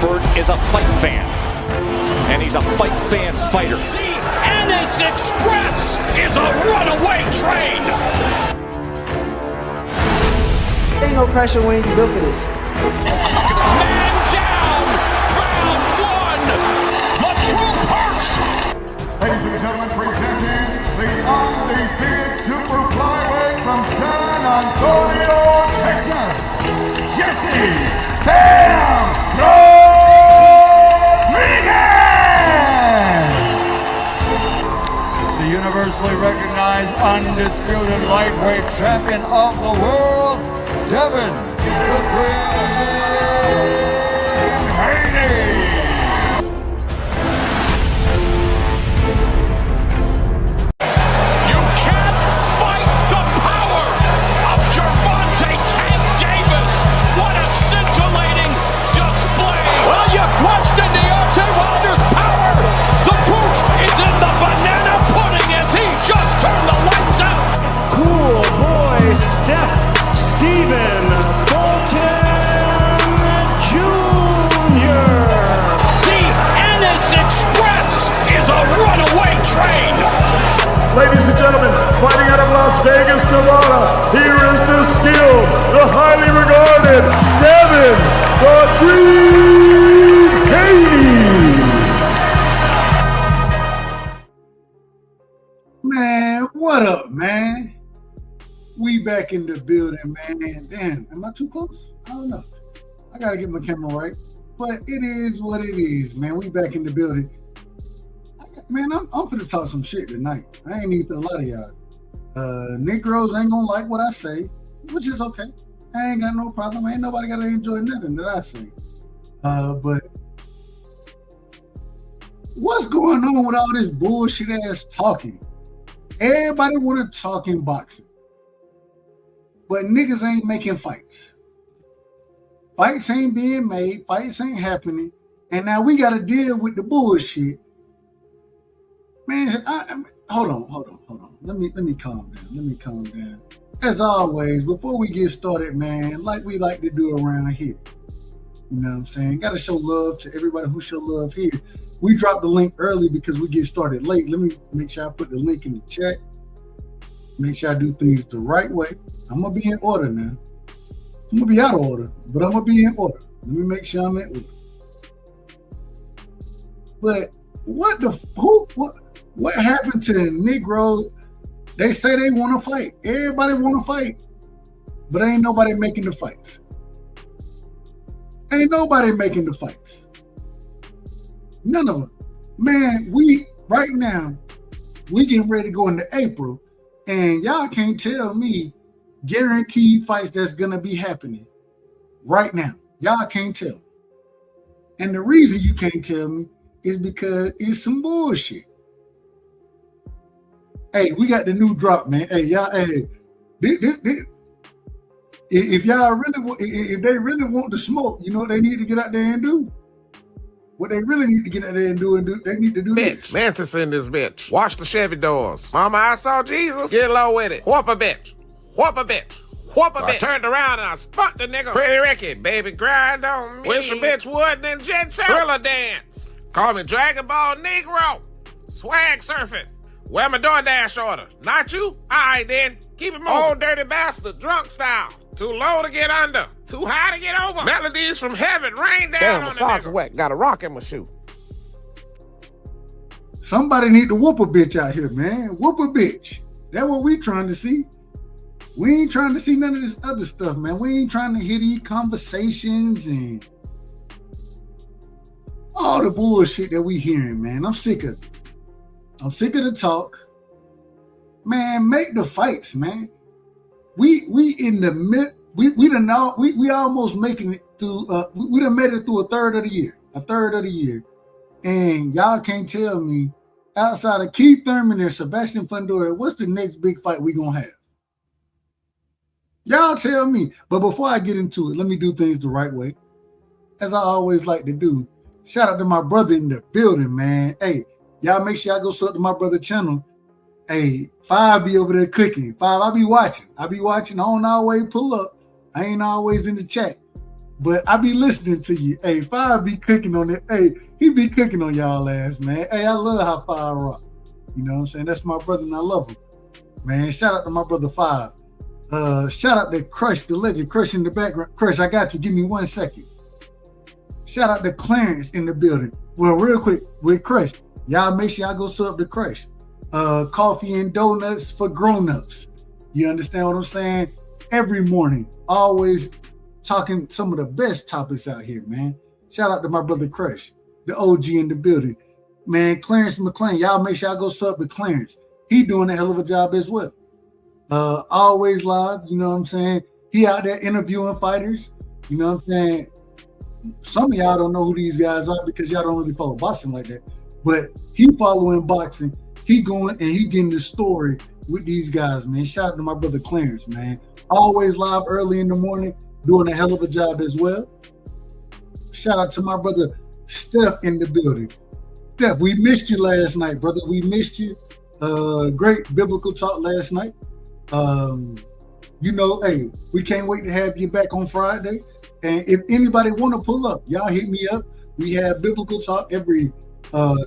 Crawford is a fight fan, and he's a fight fan's fighter. The Ennis Express is a runaway train. Ain't no pressure when you built for this. Man down, round one. The truth hurts. Ladies and gentlemen, presenting the undefeated super flyweight from San Antonio, Texas, Jesse Bam Rodriguez! The universally recognized undisputed lightweight champion of the world, Devin the Dream Haney! Stephen Fulton Jr. The Ennis Express is a runaway train. Ladies and gentlemen, fighting out of Las Vegas, Nevada, here is the skilled, the highly regarded Devin the Dream Haney. Man, what up, man? We back in the building, man. Damn, am I too close? I don't know. I gotta get my camera right. But it is what it is, man. We back in the building. Man, I'm finna talk some shit tonight. I ain't even for a lot of y'all. Negroes ain't gonna like what I say, which is okay. I ain't got no problem. Ain't nobody gotta enjoy nothing that I say. But what's going on with all this bullshit ass talking? Everybody wanna talk in boxing. But niggas ain't making fights. Fights ain't being made. Fights ain't happening. And now we got to deal with the bullshit. Man, hold on. Let me calm down. As always, before we get started, man, like we like to do around here. You know what I'm saying? Got to show love to everybody who show love here. We dropped the link early because we get started late. Let me make sure I put the link in the chat. Make sure I do things the right way. I'm going to be in order now. I'm going to be out of order, but I'm going to be in order. Let me make sure I'm in order. But what happened to Negroes? They say they want to fight. Everybody want to fight, but ain't nobody making the fights. Ain't nobody making the fights. None of them. Man, right now, we getting ready to go into April, and y'all can't tell me guaranteed fights that's gonna be happening right now. Y'all can't tell me. And the reason you can't tell me is because it's some bullshit. Hey, we got the new drop, man. Hey, y'all, if y'all if they really want to smoke, you know what they need to get out there and do? What they really need to get out there and do, they need to do bitch. Mantis in this bitch. Wash the Chevy doors. Mama, I saw Jesus. Get low with it. Whoop a bitch. Whoop a bitch. Whoop a bitch. I turned around and I spun the nigga. Pretty Ricky, baby, grind on me. Wish a bitch would, then jet thriller dance. Call me Dragon Ball Negro. Swag surfing. Where my DoorDash order? Not you? All right, then. Keep it moving. Old dirty bastard, drunk style. Too low to get under. Too high to get over. Melodies from heaven rain down. Damn, my socks wet. Got a rock in my shoe. Somebody need to whoop a bitch out here, man. Whoop a bitch. That's what we trying to see. We ain't trying to see none of this other stuff, man. We ain't trying to hear these conversations and all the bullshit that we hearing, man. I'm sick of it. I'm sick of the talk. Man, make the fights, man. We in the mid. We almost making it through. We done made it through a third of the year, and y'all can't tell me outside of Keith Thurman and Sebastian Fundora, what's the next big fight we gonna have? Y'all tell me. But before I get into it, let me do things the right way, as I always like to do. Shout out to my brother in the building, man. Hey, y'all make sure y'all go sub to my brother's channel. Hey, Five be over there cooking. Five, I be watching. I don't always pull up. I ain't always in the chat. But I be listening to you. Hey, Five be cooking on it. Hey, he be cooking on y'all ass, man. Hey, I love how Five rock. You know what I'm saying? That's my brother and I love him. Man, shout out to my brother Five. Shout out to Crush, the legend. Crush in the background. Crush, I got you. Give me 1 second. Shout out to Clarence in the building. Well, real quick, with Crush, y'all make sure y'all go sub to Crush. Coffee and donuts for grown-ups. You understand what I'm saying? Every morning, always talking some of the best topics out here, man. Shout out to my brother Crush, the OG in the building. Man, Clarence McClain, y'all make sure y'all go sub to Clarence. He doing a hell of a job as well. Always live, you know what I'm saying? He out there interviewing fighters, you know what I'm saying? Some of y'all don't know who these guys are because y'all don't really follow boxing like that. But he following boxing. He going and he getting the story with these guys, man. Shout out to my brother Clarence, man. Always live early in the morning, doing a hell of a job as well. Shout out to my brother Steph in the building. Steph, we missed you last night, brother. We missed you. Great biblical talk last night. You know, hey, we can't wait to have you back on Friday. And if anybody want to pull up, y'all hit me up. We have biblical talk every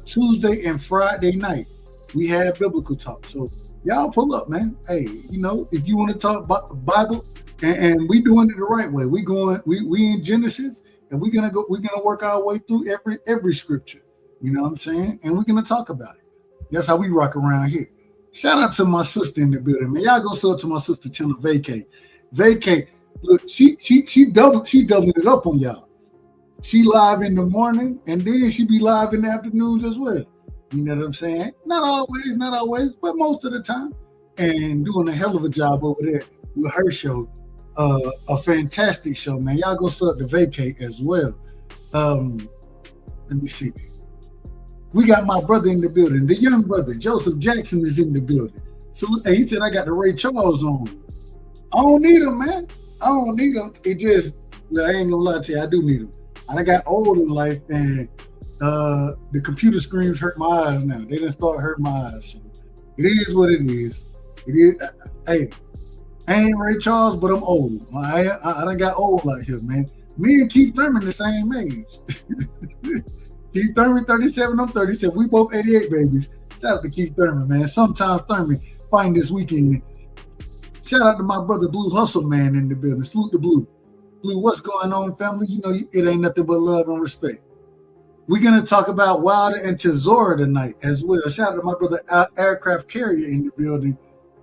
Tuesday and Friday night. We have biblical talk. So y'all pull up, man. Hey, you know, if you want to talk about the Bible, and we doing it the right way. We in Genesis, and we're gonna work our way through every scripture. You know what I'm saying? And we're gonna talk about it. That's how we rock around here. Shout out to my sister in the building, man. Y'all go sub to my sister channel, Vacay. Vacay, look, she doubled it up on y'all. She live in the morning, and then she be live in the afternoons as well. You know what I'm saying? Not always, but most of the time. And doing a hell of a job over there with her show. A fantastic show, man. Y'all go sub to Vacay as well. Let me see. We got my brother in the building. The young brother, Joseph Jackson, is in the building. So he said, I got the Ray Charles on. I don't need him, man. I don't need him. It just, well, I ain't gonna lie to you, I do need him. I got old in life, and the computer screens hurt my eyes now. They done start hurting my eyes. So it is what it is. It is. Hey, I ain't Ray Charles, but I'm old. I done got old out here, man. Me and Keith Thurman the same age. Keith Thurman 37, I'm 37. We both 88 babies. Shout out to Keith Thurman, man. Sometimes Thurman fighting this weekend. Shout out to my brother Blue Hustle Man in the building. Salute to Blue. Blue, what's going on, family? You know it ain't nothing but love and respect. We're gonna talk about Wilder and Chisora tonight as well. Shout out to my brother Aircraft Carrier in the building.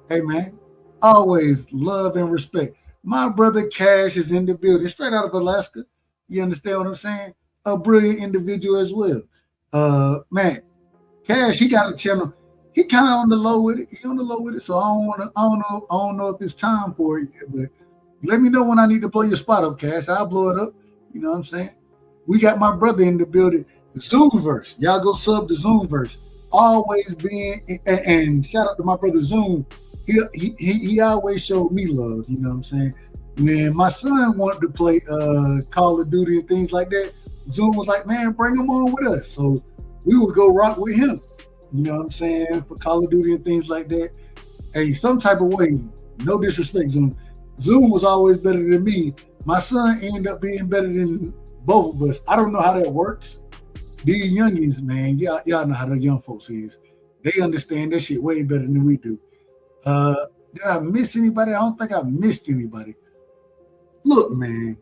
Hey man, always love and respect. My brother Cash is in the building, straight out of Alaska. You understand what I'm saying? A brilliant individual as well. Man, Cash, he got a channel. He kind of on the low with it. He on the low with it. So I don't know if it's time for it yet, but let me know when I need to blow your spot up, Cash. I'll blow it up. You know what I'm saying? We got my brother in the building, Zoomverse. Y'all go sub to Zoomverse. Always being, and shout out to my brother Zoom. He always showed me love. You know what I'm saying? When my son wanted to play Call of Duty and things like that, Zoom was like, man, bring him on with us. So we would go rock with him. You know what I'm saying? For Call of Duty and things like that. Hey, some type of way, no disrespect, Zoom. Zoom was always better than me. My son ended up being better than both of us. I don't know how that works. These youngins, man, y'all know how the young folks is. They understand that shit way better than we do. Did I miss anybody? I don't think I missed anybody. Look, man,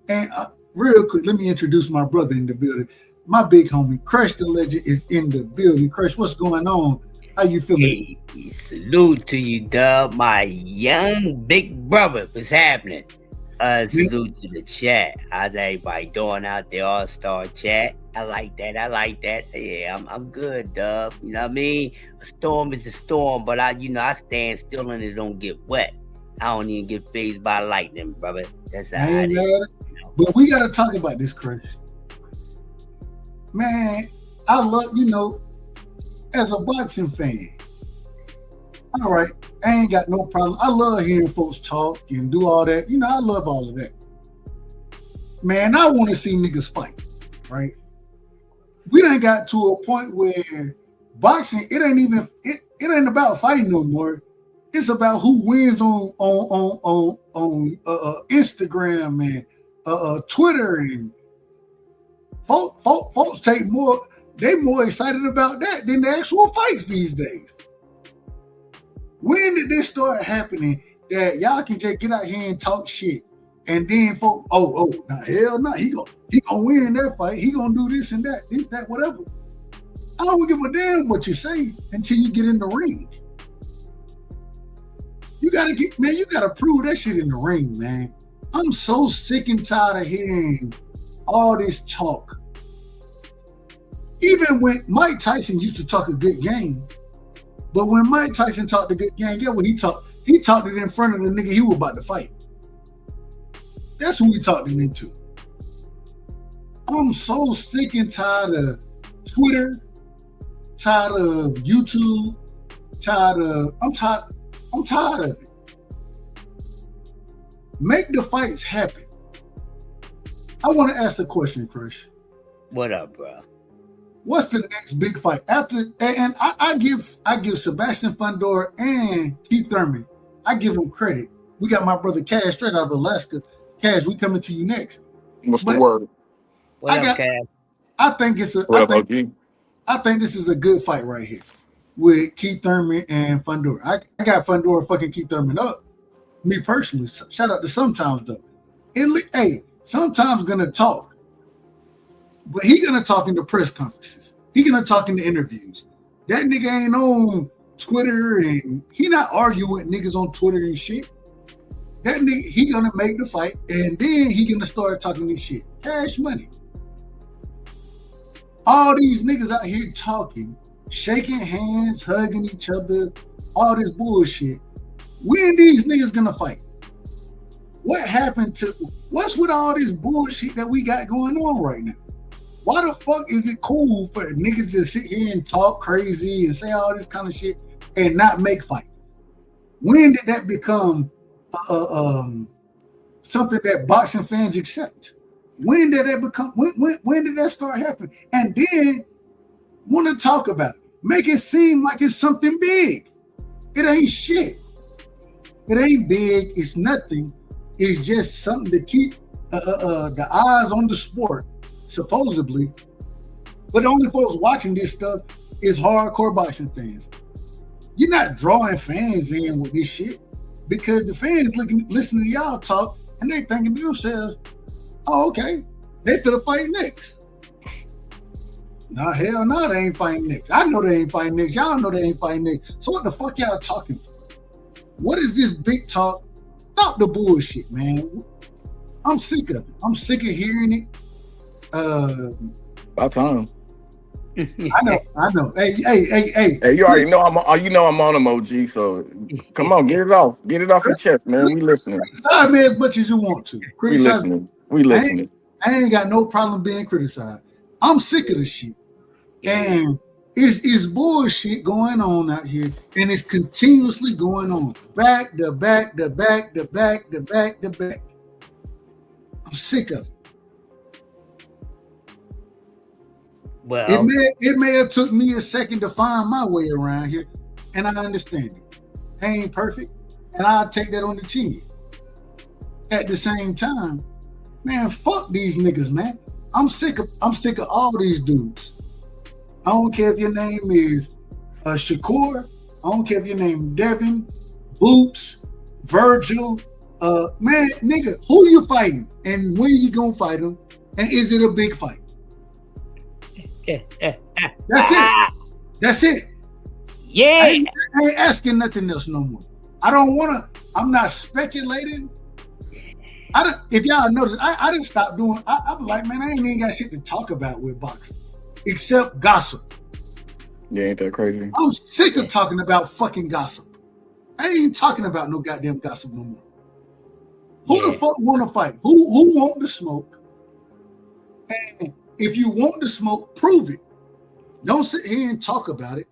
and real quick, let me introduce my brother in the building. My big homie, Crush the Legend, is in the building. Crush, what's going on? How you feeling? Hey, salute to you, Dub. My young big brother. What's happening? Salute to the chat. How's everybody doing out there? All-star chat. I like that. Yeah, I'm good, Dub. You know what I mean? A storm is a storm, but I stand still and it don't get wet. I don't even get fazed by lightning, brother. That's how it is. But we got to talk about this, Crush. Man, I love, as a boxing fan, all right, I ain't got no problem. I love hearing folks talk and do all that. I love all of that. Man, I want to see niggas fight, right? We done got to a point where boxing, it ain't about fighting no more. It's about who wins on Instagram and Twitter and folks take more. They more excited about that than the actual fights these days. When did this start happening that y'all can just get out here and talk shit and then folks, nah, hell no, he gonna win that fight. He gonna do this and that, whatever. I don't give a damn what you say until you get in the ring. You gotta prove that shit in the ring, man. I'm so sick and tired of hearing all this talk. Even when Mike Tyson used to talk a good game, but when Mike Tyson talked a good game, get what he talked? He talked it in front of the nigga he was about to fight. That's who he talked it into. I'm so sick and tired of Twitter, tired of YouTube, I'm tired of it. Make the fights happen. I want to ask a question, Crush. What up, bro? What's the next big fight after? And I give Sebastian Fundora and Keith Thurman. I give them credit. We got my brother Cash straight out of Alaska. Cash, we coming to you next. What's the word? What up, Cash? I think this is a good fight right here with Keith Thurman and Fundora. I got Fundora fucking Keith Thurman up. Me personally, shout out to Sometimes though. Sometimes gonna talk, but he gonna talk in the press conferences. He gonna talk in the interviews. That nigga ain't on Twitter and he not arguing with niggas on Twitter and shit. That nigga, he gonna make the fight and then he gonna start talking this shit. Cash money. All these niggas out here talking, shaking hands, hugging each other, all this bullshit. When these niggas gonna fight? What's with all this bullshit that we got going on right now? Why the fuck is it cool for niggas to sit here and talk crazy and say all this kind of shit and not make fights? When did that become something that boxing fans accept? When did that become? When did that start happening? And then want to talk about it, make it seem like it's something big. It ain't shit. It ain't big. It's nothing. It's just something to keep the eyes on the sport, supposedly. But the only folks watching this stuff is hardcore boxing fans. You're not drawing fans in with this shit because the fans listening to y'all talk and they thinking to themselves, oh, okay, they finna fight next. Nah, hell no, they ain't fighting next. I know they ain't fighting next. Y'all know they ain't fighting next. So what the fuck y'all talking for? What is this big talk? Stop the bullshit, man. I'm sick of it. I'm sick of hearing it. About time. I know. Hey. Hey, you already know I'm on emoji, so come on, get it off. Get it off your chest, man. We listening. Criticize me as much as you want to. Criticize me. We listening. I ain't got no problem being criticized. I'm sick of this shit. And it's bullshit going on out here, and it's continuously going on. Back to back. I'm sick of it. Well, it may have took me a second to find my way around here, and I understand it. I ain't perfect, and I'll take that on the chin. At the same time, man, fuck these niggas, man. I'm sick of all these dudes. I don't care if your name is Shakur. I don't care if your name is Devin, Boots, Virgil. Man, nigga, who you fighting? And when you gonna fight them? And is it a big fight? That's it. Yeah. I ain't asking nothing else no more. I'm not speculating. If y'all notice, I didn't stop doing. I'm like, man, I ain't even got shit to talk about with boxing, except gossip. Yeah, ain't that crazy? I'm sick of talking about fucking gossip. I ain't talking about no goddamn gossip no more. Who the fuck want to fight? Who want to smoke? And if you want to smoke, prove it. Don't sit here and talk about it.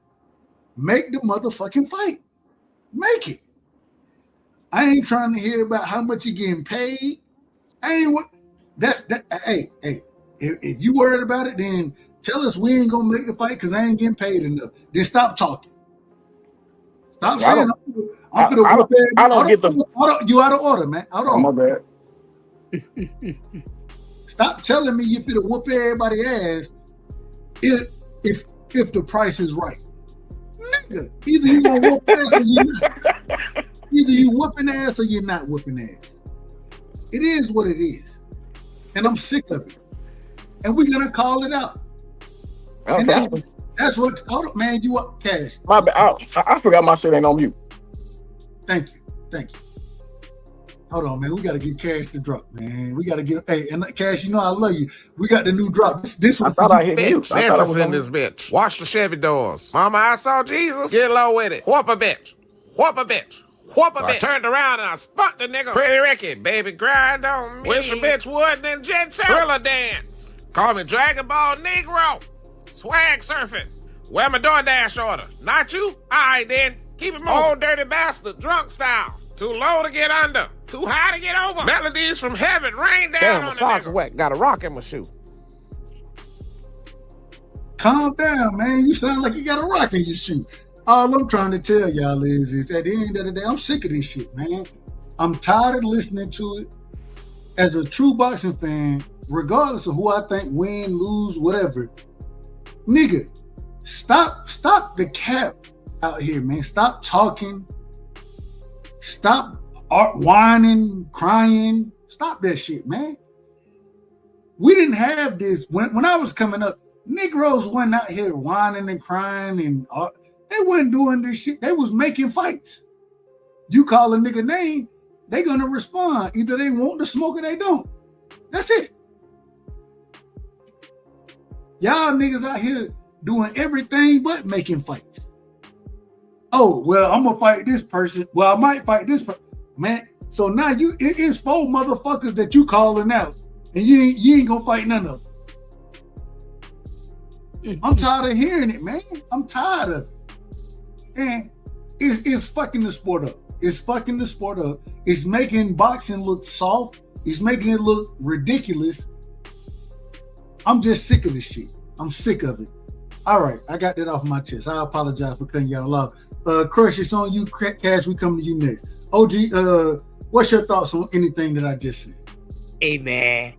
Make the motherfucking fight. Make it. I ain't trying to hear about how much you're getting paid. Hey, if you worried about it, then tell us we ain't gonna make the fight because I ain't getting paid enough. Then stop talking. Stop saying I'm gonna I don't get the. You out of order, man. Hold on. Oh, my bad. Stop telling me you finna whoop everybody's ass if the price is right. Nigga, either you gonna whoop ass or you not. Either you whooping ass or you're not whooping ass. It is what it is. And I'm sick of it. And we're gonna call it out. And that's what, hold up, man, you up, Cash. My bad. I forgot my shit ain't on mute. Thank you. Hold on, man. We got to get Cash to drop, man. We got to get, hey, and Cash, you know I love you. We got the new drop. This one. I thought I hit mute. Bitch, Santa's in this bitch. Wash the Chevy doors. Mama, I saw Jesus. Get low with it. Whoop a bitch. Whoop a bitch. Whoop a bitch. I turned around and I spun the nigga. Pretty Ricky, baby, grind on me. Wish a bitch would, then Jet Set. Thriller dance. Call me Dragon Ball Negro. Swag surfing. Where my DoorDash order? Not you? All right, then. Keep it moving. Old dirty bastard, drunk style. Too low to get under. Too high to get over. Melodies from heaven rain down. Damn, the socks wet. Got a rock in my shoe. Calm down, man. You sound like you got a rock in your shoe. All I'm trying to tell y'all is at the end of the day, I'm sick of this shit, man. I'm tired of listening to it. As a true boxing fan, regardless of who I think win, lose, whatever, nigga, stop the cap out here, man. Stop talking. Stop whining, crying. Stop that shit, man. We didn't have this. When I was coming up, Negroes wasn't out here whining and crying and they wasn't doing this shit. They was making fights. You call a nigga name, they gonna respond. Either they want the smoke or they don't. That's it. Y'all niggas out here doing everything but making fights. Oh, well, I'm gonna fight this person. Well, I might fight this person. Man, so now it is 4 motherfuckers that you calling out, and you ain't gonna fight none of them. I'm tired of hearing it, man. I'm tired of it. And it's fucking the sport up. It's fucking the sport up. It's making boxing look soft. It's making it look ridiculous. I'm just sick of this shit. I'm sick of it. All right, I got that off my chest. I apologize for cutting y'all off. Crush, it's on you. Cash, we come to you next. OG, what's your thoughts on anything that I just said? Hey, man.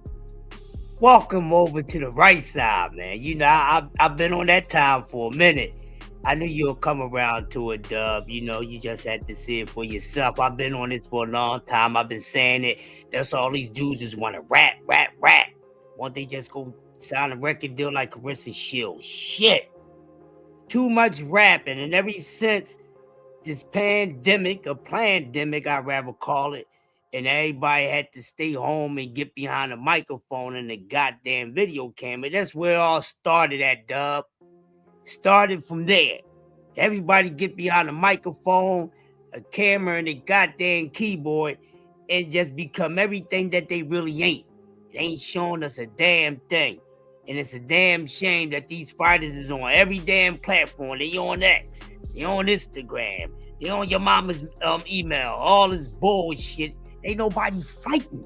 Welcome over to the right side, man. You know, I've been on that time for a minute. I knew you'll come around to it, Dub. You know, you just had to see it for yourself. I've been on this for a long time. I've been saying it. That's all these dudes just want to rap. Won't they just go sign a record deal like Carissa Shields? Shit. Too much rapping. And ever since this pandemic, I'd rather call it, and everybody had to stay home and get behind a microphone and the goddamn video camera, that's where it all started at, Dub. Started from there. Everybody get behind a microphone, a camera, and a goddamn keyboard and just become everything that they really ain't. They ain't showing us a damn thing. And it's a damn shame that these fighters is on every damn platform. They on X, they on Instagram, they on your mama's email, all this bullshit. Ain't nobody fighting.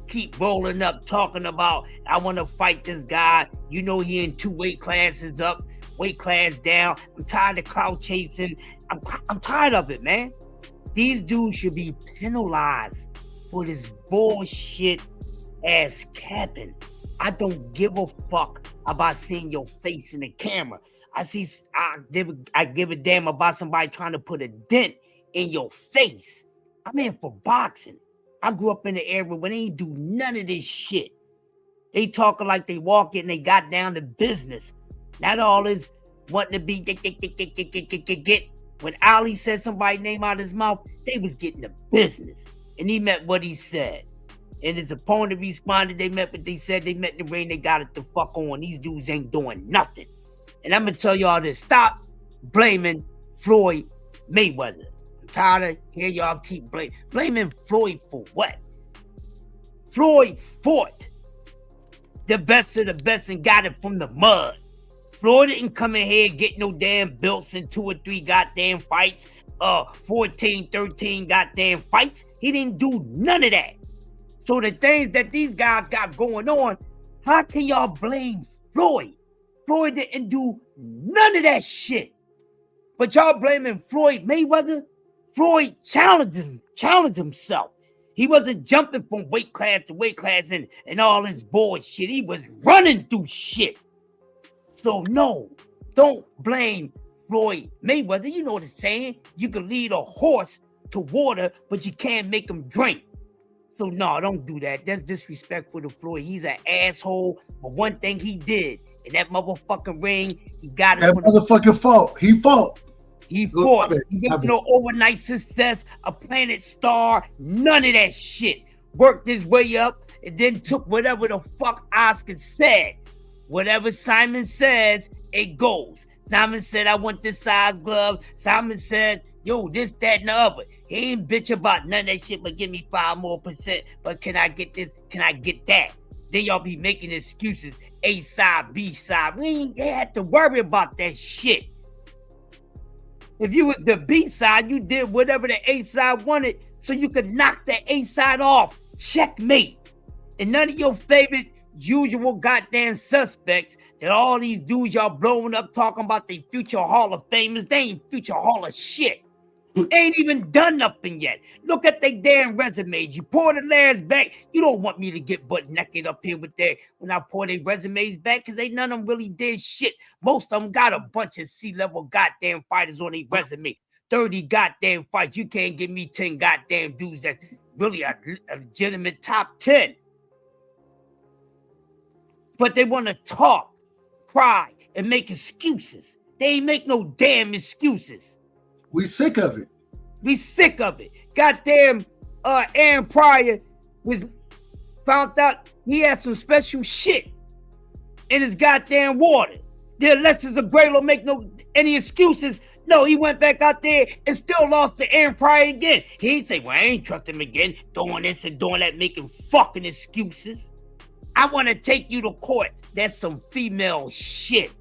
Keep rolling up, talking about, I want to fight this guy. You know he in 2 weight classes up, weight class down. I'm tired of clout chasing. I'm tired of it, man. These dudes should be penalized for this bullshit ass capping. I don't give a fuck about seeing your face in the camera. I give a damn about somebody trying to put a dent in your face. I'm in for boxing. I grew up in the era where they ain't do none of this shit. They talking like they walk in, they got down to business. Not all this wanting to be get. When Ali said somebody's name out of his mouth, they was getting to business. And he meant what he said. And his opponent responded, they meant what they said, they met in the ring, they got it the fuck on. These dudes ain't doing nothing. And I'm gonna tell y'all this, stop blaming Floyd Mayweather. I'm tired of hearing y'all keep blaming Floyd for what? Floyd fought the best of the best and got it from the mud. Floyd didn't come in here and get no damn belts in 2 or 3 goddamn fights, 14, 13 goddamn fights. He didn't do none of that. So the things that these guys got going on, how can y'all blame Floyd? Floyd didn't do none of that shit. But y'all blaming Floyd Mayweather? Floyd challenged himself. He wasn't jumping from weight class to weight class and all this bullshit. He was running through shit. So no, don't blame Floyd Mayweather. You know what I'm saying? You can lead a horse to water, but you can't make him drink. So no, don't do that. That's disrespectful to Floyd. He's an asshole. But one thing he did in that motherfucking ring, he got it. That motherfucking fought. He fought. He fought. He got no overnight success, a planet star, none of that shit. Worked his way up and then took whatever the fuck Oscar said. Whatever Simon says, it goes. Simon said, I want this size glove. Simon said, yo, this, that, and the other. He ain't bitch about none of that shit, but give me 5% more. But can I get this? Can I get that? Then y'all be making excuses. A side, B side. We ain't had to worry about that shit. If you was the B side, you did whatever the A side wanted so you could knock the A side off. Checkmate. And none of your favorite usual goddamn suspects that all these dudes y'all blowing up talking about they future Hall of Famers, they ain't future Hall of shit. Ain't even done nothing yet. Look at their damn resumes. You pour the layers back. You don't want me to get butt naked up here with their when I pour their resumes back because they none of them really did shit. Most of them got a bunch of C-level goddamn fighters on their resume. 30 goddamn fights. You can't give me 10 goddamn dudes that's really a legitimate top 10. But they want to talk, cry, and make excuses. They ain't make no damn excuses. We sick of it. We sick of it. Goddamn, Aaron Pryor was found out he had some special shit in his goddamn water. Did Alexis Abrelo make any excuses? No, he went back out there and still lost to Aaron Pryor again. He ain't say, well, I ain't trust him again, doing this and doing that, making fucking excuses. I want to take you to court. That's some female shit.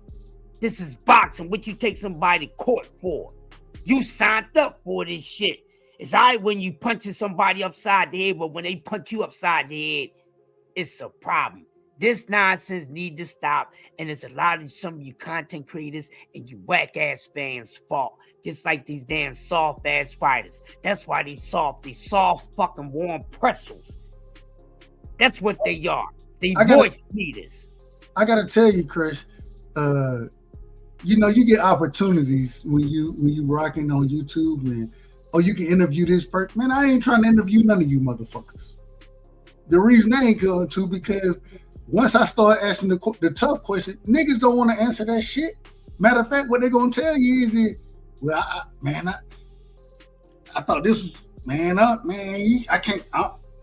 This is boxing. What you take somebody to court for? You signed up for this shit. It's all right when you punching somebody upside the head, but when they punch you upside the head, it's a problem. This nonsense need to stop, and it's a lot of some of you content creators and you whack-ass fans' fault. Just like these damn soft-ass fighters. That's why they soft fucking warm pretzels. That's what they are. They voice leaders. I gotta tell you, Chris, you know, you get opportunities when you rocking on YouTube and you can interview this person. Man, I ain't trying to interview none of you motherfuckers. The reason I ain't going to because once I start asking the tough question, niggas don't want to answer that shit. Matter of fact, what they gonna tell you is, well, I thought this was I can't.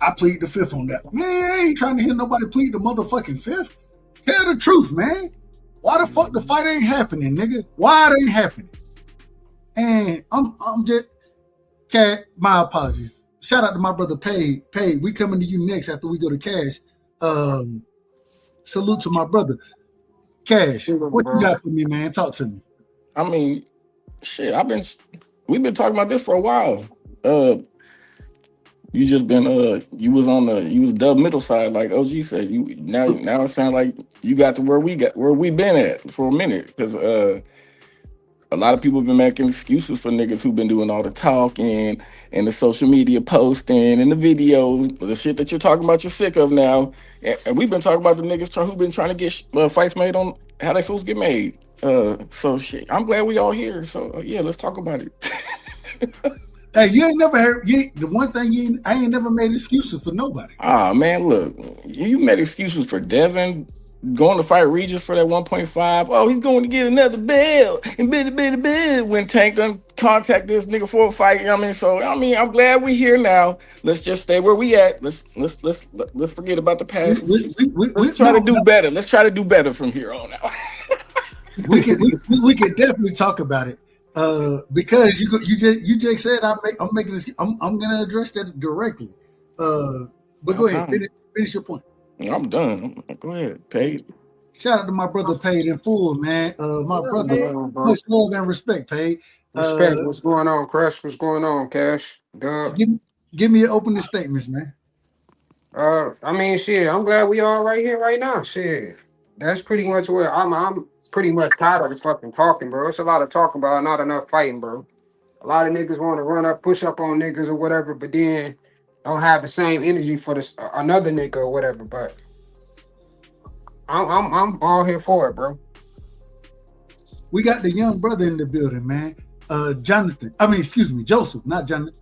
I plead the fifth on that. Man, I ain't trying to hear nobody plead the motherfucking fifth. Tell the truth, man. Why the fuck the fight ain't happening, nigga? Why it ain't happening? And I'm just, Cat, my apologies. Shout out to my brother Paid. We coming to you next after we go to Cash. Salute to my brother. Cash, what you got for me, man? Talk to me. I mean, shit, we've been talking about this for a while. You just been you was dub middle side, like OG said. Now it sounds like you got to where we been at for a minute. Because a lot of people have been making excuses for niggas who've been doing all the talking and the social media posting and the videos, the shit that you're talking about you're sick of now. And we've been talking about the niggas who've been trying to get fights made on how they supposed to get made. So shit, I'm glad we all here. So yeah, let's talk about it. Hey, you ain't never heard the one thing I ain't never made excuses for nobody. Ah man, look, you made excuses for Devin going to fight Regis for that 1.5. Oh, he's going to get another belt and bit when Tank done contact this nigga for a fight. You know what I mean? So I'm glad we here now. Let's just stay where we at. Let's forget about the past. Let's try to do better. Let's try to do better from here on out. we can definitely talk about it. Because you just said I'm making this. I'm gonna address that directly. But go ahead, finish your point. I'm done. Go ahead, Paid. Shout out to my brother Paid in full, man. My brother, much love and respect, Paid. Respect. What's going on, Crash? What's going on, Cash? Give me your opening statements, man. I mean, shit. I'm glad we all right here right now. Shit, that's pretty much where I'm pretty much tired of the fucking talking, bro. It's a lot of talking about, not enough fighting, bro. A lot of niggas want to run up, push up on niggas or whatever, but then don't have the same energy for this another nigga or whatever. But I'm all here for it, bro. We got the young brother in the building, man. Joseph, not Jonathan.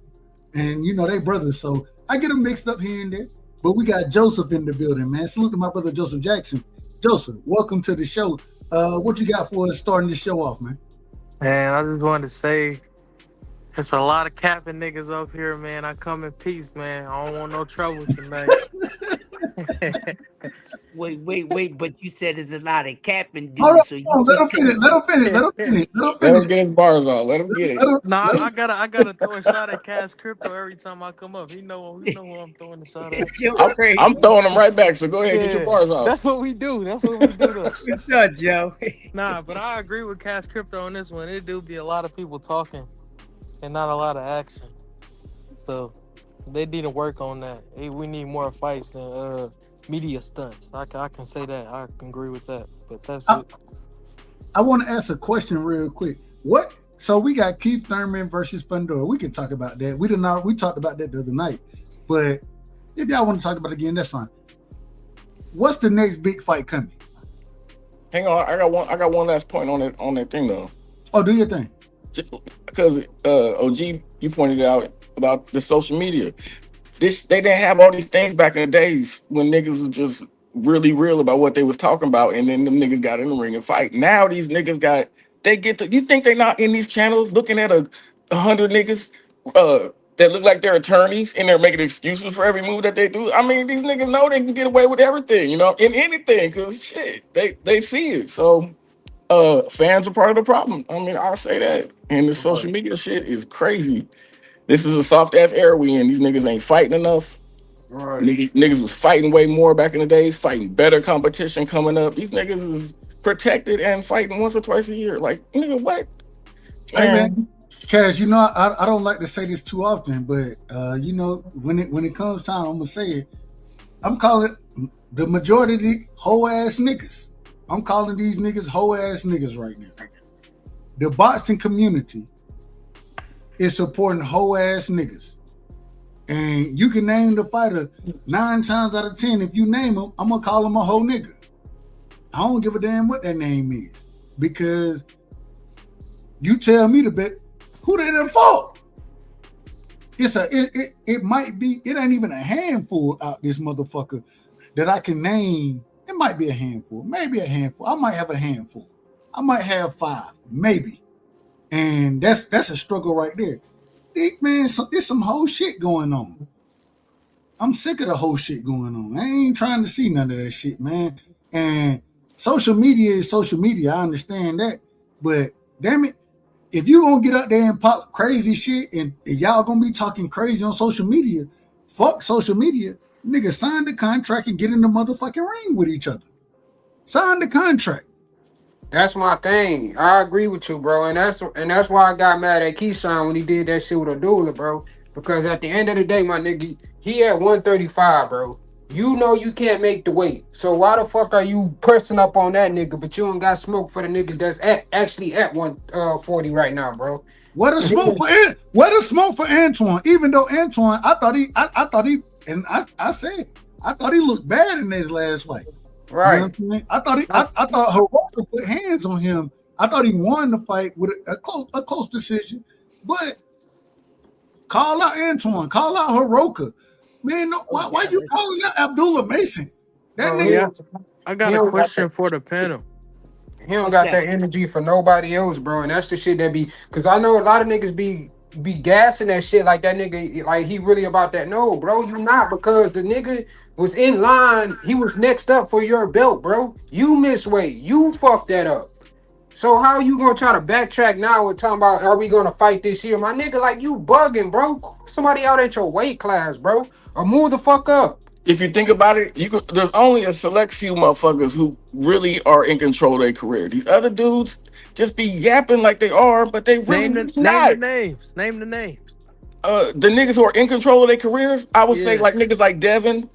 And you know they brothers, so I get them mixed up here and there. But we got Joseph in the building, man. Salute to my brother Joseph Jackson. Joseph, welcome to the show. What you got for us starting the show off, man? Man, I just wanted to say it's a lot of capping niggas up here, man. I come in peace, man. I don't want no trouble tonight. Wait, but you said there's a lot of capping dudes. Hold on, so you let him finish. Let him get his bars off. Let him get it. Nah, I gotta throw a shot at Cash Crypto every time I come up. He know who I'm throwing the shot at. I'm throwing them right back, so go ahead, get your bars off. That's what we do. Though. What's up, Joe? Nah, but I agree with Cash Crypto on this one. It do be a lot of people talking and not a lot of action. So they need to work on that. We need more fights than media stunts. I can say that. I can agree with that. But that's it. I want to ask a question real quick. So we got Keith Thurman versus Fundora. We can talk about that. We talked about that the other night. But if y'all want to talk about it again, that's fine. What's the next big fight coming? Hang on, I got one last point on that thing though. Oh, do your thing. Because OG, you pointed out about the social media. They didn't have all these things back in the days when niggas was just really real about what they was talking about, and then them niggas got in the ring and fight. Now these niggas you think they not in these channels looking at 100 niggas that look like they're attorneys and they're making excuses for every move that they do? I mean, these niggas know they can get away with everything, in anything, because shit, they see it. So fans are part of the problem. I mean, I'll say that. And the social media shit is crazy. This is a soft ass era we in. These niggas ain't fighting enough. Right. Niggas was fighting way more back in the days, fighting better competition coming up. These niggas is protected and fighting once or twice a year. Like, nigga, what? Hey, man, Cash, I don't like to say this too often, but when it comes time, I'm gonna say it. I'm calling it the majority of the hoe ass niggas. I'm calling these niggas hoe ass niggas right now. The boxing community is supporting hoe ass niggas. And you can name the fighter 9 times out of 10. If you name him, I'm gonna call him a hoe nigga. I don't give a damn what that name is, because you tell me to bet who they done fought. It might be, it ain't even a handful out this motherfucker that I can name. It might be a handful, maybe a handful. I might have a handful. I might have 5, maybe. And that's a struggle right there. Man, there's some whole shit going on. I'm sick of the whole shit going on. I ain't trying to see none of that shit, man. And social media is social media. I understand that. But damn it, if you gonna get out there and pop crazy shit and y'all gonna be talking crazy on social media, fuck social media. Nigga, sign the contract and get in the motherfucking ring with each other. Sign the contract. That's my thing. I agree with you, bro. And that's why I got mad at Keyshawn when he did that shit with Abdullah, bro. Because at the end of the day, my nigga, he at 135, bro. You know you can't make the weight. So why the fuck are you pressing up on that nigga, but you don't got smoke for the niggas that's actually at 140 right now, bro? What a smoke for Antoine. Even though Antoine, I thought he looked bad in his last fight. Right. You know what I'm saying? I thought Hiroka put hands on him. I thought he won the fight with a close decision. But call out Antoine, call out Hiroka. Man, no, why you calling out Abdullah Mason? That nigga. I got a question for the panel. He don't got that energy for nobody else, bro. And that's the shit that be, because I know a lot of niggas be gassing that shit like that nigga, like he really about that. No, bro, you not, because the nigga was in line. He was next up for your belt, bro. You missed weight. You fucked that up. So how you gonna try to backtrack now and talking about, are we gonna fight this year? My nigga, like, you bugging, bro. Somebody out at your weight class, bro. Or move the fuck up. If you think about it, there's only a select few motherfuckers who really are in control of their career. These other dudes just be yapping like they are, but they really not. Name the names. The niggas who are in control of their careers, I would say like niggas like Devin,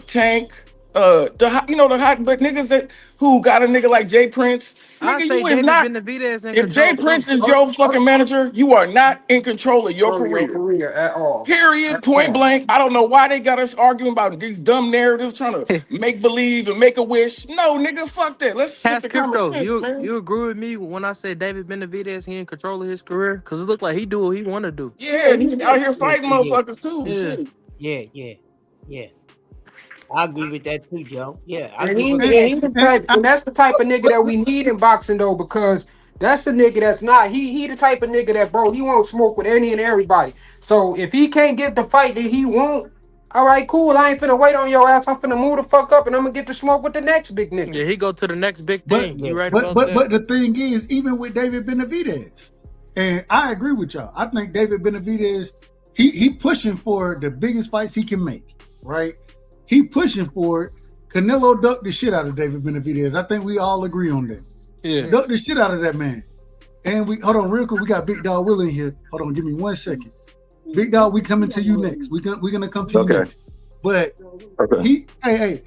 Tank, the hot but niggas that who got a nigga like Jay Prince. I Nigga, say you is David not. Benavidez in If Jay control. Prince is your fucking manager, you are not in control of your Your career. career at all. Period. At Point all. blank. I don't know why they got us arguing about these dumb narratives, trying to make believe and make a wish. No, nigga, fuck that. Let's skip Cash the common Crypto, sense, man. you agree with me when I say David Benavidez, he in control of his career? Because it look like he do what he want to do. Yeah, he's out here fighting motherfuckers too. Yeah. Shit. Yeah. I agree with that too, Joe. Yeah, I And, agree with he's the type, and that's the type of nigga that we need in boxing though, because that's the nigga that's not he the type of nigga that, bro, he won't smoke with any and everybody. So if he can't get the fight that he want, all right, cool. I ain't finna wait on your ass. I'm finna move the fuck up and I'm gonna get to smoke with the next big nigga. Yeah, he go to the next big thing. You right But about but that. but the thing is, even with David Benavidez, and I agree with y'all. I think David Benavidez, he pushing for the biggest fights he can make, right? He pushing for it. Canelo ducked the shit out of David Benavidez. I think we all agree on that. Yeah. Ducked the shit out of that man. And we hold on real quick. We got Big Dog Will in here. Hold on, give me 1 second. Big Dog, we coming to you next. We're gonna come to you next. But hey.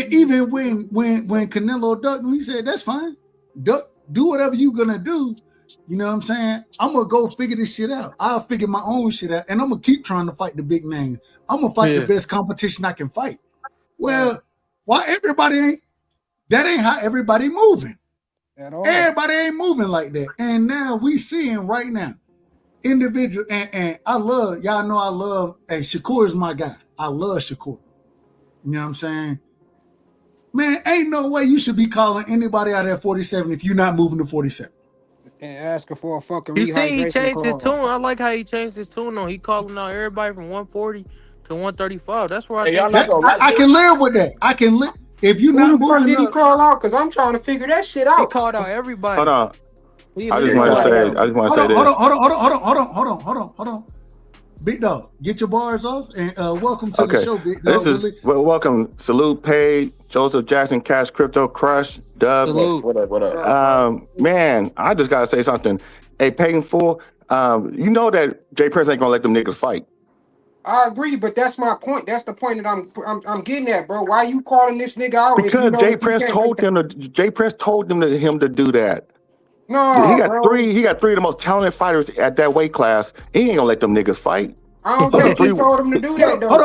Even when Canelo ducked him, he said that's fine. Do whatever you gonna do. You know what I'm saying? I'm gonna go figure this shit out. I'll figure my own shit out, and I'm gonna keep trying to fight the big names. I'm gonna fight the best competition I can fight. Well, why everybody ain't? That ain't how everybody moving. At all. Everybody ain't moving like that. And now we seeing right now, individual, and I love, y'all know I love, and Shakur is my guy. I love Shakur. You know what I'm saying? Man, ain't no way you should be calling anybody out at 47 if you're not moving to 47. And asking for a fucking You see, he rehydration changed his card. tune. I like how he changed his tune. On he calling out everybody from 140 to 135. That's where I Hey, y'all think not gonna I can live with that. I can live if you're not Who the fuck moving did he up. call out? Because I'm trying to figure that shit he out. called out everybody. Hold on. He I just literally want to called say. out- I just want to say Hold this. on. Big Dog, get your bars off and welcome to the Okay. show, Big Dog. This is welcome. Salute, Paige, Joseph Jackson, Cash Crypto, Crush, Dub. Salute. What up? Man, I just gotta say something. Hey, Payton Fool, you know that Jay Prince ain't gonna let them niggas fight. I agree, but that's my point. That's the point that I'm getting at, bro. Why you calling this nigga out? if you Because know Jay that you Prince can't told make him to. Jay Prince told him to do that. No, He got bro. three. He got three of the most talented fighters at that weight class. He ain't gonna let them niggas fight. I don't think he told him to do that though. Hold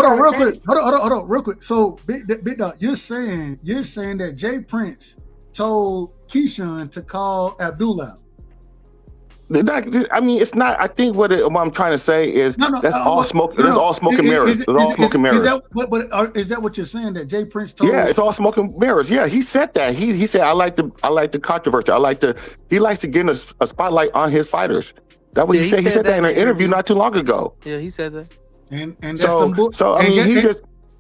on, real quick. quick. Hold on, real quick. So, Big Dog, you're saying that Jay Prince told Keyshawn to call Abdullah. I mean, it's not. I think what I'm trying to say is that's all smoke. That's all smoke and mirrors. It's all smoke and mirrors. Is that what you're saying? That Jay Prince told? Yeah, it's all smoke and mirrors. Yeah, he said that. He said I like the controversy. He likes to get a spotlight on his fighters. That's what he said. He said that in an interview not too long ago. Yeah, he said that. And that's So I mean,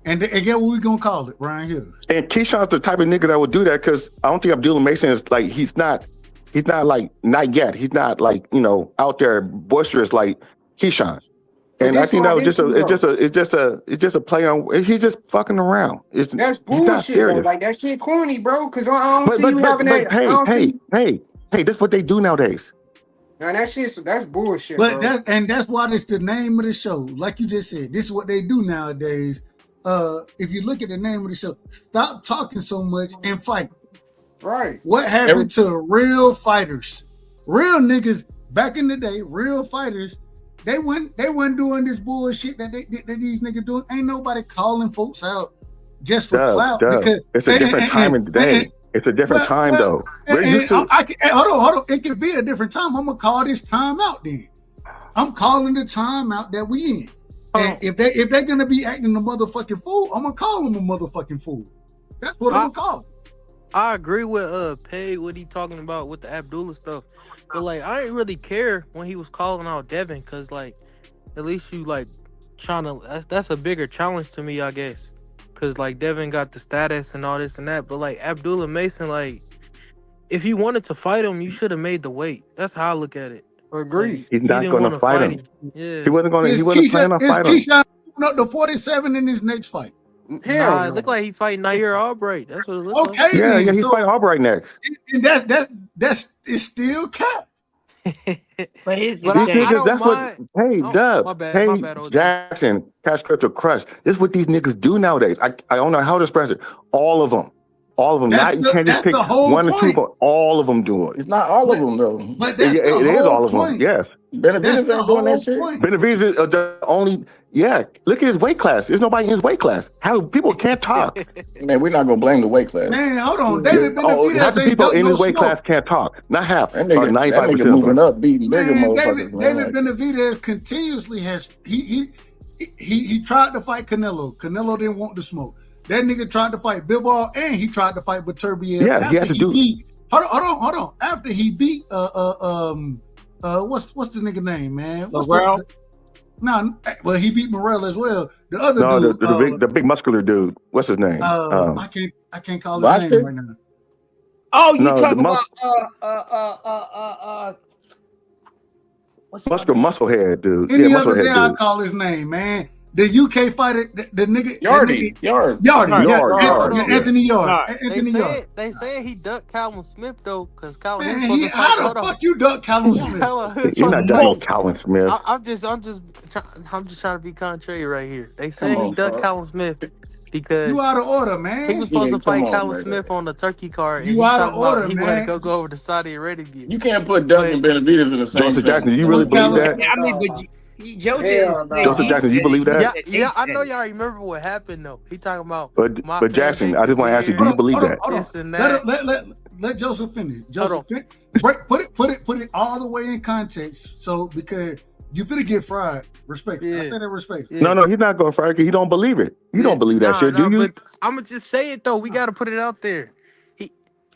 and get what we gonna call it, Ryan Hill. And Keyshawn's the type of nigga that would do that because I don't think Abdullah Mason is like he's not like not yet. He's not like out there boisterous like Keyshawn. And I think that was it's just a play on. He's just fucking around. That's he's not bullshit, serious. bro. Like that shit corny, bro. Because I don't see you having that. Hey, that's what they do nowadays. Now that's bullshit, But bro. that's why it's the name of the show. Like you just said, this is what they do nowadays. If you look at the name of the show, stop talking so much and fight. Right. What happened to real fighters? Real niggas back in the day, real fighters, they weren't doing this bullshit that these niggas doing. Ain't nobody calling folks out just for clout. Because It's a different time in the day. It's a different time though. We're used to. Hold on. It could be a different time. I'm gonna call this time out then. I'm calling the time out that we in. And if they're gonna be acting a motherfucking fool, I'm gonna call them a motherfucking fool. That's what I'm gonna call them. I agree with Pay what he talking about with the Abdullah stuff, but like I didn't really care when he was calling out Devin because like at least you like trying to that's a bigger challenge to me, I guess, because like Devin got the status and all this and that, but like Abdullah Mason, like if you wanted to fight him, you should have made the weight. That's how I look at it. Agree. He's not didn't going wanna to fight him. Yeah, He wasn't going to. He wasn't planning on fighting him. Keyshawn up to 47 in his next fight. Nah, it looked like he fighting Nair Albright. That's what it looked like. Okay, Yeah, then. he's So- fighting Albright next. And that's it's still cap. But here's the But I These thing. niggas, don't that's mind. what. Hey, Oh, Dub. my bad, Hey, OG. Jackson, Cash Crypto Crush. This is what these niggas do nowadays. I don't know how to express it. All of them. All of them. That's Not you can't just the pick whole one or two, point. but all of them do it. It's not all of them though. But that's It the is whole all of them. point. Yes. That's Benavidez the ain't doing that whole shit. point. Benavidez is the only. Yeah. Look at his weight class. There's nobody in his weight class. How people can't talk. Man, we're not gonna blame the weight class. Man, hold on. David Half Benavidez the ain't people duck in no his weight smoke. class can't talk. Not half. That Or nigga 95% of moving them. up, beating bigger Man, motherfuckers. David Man. Benavidez continuously has he tried to fight Canelo. Canelo didn't want to smoke. That nigga tried to fight Bivol and he tried to fight Beterbiev. Yeah, he had to do. beat. Hold on. After he beat what's the nigga name, man? Morrell? Well, he beat Morrell as well. The other No, dude, the big muscular dude. What's his name? I can't call his Boxer? name right now. Oh, you No, the talking mus- about what's his muscle name? musclehead dude. Any Yeah, other day, musclehead I'll dude. call his name, man. The UK fighter, the nigga, Yardy. Yard, Yard, yeah, yeah. Anthony Yard, Yard. Anthony Yard. They said he ducked Calvin Smith though, because Calvin Man, Smith was supposed to fight. how Hold the on. fuck you duck Callum Smith? You're not ducking Calvin Smith. I'm just trying to be contrary right here. They said Come he on, ducked bro. Calvin Smith because You out of order, he man. was supposed Yeah, to fight come on, Calvin man. Smith on the turkey card, and You he out of talking about order, he wanted man. to go over to Saudi Arabia. You can't put Duck and Benavidez in the same Joseph Jackson, sentence. you really believe Callum that? Smith. I mean, but Joe Hell didn't no. say Joseph he Jackson, you said believe it. that? Yeah, I He know said it. y'all remember what happened though. He talking about But my but fan Jackson, base I is just want to ask you, do here, you believe that? Hold on. this and that. Let Joseph finish. Hold Joseph, put it all the way in context. So because you finna get fried. Respect. I Yeah. say that respect. Yeah. No, he's not going to fire because he don't believe it. You don't believe that shit, do you? But I'm gonna just say it though. We gotta put it out there.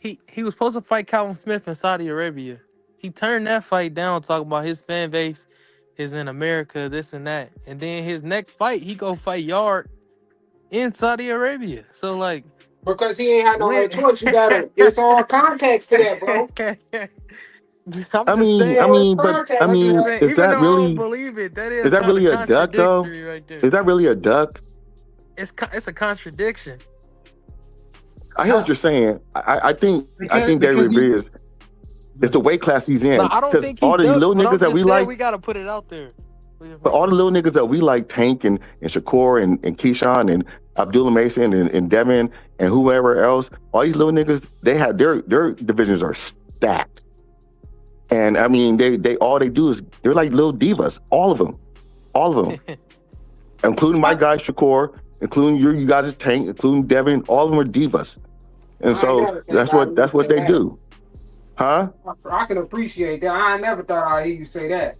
He was supposed to fight Calvin Smith in Saudi Arabia. He turned that fight down, talking about his fan base is in America, this and that. And then his next fight, he go fight Yard in Saudi Arabia. So like, Because he ain't had no other choice. You gotta. It's all context to that, bro. I mean, but I mean, is even that though I really? don't believe it, that Is that really a duck though? contradictory right there. Is that really a duck? It's a contradiction. I hear what you're saying. I think Because David Benavidez. It's the weight class he's in. No, I don't Because think he all these ducked, little but I'm niggas that just we saying like, we gotta put it out there. but all the little niggas that we like, Tank and Shakur and Keyshawn and Abdullah Mason and Devin and whoever else, all these little niggas, they have their divisions are stacked. And I mean, they all they do is they're like little divas, all of them, including my guy Shakur, including you guys Tank, including Devin, all of them are divas, and so that's what they do, huh? I can appreciate that. I never thought I'd hear you say that.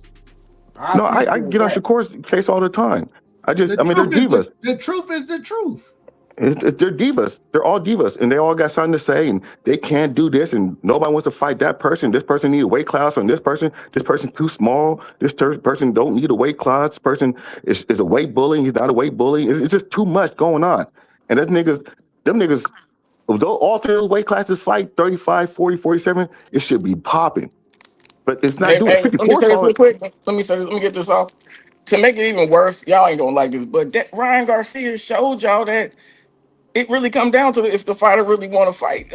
I get on Shakur's case all the time. they're divas. The truth is the truth. They're divas. They're all divas, and they all got something to say, and they can't do this, and nobody wants to fight that person. This person need a weight class on this person. This person's too small. This person don't need a weight class. This person is a weight bully. He's not a weight bully. It's just too much going on. And them niggas, though all three of those weight classes fight 35, 40, 47, it should be popping. But it's not doing 54. Let me say this real quick. Let me get this off. To make it even worse, y'all ain't gonna like this, but that Ryan Garcia showed y'all that it really come down to if the fighter really want to fight,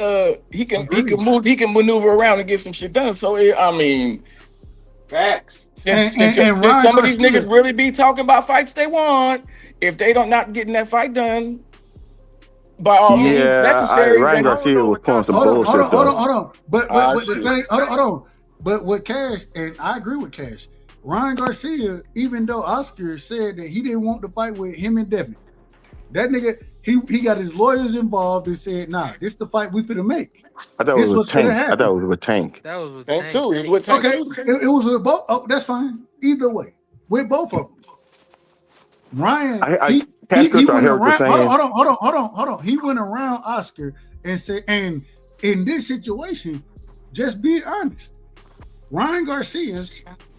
he can maneuver around and get some shit done. So facts. Since And some of these Garcia, niggas really be talking about fights they want, if they don't not getting that fight done, by all means necessary. Ryan Garcia was pulling some bullshit. Hold on. But the shit. thing, hold on. But with Cash, and I agree with Cash, Ryan Garcia, even though Oscar said that he didn't want to fight with him and Devin, that nigga, he got his lawyers involved and said, nah, this the fight we finna make. I thought it was with Tank. That was with Tank. That was with Tank too. It was with Tank Okay, too. it was with both. Oh, that's fine. Either way, with both of them. Ryan, he went around. Hold on. He went around Oscar and said, and in this situation, just be honest. Ryan Garcia,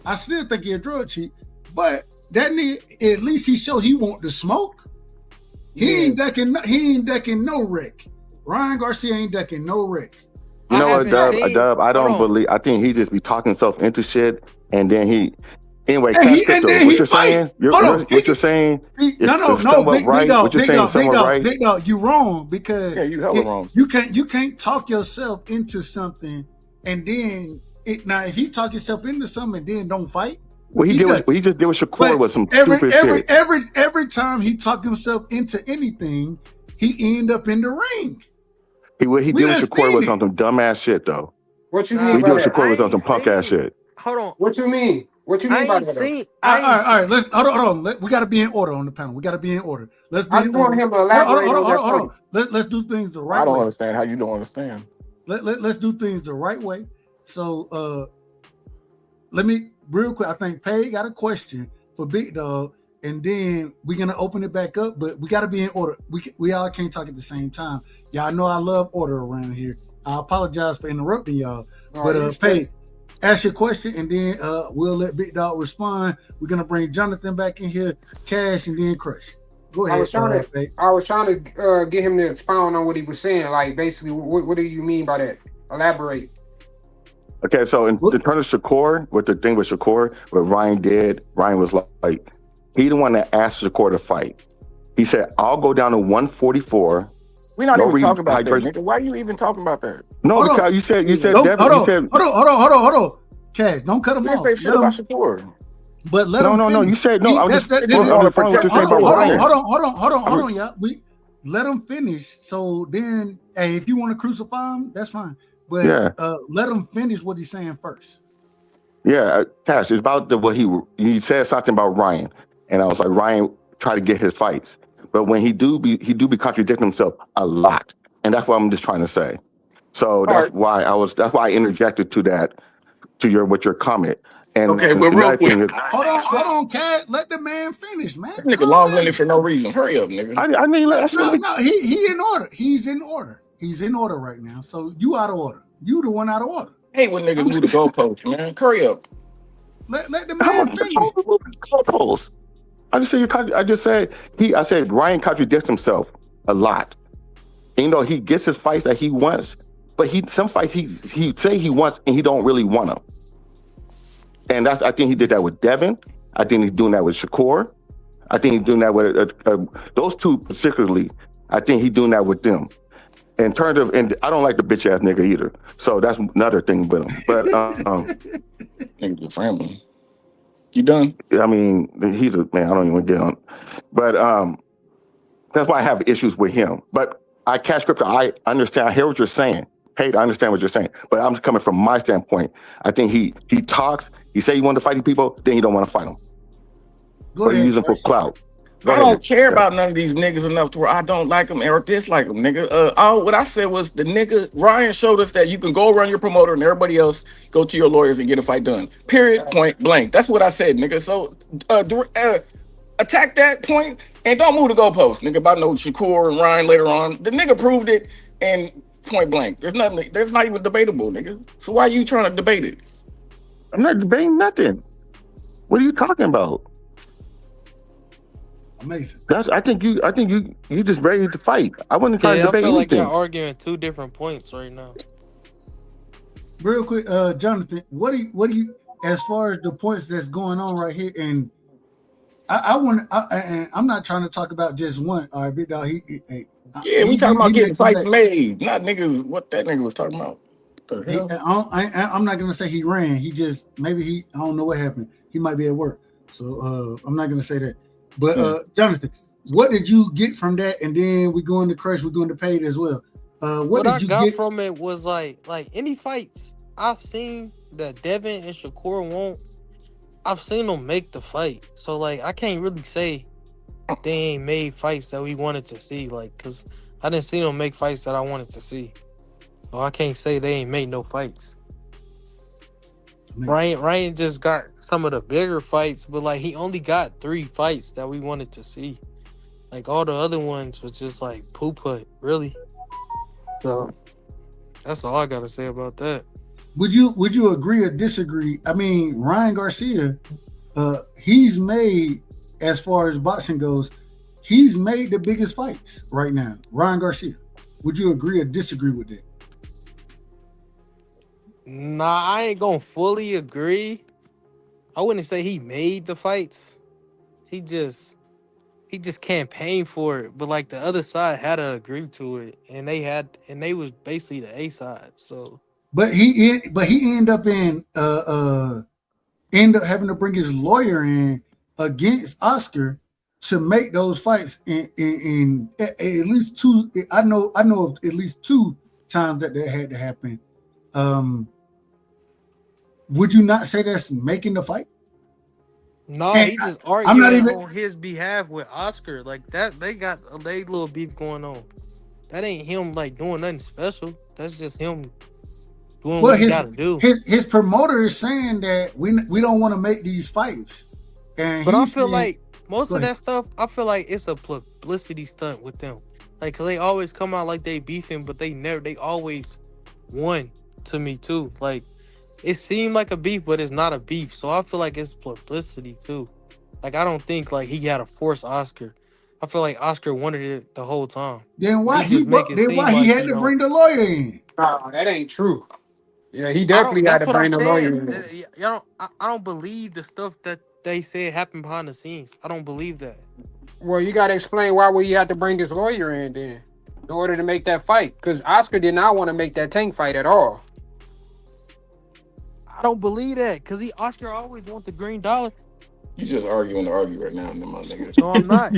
I still think he a drug cheat, but that nigga, at least he showed he want to smoke. He ain't ducking no wreck. Ryan Garcia ain't ducking no wreck. You know what, Dub? I don't believe. I think he just be talking himself into shit, and then he. Anyway, What you're saying? What you're saying? No, big dog, you wrong because you hella wrong. You can't talk yourself into something and then Now, if he talk himself into something and then don't fight, what he just did with Shakur was some stupid shit. Every time he talked himself into anything, he end up in the ring. What he did with Shakur was on some dumbass shit, though. What you mean? He did with Shakur was on some punk ass shit. Hold on. What you mean? What you mean by that? All right. Let's hold on. We got to be in order on the panel. We got to be in order. Let's be. I just want him to elaborate. Hold on. Let's do things the right way. I don't understand how you don't understand. Let's do things the right way. So let me real quick. I think Pay got a question for Big Dog, and then we're gonna open it back up. But we got to be in order. We all can't talk at the same time. Y'all know I love order around here. I apologize for interrupting y'all. But Pay, ask your question, and then we'll let Big Dog respond. We're gonna bring Jonathan back in here, Cash, and then Crush. Go ahead. I was trying to get him to expound on what he was saying. Like, basically, what do you mean by that? Elaborate. Okay, so in terms of Shakur, with the thing with Shakur, what Ryan did, Ryan was like, he the one that asked Shakur to fight. He said, "I'll go down to 144." We're not even talking about that, nigga. Why are you even talking about that? No, because you said Devin. Hold on. Cash, don't cut him off. You say shit about Shakur. But let him. No. You said no. I'm just hold on, y'all. We let him finish. So then, hey, if you want to crucify him, that's fine. But let him finish what he's saying first. Yeah, Cash, it's about what he said something about Ryan, and I was like, Ryan tried to get his fights, but when he do be contradicting himself a lot, and that's what I'm just trying to say. So that's why I interjected to your comment. And okay, but real quick, hold on, Cash. Let the man finish, man. That nigga long-winded for no reason. Hurry up, nigga. I mean, no. He in order. He's in order. He's in order right now. So you out of order. You the one out of order. Hey, when niggas move the goalposts, man. Hurry up. Let the man finish. Goalposts. I said Ryan contradicts himself a lot. And, you know, he gets his fights that he wants, but some fights he say he wants and he don't really want them. And I think he did that with Devin. I think he's doing that with Shakur. I think he's doing that with those two particularly. I think he's doing that with them. In terms of, and I don't like the bitch ass nigga either. So that's another thing with him. But nigga, family. You done? I mean, he's a man. I don't even get on. But that's why I have issues with him. But I Cash Crypto. I understand. I hear what you're saying. Hey, I understand what you're saying. But I'm coming from my standpoint. I think he talks. He say he want to fight people, then he don't want to fight them. Go ahead. He use them for clout. I don't care about none of these niggas enough to where I don't like them or dislike them, nigga. What I said was the nigga, Ryan showed us that you can go around your promoter and everybody else go to your lawyers and get a fight done. Period, point blank. That's what I said, nigga. So attack that point and don't move the goalpost, nigga. About no Shakur and Ryan later on. The nigga proved it and point blank. There's not even debatable, nigga. So why are you trying to debate it? I'm not debating nothing. What are you talking about? Amazing. I think you just ready to fight. I wasn't trying to debate I feel anything. like you're arguing two different points right now. Real quick, Jonathan, what do you as far as the points that's going on right here? And I'm not trying to talk about just one. All right, Big Dog. We talking about getting fights made, not niggas. What that nigga was talking about. I'm not gonna say he ran. He just I don't know what happened. He might be at work, so I'm not gonna say that. But Jonathan, what did you get from that? And then we go into Crush, we go into Paid as well. What did you get from it was like any fights I've seen that Devin and Shakur won't. I've seen them make the fight, so like I can't really say they ain't made fights that we wanted to see, like, cause I didn't see them make fights that I wanted to see, so I can't say they ain't made no fights. Ryan just got some of the bigger fights, but like he only got 3 fights that we wanted to see. Like all the other ones was just like poo-put, really. So that's all I gotta say about that. Would you agree or disagree? I mean, Ryan Garcia, he's made, as far as boxing goes, he's made the biggest fights right now. Ryan Garcia. Would you agree or disagree with that? Nah, I ain't gonna fully agree. I wouldn't say he made the fights. He just campaigned for it. But like the other side had to agree to it, and they was basically the A side. So But he ended up end up having to bring his lawyer in against Oscar to make those fights in at least two. I know of at least 2 times that had to happen. Would you not say that's making the fight? No, And he just I'm not arguing even. on his behalf with Oscar. Like that, they got a little beef going on. That ain't him like doing nothing special. That's just him doing Well, what he gotta do. his promoter is saying that we don't want to make these fights, and But I he's feel saying, like most go of ahead. that stuff, I feel like it's a publicity stunt with them. Like, 'cause they always come out like they beefing, but they always won to me too. Like, it seemed like a beef, but it's not a beef. So I feel like it's publicity too. Like, I don't think like he got to force Oscar. I feel like Oscar wanted it the whole time. Then why He just make it seem like, had to bring the lawyer in? Nah, that ain't true. Yeah, he I definitely don't. had That's to what I'm bring the lawyer saying. in. I don't believe the stuff that they said happened behind the scenes. I don't believe that. Well, you got to explain why would he have to bring his lawyer in then in order to make that fight? Because Oscar did not want to make that Tank fight at all. I don't believe that because Oscar always want the green dollar. You just arguing to argue right now, my nigga. No, I'm not.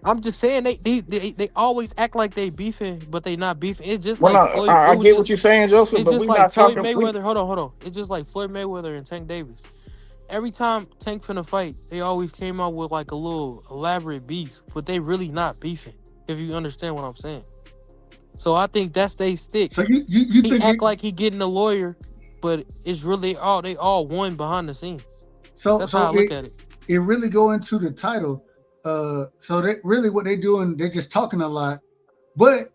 I'm just saying they always act like they beefing, but they not beefing. It's just Well, like no, Floyd. I get what you're saying, Joseph, It's but just we're like not Floyd talking. Mayweather. Hold on. It's just like Floyd Mayweather and Tank Davis. Every time Tank finna fight, they always came out with like a little elaborate beef, but they really not beefing. If you understand what I'm saying. So I think that's they stick. So you He think act like he getting a lawyer, but it's really they all won behind the scenes. That's how I look at it. It really go into the title. So that really what they doing, they're just talking a lot. But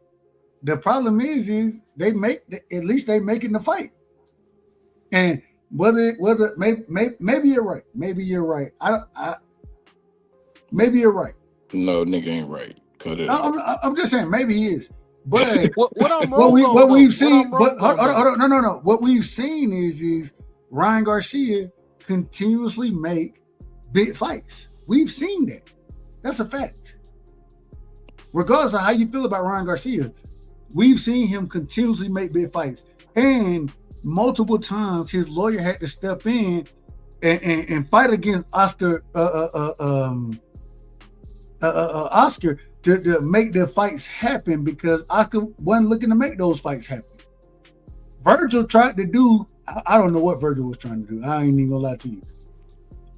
the problem is they make at least they making the fight. And whether maybe you're right. Maybe you're right. Maybe you're right. No, nigga ain't right. I'm just saying maybe he is. But what I'm wrong what we've seen, What I'm wrong on, no. What we've seen is Ryan Garcia continuously make big fights. We've seen that. That's a fact. Regardless of how you feel about Ryan Garcia, we've seen him continuously make big fights. And multiple times his lawyer had to step in and fight against Oscar Oscar to make the fights happen because Oscar wasn't looking to make those fights happen. Virgil tried to do, I don't know what Virgil was trying to do. I ain't even gonna lie to you.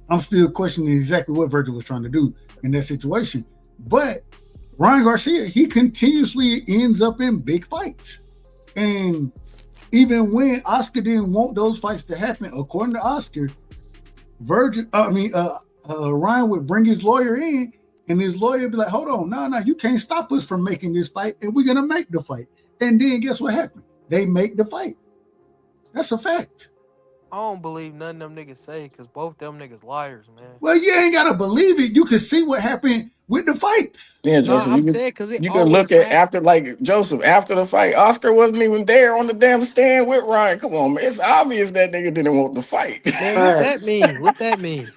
I'm still questioning exactly what Virgil was trying to do in that situation. But Ryan Garcia, he continuously ends up in big fights. And even when Oscar didn't want those fights to happen, according to Oscar, Ryan would bring his lawyer in, and his lawyer would be like, hold on, no, you can't stop us from making this fight, and we're gonna make the fight. And then guess what happened? They make the fight. That's a fact. I don't believe none of them niggas say because both them niggas liars, man. Well, you ain't gotta believe it. You can see what happened with the fights. Yeah, Joseph, you can look at after the fight, Oscar wasn't even there on the damn stand with Ryan. Come on, man. It's obvious that nigga didn't want the fight. Man, what that mean?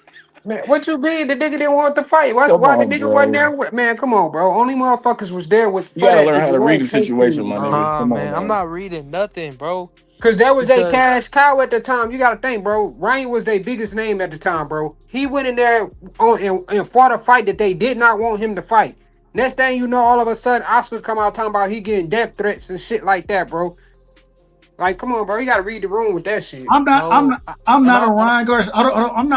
Man, what you mean? The nigga didn't want to fight. Why the nigga wasn't there? Man, come on, bro. Only motherfuckers was there with. You gotta learn how to read the situation, my nigga. Nah, man, I'm not reading nothing, bro. Cause that was their cash cow at the time. You gotta think, bro. Ryan was their biggest name at the time, bro. He went in there and fought a fight that they did not want him to fight. Next thing you know, all of a sudden, Oscar come out talking about he getting death threats and shit like that, bro. Like, come on, bro. You gotta read the room with that shit. I'm not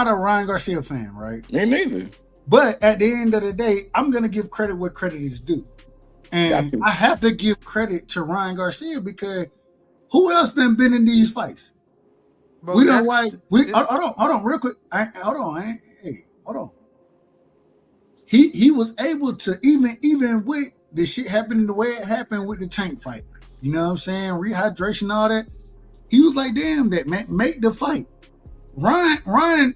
a Ryan Garcia fan, right? Me neither. But at the end of the day, I'm gonna give credit where credit is due, and I have to give credit to Ryan Garcia because who else been in these fights? Bro, hold on, real quick. Hold on. He was able to even with the shit happening the way it happened with the Tank fight. You know what I'm saying? Rehydration, all that. He was like, damn, that man, make the fight. Ryan,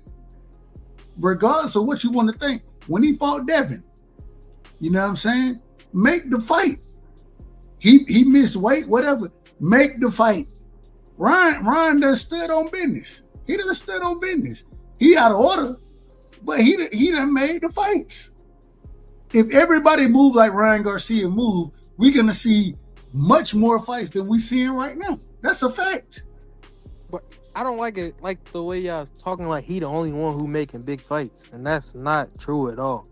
regardless of what you want to think, when he fought Devin, you know what I'm saying? Make the fight. He missed weight, whatever. Make the fight. Ryan done stood on business. He done stood on business. He out of order, but he done made the fights. If everybody move like Ryan Garcia move, we're gonna see much more fights than we seeing right now. That's a fact. But I don't like it, like the way y'all talking like he the only one who making big fights, and that's not true at all.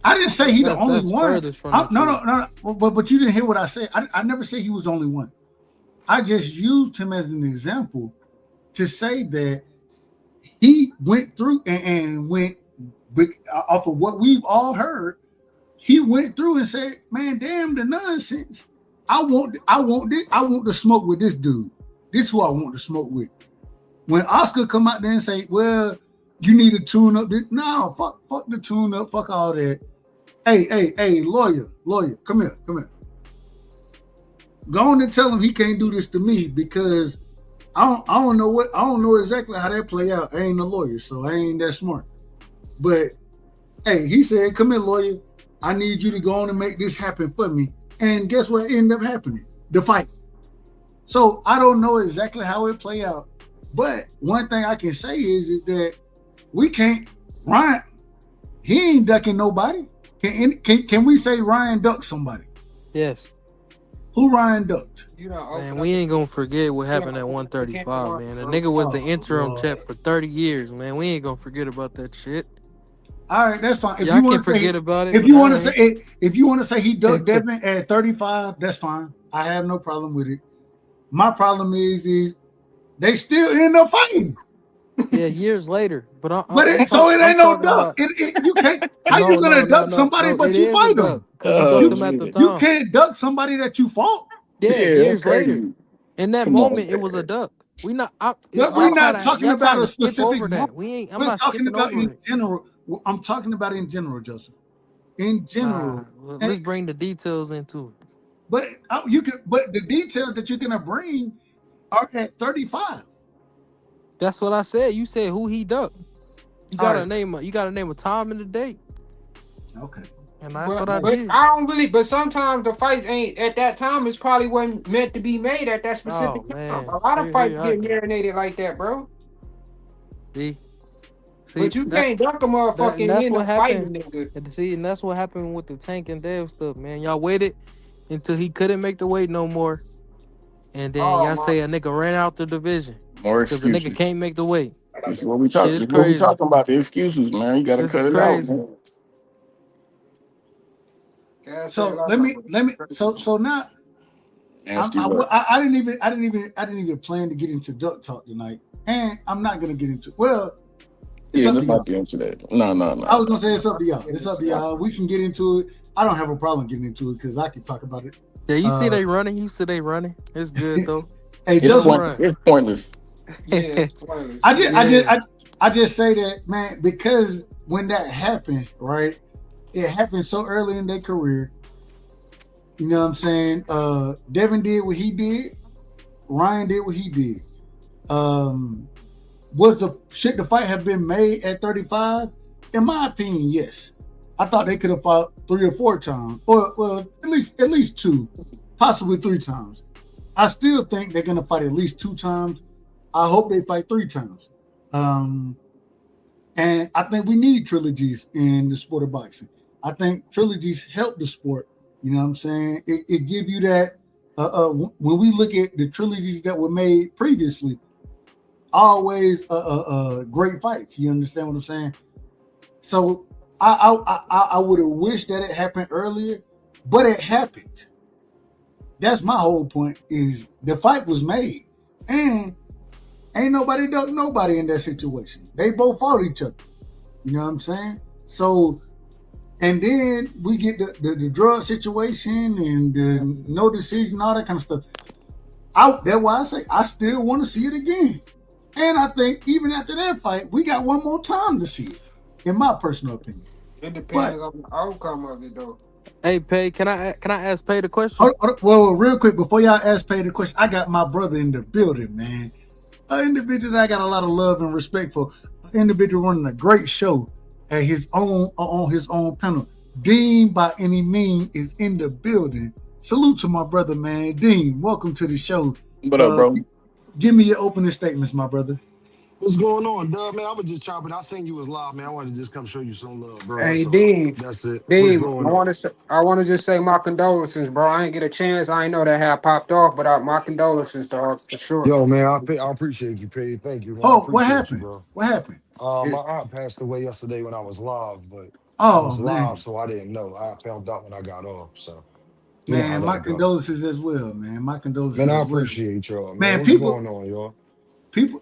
I didn't say he the only one. No. But you didn't hear what I said. I never said he was the only one. I just used him as an example to say that he went through and went off of what we've all heard. He went through and said, "Man, damn the nonsense. I want to smoke with this dude. This is who I want to smoke with." When Oscar come out there and say, "Well, you need to tune up," no, fuck the tune up, fuck all that. Hey, lawyer, come here. Go on and tell him he can't do this to me because I don't know exactly how that play out. I ain't a lawyer, so I ain't that smart. But hey, he said, "Come here, lawyer. I need you to go on and make this happen for me." And guess what ended up happening? The fight. So I don't know exactly how it play out. But one thing I can say is that we can't, Ryan, he ain't ducking nobody. Can we say Ryan ducked somebody? Yes. Who Ryan ducked? Man, we ain't gonna forget what happened at 135, man. The nigga was the interim champ for 30 years, man. We ain't gonna forget about that shit. All right, that's fine. If Y'all you want can to forget about it. If you want to say he ducked Devin at 35, that's fine. I have no problem with it. My problem is they still end up fighting. Yeah, years later. But it ain't no duck. You can't. How you gonna duck somebody but you fight them? You can't duck somebody that you fought. Yeah, years later. In that moment, it was a duck. We're not talking about a specific moment. We're talking about in general. I'm talking about in general, Joseph. In general, let's bring the details into it. But But the details that you're gonna bring are at 35. That's what I said. You said who he ducked. You gotta name a time and a date. Okay. And that's what I did. I don't really. But sometimes the fights ain't at that time. It's probably wasn't meant to be made at that specific time. A lot of fights get marinated like that, bro. See, but you can't duck a motherfucking end up fighting, nigga. See, and that's what happened with the Tank and Dev stuff, man. Y'all waited until he couldn't make the weight no more, and then y'all say a nigga ran out the division because the nigga can't make the weight. This is what we talking. What we talking about? The excuses, man. You gotta cut it out, man. So let me. So now, I didn't even plan to get into duck talk tonight, and I'm not gonna get into. Well, let's not get into that. No. I was gonna say it's up to y'all. It's up to y'all. We can get into it. I don't have a problem getting into it because I can talk about it. Yeah, you see they running. You see they running. It's good though. Hey, it's pointless. Yeah, it's pointless. I just say that, man, because when that happened, right? It happened so early in their career. You know what I'm saying? Devin did what he did. Ryan did what he did. Was the fight have been made at 35? In my opinion, yes. I thought they could have fought 3 or 4 times, or well, at least 2, possibly 3 times. I still think they're gonna fight at least 2 times. I hope they fight 3 times. And I think we need trilogies in the sport of boxing. I think trilogies help the sport. You know what I'm saying? It give you that. When we look at the trilogies that were made previously, always great fights. You understand what I'm saying? So I would have wished that it happened earlier, but it happened. That's my whole point. Is the fight was made, and ain't nobody ducked nobody in that situation. They both fought each other. You know what I'm saying? So, and then we get the drug situation and the no decision, all that kind of stuff. That's why I say I still want to see it again. And I think even after that fight, we got one more time to see it, in my personal opinion. It depends on the outcome of it, though. Hey, Pay, can I ask Pay the question? Well, real quick, before y'all ask Pay the question, I got my brother in the building, man. An individual that I got a lot of love and respect for. An individual running a great show at his own on his own panel. Dean, by any means, is in the building. Salute to my brother, man. Dean, welcome to the show. What up, bro? Give me your opening statements, my brother. What's going on, Dub? Man, I was just chopping. I seen you was live, man. I wanted to just come show you some love, bro. Hey, That's all. Dean. That's it. What's Dean, going on? I want to just say my condolences, bro. I ain't get a chance. I ain't know that had popped off, but my condolences, dog, for sure. Yo, man, I appreciate you, P. Thank you, man. I Oh, what appreciate happened? you, bro. What happened? My aunt passed away yesterday when I was live, but I Oh was man, live, so I didn't know. I found out when I got off. So you know how man, my that go. condolences as well, man. My condolences Man, I as well. appreciate y'all, man. Man, What's people, going on, y'all?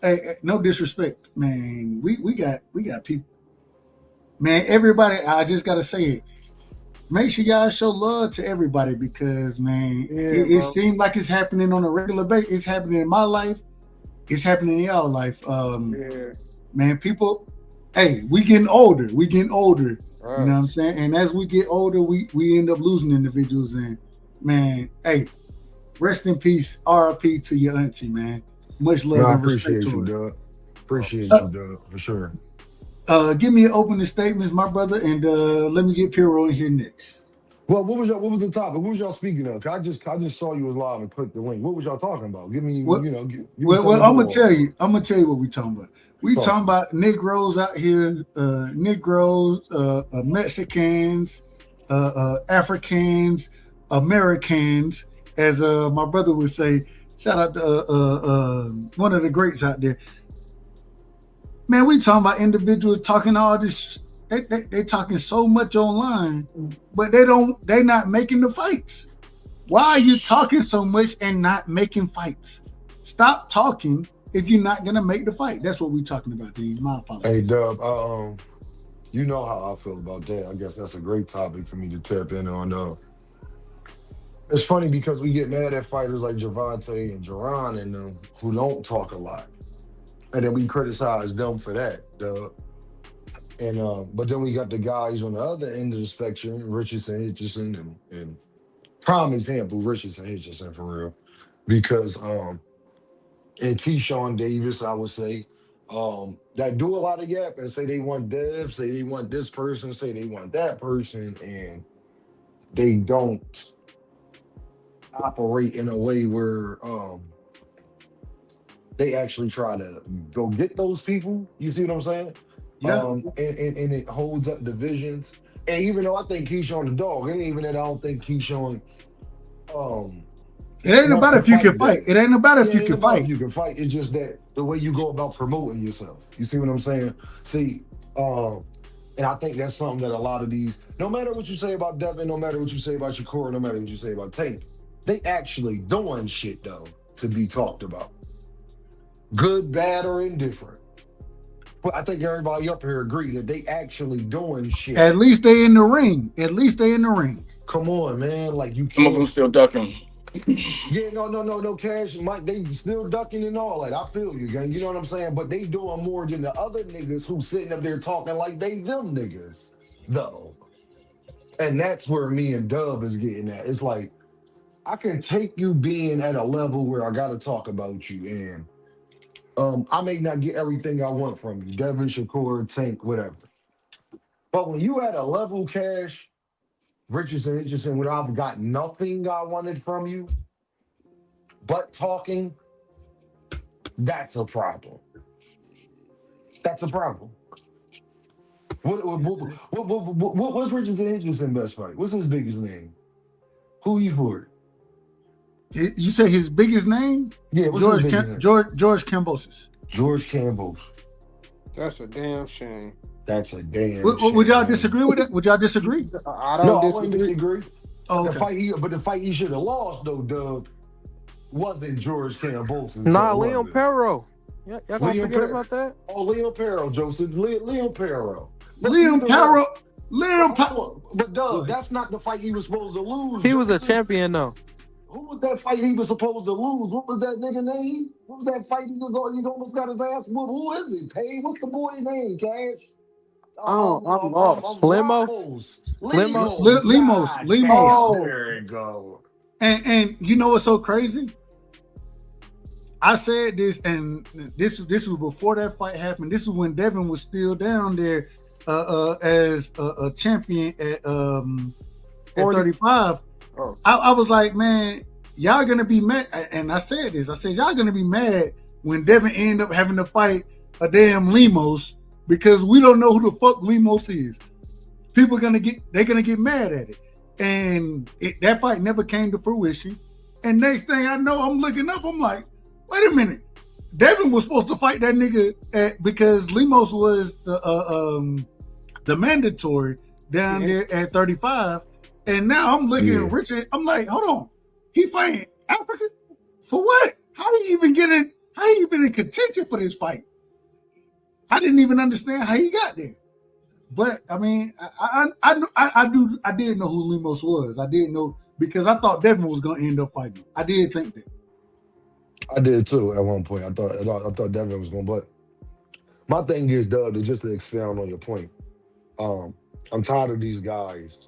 hey, no disrespect, man. We got people, man. Everybody, I just gotta say it. Make sure y'all show love to everybody because, man, it seems like it's happening on a regular basis. It's happening in my life. It's happening in y'all life. Man, people, hey, we getting older. Right. You know what I'm saying? And as we get older, we end up losing individuals. And man, hey, rest in peace, RIP to your auntie, man. Much love and respect appreciate to you, her. Doug. Appreciate you, Doug, for sure. Give me an opening statements, my brother, and let me get Piero in here next. Well, what was the topic? What was y'all speaking of? I just saw you was live and clicked the link. What was y'all talking about? Give me, Well, give me well, I'm gonna tell you what we talking about. We Talk talking to me. about Negroes out here, Negroes, Mexicans, Africans, Americans, as my brother would say. Shout out to one of the greats out there. Man, we talking about individuals talking all this. They talking so much online, but they not making the fights. Why are you talking so much and not making fights? Stop talking if you're not gonna make the fight. That's what we talking about, Dean. My apologies. Hey, Dub, you know how I feel about that. I guess that's a great topic for me to tap in on. It's funny because we get mad at fighters like Gervonta and Jerron and them who don't talk a lot. And then we criticize them for that, Dub. And but then we got the guys on the other end of the spectrum, Richardson, Hitchison, and prime example, Richardson, Hitchison for real. Because and Keyshawn Davis, I would say, that do a lot of gap and say they want Dev, say they want this person, say they want that person, and they don't operate in a way where they actually try to go get those people. You see what I'm saying? Yeah. And it holds up divisions. And even though I think Keyshawn the dog, it ain't even that I don't think Keyshawn it ain't about if you can fight. It ain't about if you can fight. If you can fight. It's just that the way you go about promoting yourself. You see what I'm saying? See, and I think that's something that a lot of these, no matter what you say about Devin, no matter what you say about Shakur, no matter what you say about Tank, they actually doing shit though to be talked about. Good, bad, or indifferent. But I think everybody up here agree that they actually doing shit. At least they in the ring. Come on, man. Like you can't. Some of them still ducking. Yeah, no, Cash. Mike, they still ducking and all that. I feel you, gang. You know what I'm saying? But they doing more than the other niggas who sitting up there talking like they them niggas, though. And that's where me and Dub is getting at. It's like, I can take you being at a level where I gotta talk about you, and I may not get everything I want from you, Devin, Shakur, Tank, whatever. But when you at a level, Cash, Richardson, when I've got nothing I wanted from you, but talking, that's a problem. That's a problem. What's Richardson best fight? What's his biggest name? Who you for? You say his biggest name? Yeah, George Kambosos. George Kambosos. That's a damn shame. That's a damn shame. Would y'all disagree with that? Would y'all disagree? I don't disagree. Oh, okay. The fight he should have lost though, Doug, wasn't George Kambosos. Nah, Liam Perro. Y'all gonna forget about that? Oh, Liam Perro, Joseph. Liam Perro. Liam Perro. But Doug, that's not the fight he was supposed to lose. He was a champion though. Who was that fight he was supposed to lose? What was that nigga name? What was that fight he almost got his ass whooped? Who is it, Hey? What's the boy name, Cash? I'm lost. Limos. There you go. And you know what's so crazy? I said this, and this was before that fight happened. This is when Devin was still down there as a champion at 35. Oh. I was like, man, y'all gonna be mad. And I said this. I said y'all gonna be mad when Devin ended up having to fight a damn Lemos because we don't know who the fuck Lemos is. People they're gonna get mad at it, and that fight never came to fruition. And next thing I know, I'm looking up. I'm like, wait a minute. Devin was supposed to fight that nigga because Lemos was the mandatory down there at 35, and now I'm looking at Richard. I'm like, hold on, he fighting Africa for what? How he even in contention for this fight? I didn't even understand how he got there. But I mean, I did know who Lemos was. I didn't know because I thought Devin was gonna end up fighting. I did think that. I did too at one point. I thought Devin was going, but my thing is, Doug, to just to expound on your point. I'm tired of these guys.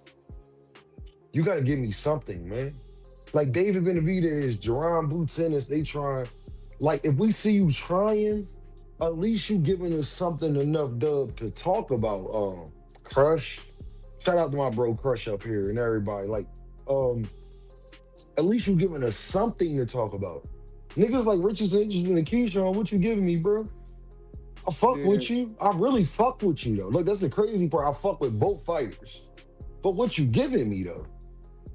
You got to give me something, man. Like David Benavidez, Jerron Boutennis, they trying. Like if we see you trying, at least you giving us something enough, Doug, to talk about. Crush, shout out to my bro Crush up here and everybody. Like, at least you giving us something to talk about. Niggas like Richardson and Keyshawn, what you giving me, bro? I fuck with you. I really fuck with you, though. Look, that's the crazy part. I fuck with both fighters. But what you giving me, though?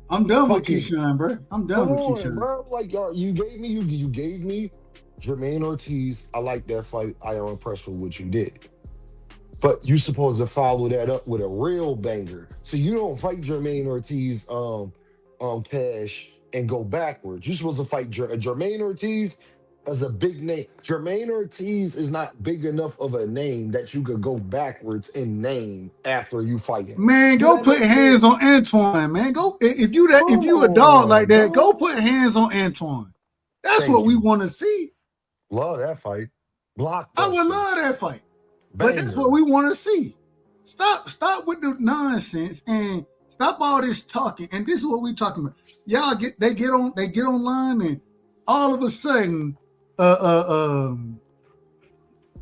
I'm done with Keyshawn, bro. I'm done with Keyshawn. Bro. Like, you gave me Jermaine Ortiz. I like that fight. I am impressed with what you did. But you supposed to follow that up with a real banger. So you don't fight Jermaine Ortiz, Cash, and go backwards. You're supposed to fight Jermaine Ortiz as a big name. Jermaine Ortiz is not big enough of a name that you could go backwards in name after you fight him. Man, go put hands on Antoine, man. Go if you a dog like that, go put hands on Antoine. That's what we want to see. Love that fight. I would love that fight. But that's what we want to see. Stop with the nonsense and stop all this talking. And this is what we talking about. Y'all they get online and all of a sudden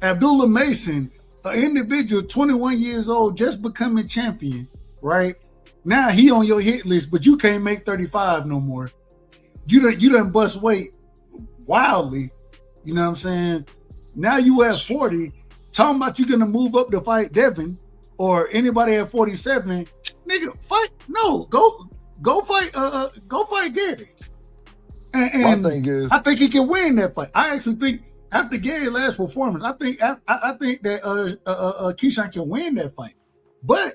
Abdullah Mason, an individual 21 years old, just becoming champion, right? Now he on your hit list, but you can't make 35 no more. You done bust weight wildly. You know what I'm saying? Now you at 40, talking about you gonna move up to fight Devin or anybody at 47. Nigga, fight. No, go fight Gary. And my thing is, I think he can win that fight. I actually think after Gary's last performance, I think that Keyshawn can win that fight. But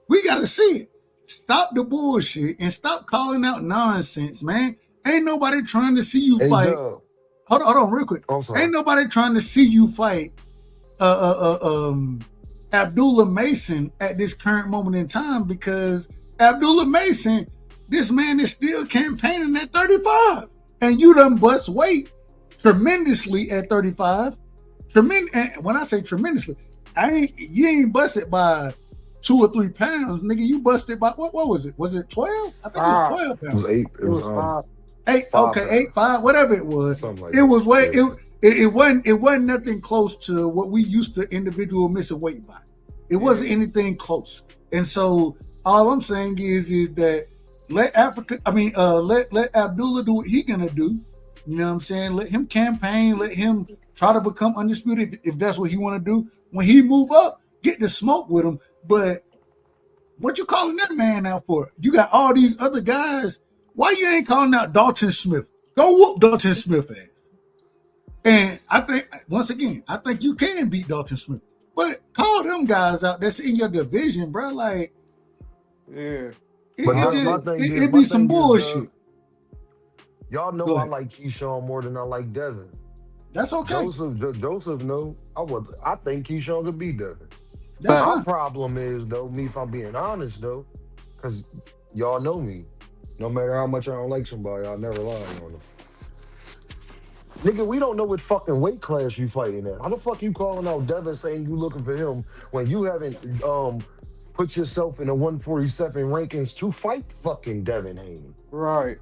we gotta see it. Stop the bullshit and stop calling out nonsense, man. Ain't nobody trying to see you fight. Hold on, real quick. Ain't nobody trying to see you fight Abdullah Mason at this current moment in time because Abdullah Mason, this man is still campaigning at 35. And you done bust weight tremendously at 35. And when I say tremendously, you ain't busted by 2 or 3 pounds, nigga. You busted by what was it? Was it 12? I think it was 12 pounds. It was 8. It was 8. Okay, 8, 5, whatever it was. Something like it was way. It wasn't nothing close to what we used to individual missing weight by. It wasn't anything close. And so all I'm saying is that let Abdullah do what he gonna do. You know what I'm saying? Let him campaign. Let him try to become undisputed if that's what he want to do. When he move up, get the smoke with him. But what you calling that man out for? You got all these other guys. Why you ain't calling out Dalton Smith? Go whoop Dalton Smith ass. And I think, once again, I think you can beat Dalton Smith. But call them guys out that's in your division, bro. Like, yeah. It'd be some bullshit. Y'all know I like Keyshawn more than I like Devin. That's okay. Joseph know I think Keyshawn could beat Devin. That's My problem is though, me if I'm being honest though, because y'all know me. No matter how much I don't like somebody, I'll never lie on them. Nigga, we don't know what fucking weight class you fighting at. How the fuck you calling out Devin saying you looking for him when you haven't put yourself in the 147 rankings to fight fucking Devin Haney? Right.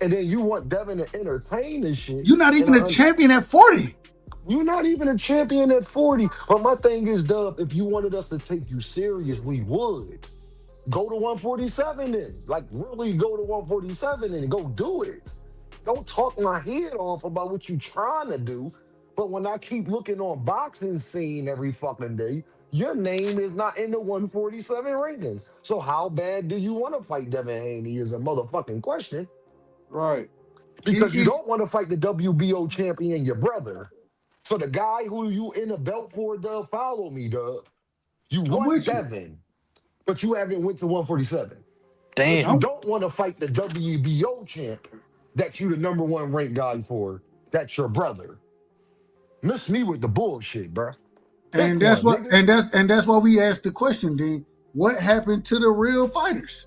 And then you want Devin to entertain this shit. You're not even a champion at 40. You're not even a champion at 40. But my thing is, Dub, if you wanted us to take you serious, we would. Go to 147 then. Like, really go to 147 and go do it. Don't talk my head off about what you trying to do But when I keep looking on boxing scene every fucking day, your name is not in the 147 rankings. So how bad do you want to fight Devin Haney is a motherfucking question. Right. Because you don't want to fight the WBO champion, your brother. So the guy who you in a belt for, Dub, follow me, Dub. You want Devin, but you haven't went to 147. Damn. But you don't want to fight the WBO champ that you the number one ranked guy for. That's your brother. Miss me with the bullshit, bro. And that's why we asked the question, Dean. What happened to the real fighters?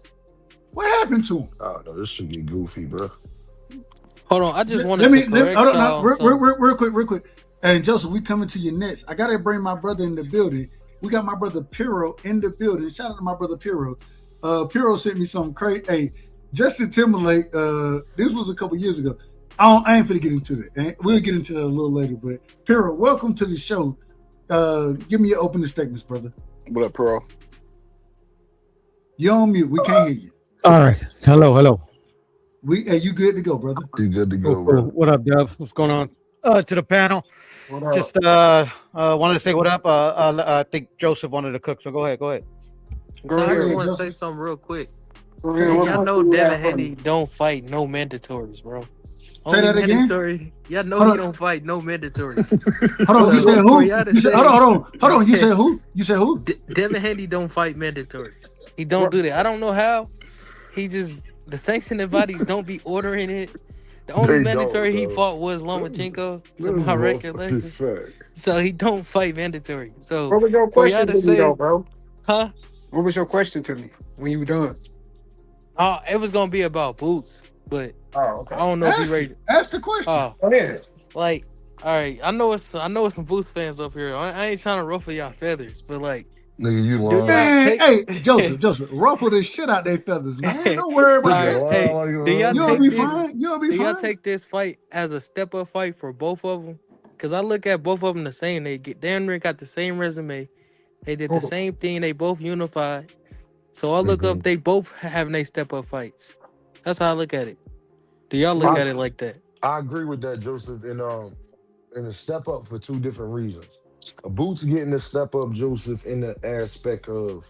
What happened to them? Oh no, this should get goofy, bro. Hold on, I just wanted to correct real quick. And Joseph, we coming to your next. I gotta bring my brother in the building. We got my brother Piro in the building. Shout out to my brother Piro. Piro sent me something crazy. Hey, Justin Timberlake. This was a couple years ago. I ain't finna get into it. We'll get into that a little later. But Piro, welcome to the show. Give me your opening statements, brother. What up, Piro? You're on mute. We can't hear you. All right. Hello. You good to go, brother? You good to go, bro? What up, Dev? What's going on? To the panel. Just wanted to say what up. I think Joseph wanted to cook, so go ahead. I just want to say something real quick. Y'all know Devin Haney don't fight no mandatories, bro. Say that again. Y'all know he don't fight no mandatories. Hold on, you said who? Hold on. You said who? You said who? Devin Haney don't fight mandatories. He don't do that. I don't know how. He just the sanctioning bodies don't be ordering it. The only mandatory he fought was Lomachenko, to my recollection. So he don't fight mandatory. So what was your question to me, though, bro? Huh? What was your question to me when you were done? It was gonna be about Boots, but okay. I don't know if you ready. Ask the question. Go ahead. Like, all right, I know it's some Boots fans up here. I ain't trying to ruffle y'all feathers, but like, nigga, you lying. Man, hey, Joseph, ruffle the shit out their feathers, man. Don't worry about that. Hey, You'll be fine. Do y'all take this fight as a step up fight for both of them? Because I look at both of them the same. They damn near got the same resume. They did the same thing. They both unified. So I look up. They both having they step up fights. That's how I look at it. Do y'all look at it like that? I agree with that, Joseph. And a step up for two different reasons. Boots getting a step up, Joseph, in the aspect of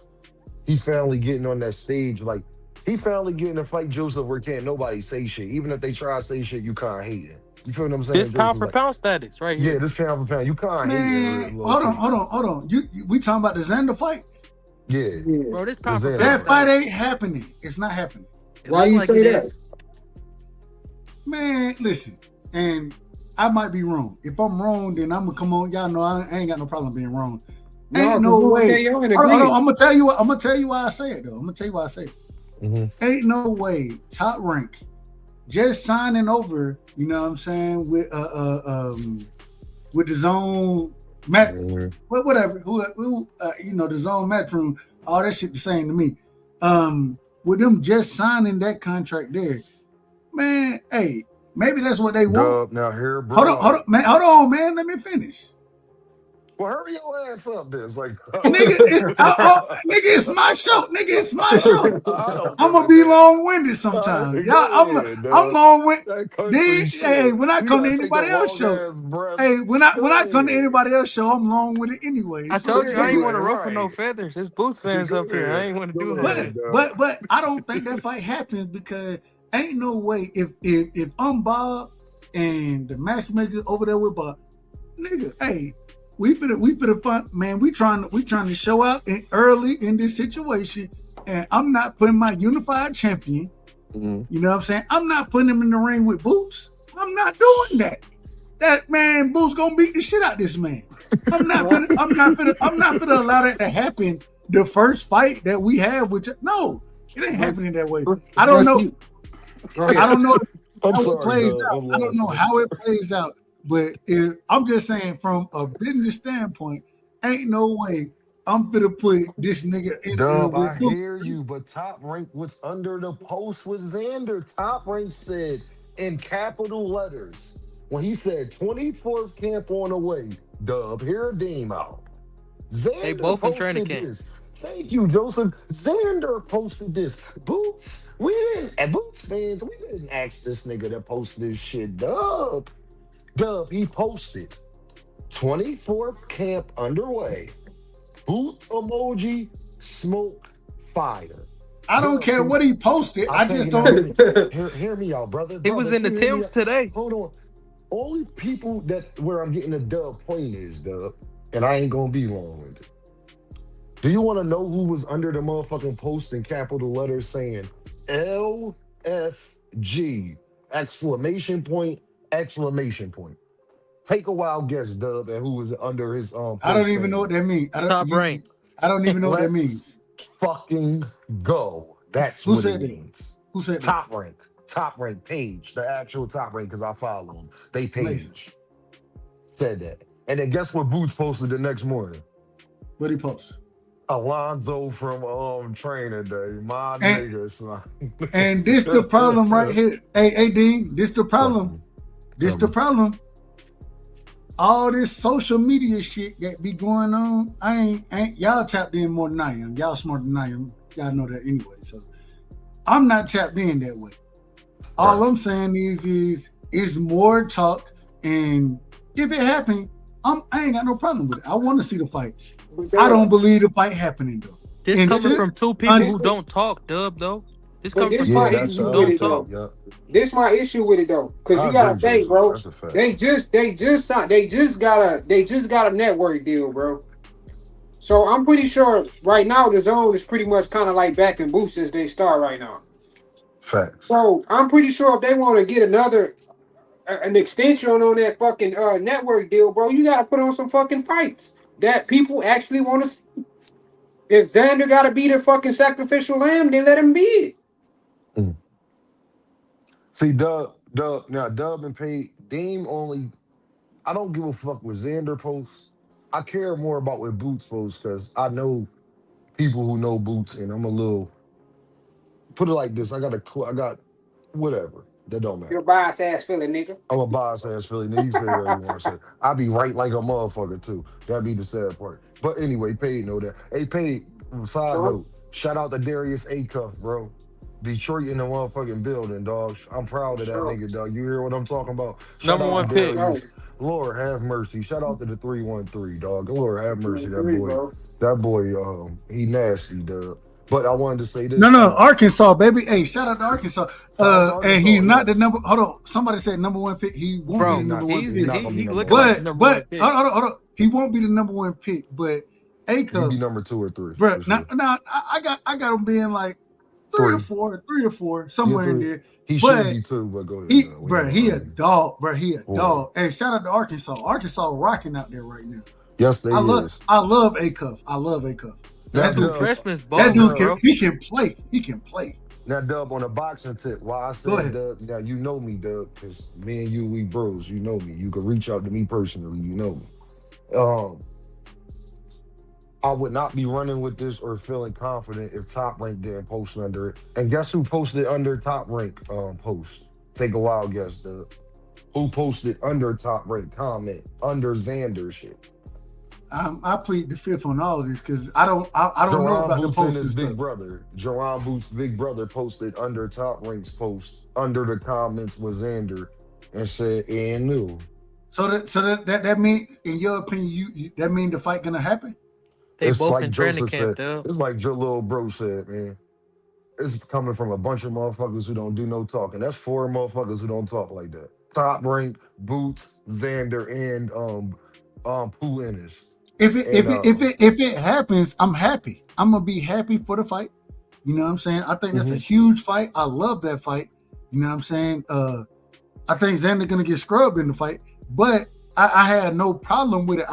he finally getting on that stage. Like, he finally getting to fight Joseph where can't nobody say shit. Even if they try to say shit, you can't hate it. You feel what I'm saying? This pound for pound status right here. Yeah, this pound for pound. You can't hate it. Hold on. We talking about the Xander fight? Yeah. Bro, this pound for pound. That fight ain't happening. It's not happening. Why you say that? Man, listen, and I might be wrong. If I'm wrong, then I'm gonna come on. Y'all know I ain't got no problem being wrong. Ain't no way. Hold on, I'm gonna tell you why I say it though. I'm gonna tell you why I say it. Ain't no way Top Rank just signing over. You know what I'm saying with the zone match, whatever. Who the zone match room. All that shit the same to me. With them just signing that contract there. Man, hey, maybe that's what they want. Now here, bro. Hold on, man. Let me finish. Well, hurry your ass up. This like, it's my show. Nigga, it's my show. I'm gonna be long-winded sometimes. I'm long-winded. Hey, when I come to anybody else's show, when I come to anybody else's show, I'm long-winded anyway. I told you I ain't want to ruffle no feathers. There's Boots fans up here. I ain't want to do that. But I don't think that fight happens because ain't no way if I'm Bob and the matchmaker over there with Bob, nigga, hey. We put a fun, man. We trying to show out early in this situation, and I'm not putting my unified champion. You know what I'm saying? I'm not putting him in the ring with Boots. I'm not doing that. That man, Boots gonna beat the shit out of this man. I'm not gonna allow that to happen. The first fight that we have with no, it ain't happening that way. I don't know. I don't know how it plays out. I don't know how it plays out. But I'm just saying, from a business standpoint, ain't no way I'm gonna put this nigga in there with I hear you, but Top Rank was under the post with Xander. Top Rank said in capital letters when he said 24th camp on the way. Dub, here Deem out. Xander they both in training camp. This. Thank you, Joseph. Xander posted this. Boots, and Boots fans, we didn't ask this nigga to post this shit. Dub, he posted. 24th camp underway. Boot emoji, smoke, fire. I don't care what he posted. I just don't. Hear me out, brother. He was in the Timbs today. Hold on. Only people that where I'm getting a dub point is, dub, and I ain't gonna be long with it. Do you want to know who was under the motherfucking post in capital letters saying LFG, exclamation point, exclamation point? Take a wild guess, dub, and who was under his post. I don't even know what that means. Top rank. I don't even know what that means. Fucking go. That's Who what said it that? means. Who said that? Top rank page, the actual top rank, because I follow them. They page said that. And then guess what Boots posted the next morning? What he post? Alonzo from training day. My nigga, son. And this the problem right here. Hey, Dean, this the problem. This the problem. All this social media shit that be going on, I ain't y'all tapped in more than I am. Y'all smarter than I am. Y'all know that anyway. So I'm not tapped in that way. All I'm saying is more talk, and if it happened, I ain't got no problem with it. I want to see the fight. I don't believe the fight happening though. This coming from two people who don't talk, Dub, though. This coming from two people who don't talk. This my issue with it though, because you gotta think, bro. They just got a network deal, bro. So I'm pretty sure right now the Zone is pretty much kind of like back in Boost as they start right now. Facts. So I'm pretty sure if they want to get an extension on that fucking network deal, bro, you gotta put on some fucking fights that people actually want to see. If Xander gotta be the fucking sacrificial lamb, then let him be it. See, Dub and Pate, Dame only. I don't give a fuck what Xander posts. I care more about what Boots posts because I know people who know Boots, and I'm a little. Put it like this: I got whatever. That don't matter. You're a bias ass Philly nigga. I'm a bias ass Philly nigga. You say whatever you want to say. I be right like a motherfucker too. That be the sad part. But anyway, Pate know that. Hey, Pate. Side note: shout out to Darius Acuff, bro. Detroit in the motherfucking building, dog. I'm proud of that nigga, dog. You hear what I'm talking about? Number one pick. Lord have mercy. Shout out to the 313, dog. Lord have mercy, that boy. He nasty, dog. But I wanted to say this. No, Arkansas, baby. Hey, shout out to Arkansas. And he's not the number. Hold on. Somebody said number one pick. He won't be the number one pick. But hold on. He won't be the number one pick. But Acuff, he'll be number 2 or 3. Bro, now I got him being like 3 or 4, somewhere in there. He should be 2, but go ahead. He a dog, bro. He a dog. And shout out to Arkansas. Arkansas rocking out there right now. Yes, they is. I love Acuff. That dude, he can play. He can play. Now, Dub, on a boxing tip, why I said Dub, now you know me, Dub, because me and you, we bros. You know me. You can reach out to me personally. You know me. I would not be running with this or feeling confident if Top Rank didn't post under it. And guess who posted under Top Rank post? Take a wild guess, Dub. Who posted under Top Rank comment under Xander shit? I plead the fifth on all of this because I don't know about the post. His big brother, Jerron Booth's big brother, posted under Top Rank's post under the comments was Xander and said and new. So that means, in your opinion, that mean the fight gonna happen? They both in training camp, though. It's like your little bro said, man. It's coming from a bunch of motherfuckers who don't do no talking. That's 4 motherfuckers who don't talk like that. Top Rank, Boots, Xander, and Pooh Ennis. If it happens, I'm happy. I'm gonna be happy for the fight. You know what I'm saying? I think that's a huge fight. I love that fight. You know what I'm saying? I think Xander gonna get scrubbed in the fight, but I had no problem with it.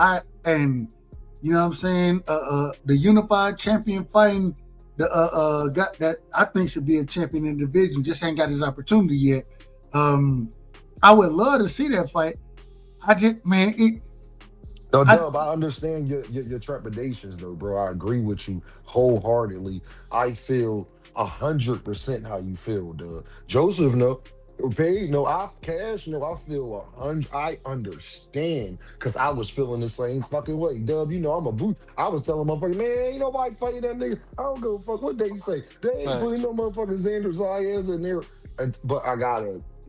You know what I'm saying? The unified champion fighting the guy that I think should be a champion in the division just ain't got his opportunity yet. I would love to see that fight. Dub, I understand your trepidations, though, bro. I agree with you wholeheartedly. I feel 100% how you feel, Dub. Joseph, no. Paid, no. I feel 100. I understand because I was feeling the same fucking way. Dub, you know I'm a boot. I was telling motherfuckers, man, ain't nobody fighting that nigga. I don't give a fuck what they say. They ain't putting no motherfucking Xander Zayas in there. But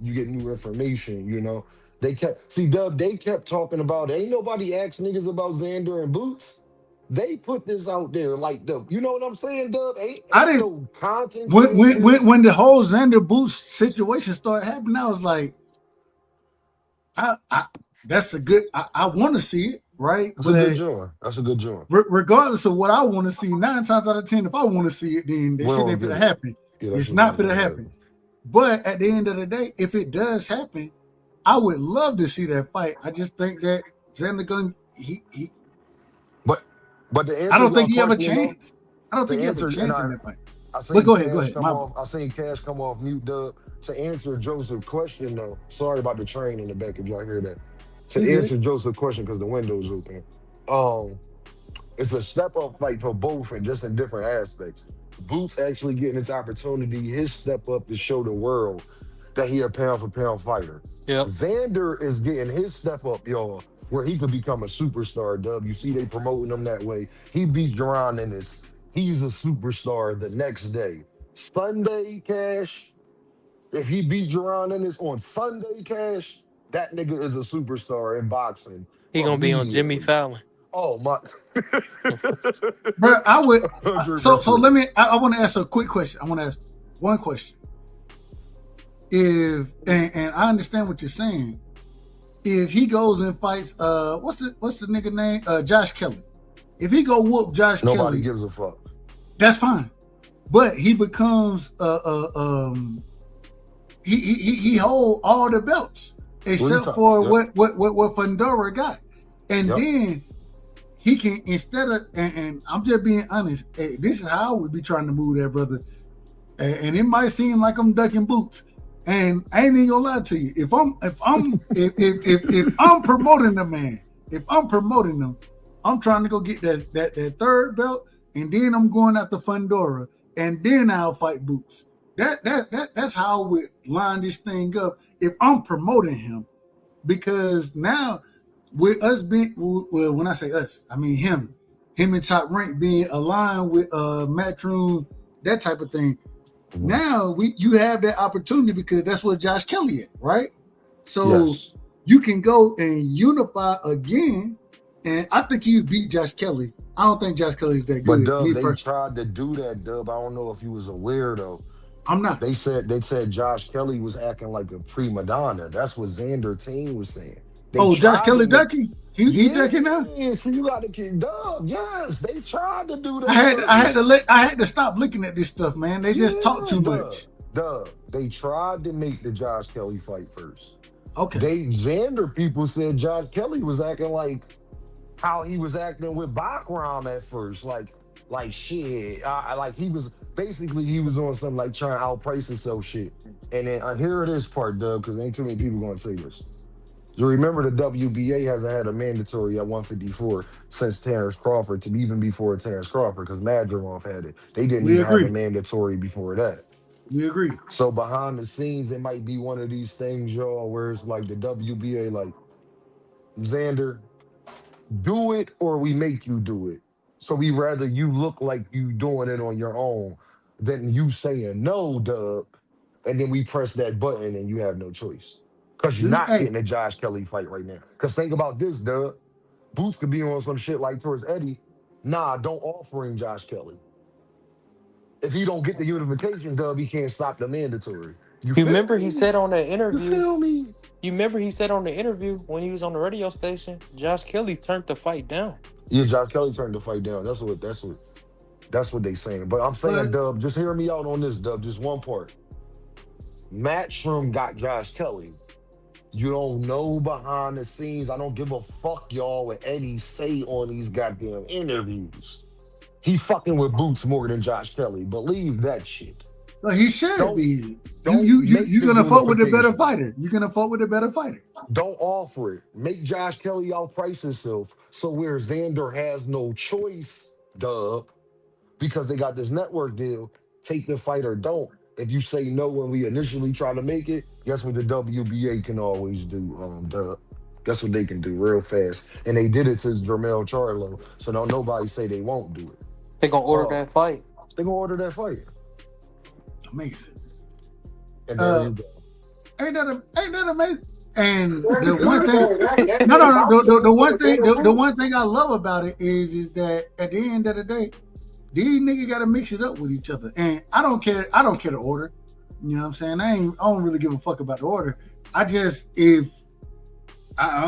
you get new information, you know. They kept talking about. Ain't nobody asked niggas about Xander and Boots. They put this out there like you know what I'm saying, Dub? Ain't I didn't. no content. When the whole Xander Boots situation started happening, I was like, that's a good. I want to see it, right? That's a good joint. That's a good joint. Regardless of what I want to see, 9 times out of 10, if I want to see it, then that shit ain't gonna happen. Yeah, it's not gonna happen. But at the end of the day, if it does happen, I would love to see that fight. I just think that Xander Gunn, But the answer I don't think to he have a question, chance. I don't think he have a answer- chance and in that fight. But go ahead. I seen Cash come off mute, Dub. To answer Joseph's question, though. Sorry about the train in the back if y'all hear that. To answer Joseph's question, because the window's open. It's a step-up fight for both and just in different aspects. Boots actually getting his opportunity, his step up to show the world that he a pound-for-pound fighter. Yep. Xander is getting his step up, y'all, where he could become a superstar, Dub. You see they promoting him that way. He beats Duran in this. He's a superstar the next day. Sunday, Cash, if he beats Duran in this on Sunday, Cash, that nigga is a superstar in boxing. He gonna be on Jimmy Fallon. Oh, my. Bro, I would. 100%. So let me. I want to ask a quick question. I want to ask one question. And I understand what you're saying. If he goes and fights, what's the nigga name? Josh Kelly. If he go whoop Josh Kelly, Nobody gives a fuck. That's fine. But he becomes he hold all the belts except for what Fundora got, and then he can, instead of, and I'm just being honest, this is how I would be trying to move that brother, and it might seem like I'm ducking boots, and I ain't even gonna lie to you. If I'm promoting the man, if I'm promoting them, I'm trying to go get that third belt, and then I'm going after Fundora, and then I'll fight Boots. That's how I would line this thing up if I'm promoting him, because now with us being, well, when I say us, I mean him and Top Rank being aligned with Matchroom, that type of thing. Now you have that opportunity because that's what Josh Kelly is, right? So you can go and unify again, and I think he beat Josh Kelly. I don't think Josh Kelly's that good. But Dub, they tried to do that, Dub. I don't know if you was aware though. I'm not. They said Josh Kelly was acting like a prima donna. That's what Xander team was saying. Josh Kelly ducking? He ducking now? Yeah, so you got to kid Dub. Yes, they tried to do that. I had to stop looking at this stuff, man. They just talk too much. Dub, they tried to make the Josh Kelly fight first. Okay. Xander people said Josh Kelly was acting like how he was acting with Bakram at first, like shit. Like he was on something like trying to outprice himself shit. And then here it is part, Dub, because ain't too many people gonna say this. You remember the WBA hasn't had a mandatory at 154 since Terrence Crawford, to even before Terrence Crawford, because Madrimov had it. They didn't even have a mandatory before that. We agree. So behind the scenes, it might be one of these things, y'all, where it's like the WBA, like, Xander, do it or we make you do it. So we rather you look like you doing it on your own than you saying no, Dub, and then we press that button and you have no choice. Because you're not getting a Josh Kelly fight right now. Because think about this, Dub. Boots could be on some shit like towards Eddie. Nah, don't offer him Josh Kelly. If he don't get the unification, Dub, he can't stop the mandatory. You remember he said on that interview? You feel me? You remember he said on the interview when he was on the radio station, Josh Kelly turned the fight down. Yeah, Josh Kelly turned the fight down. That's what they saying. But I'm saying, Dub, just hear me out on this, Dub. Just one part. Matchroom got Josh Kelly. You don't know behind the scenes. I don't give a fuck, y'all, what Eddie say on these goddamn interviews. He fucking with Boots more than Josh Kelly. Believe that shit. Well, he should be. You're gonna fuck with the better fighter. You're gonna fuck with the better fighter. Don't offer it. Make Josh Kelly outprice himself. So where Xander has no choice, Dub, because they got this network deal, take the fight or don't. If you say no when we initially try to make it, guess what the WBA can always do, Dub? Guess what they can do real fast. And they did it to Jermell Charlo, so don't nobody say they won't do it. They gonna order that fight. They gonna order that fight. Amazing. And there you go. Ain't that amazing? And the one thing, the one thing I love about it is that at the end of the day, these niggas got to mix it up with each other. And I don't care the order. You know what I'm saying? I don't really give a fuck about the order. I'm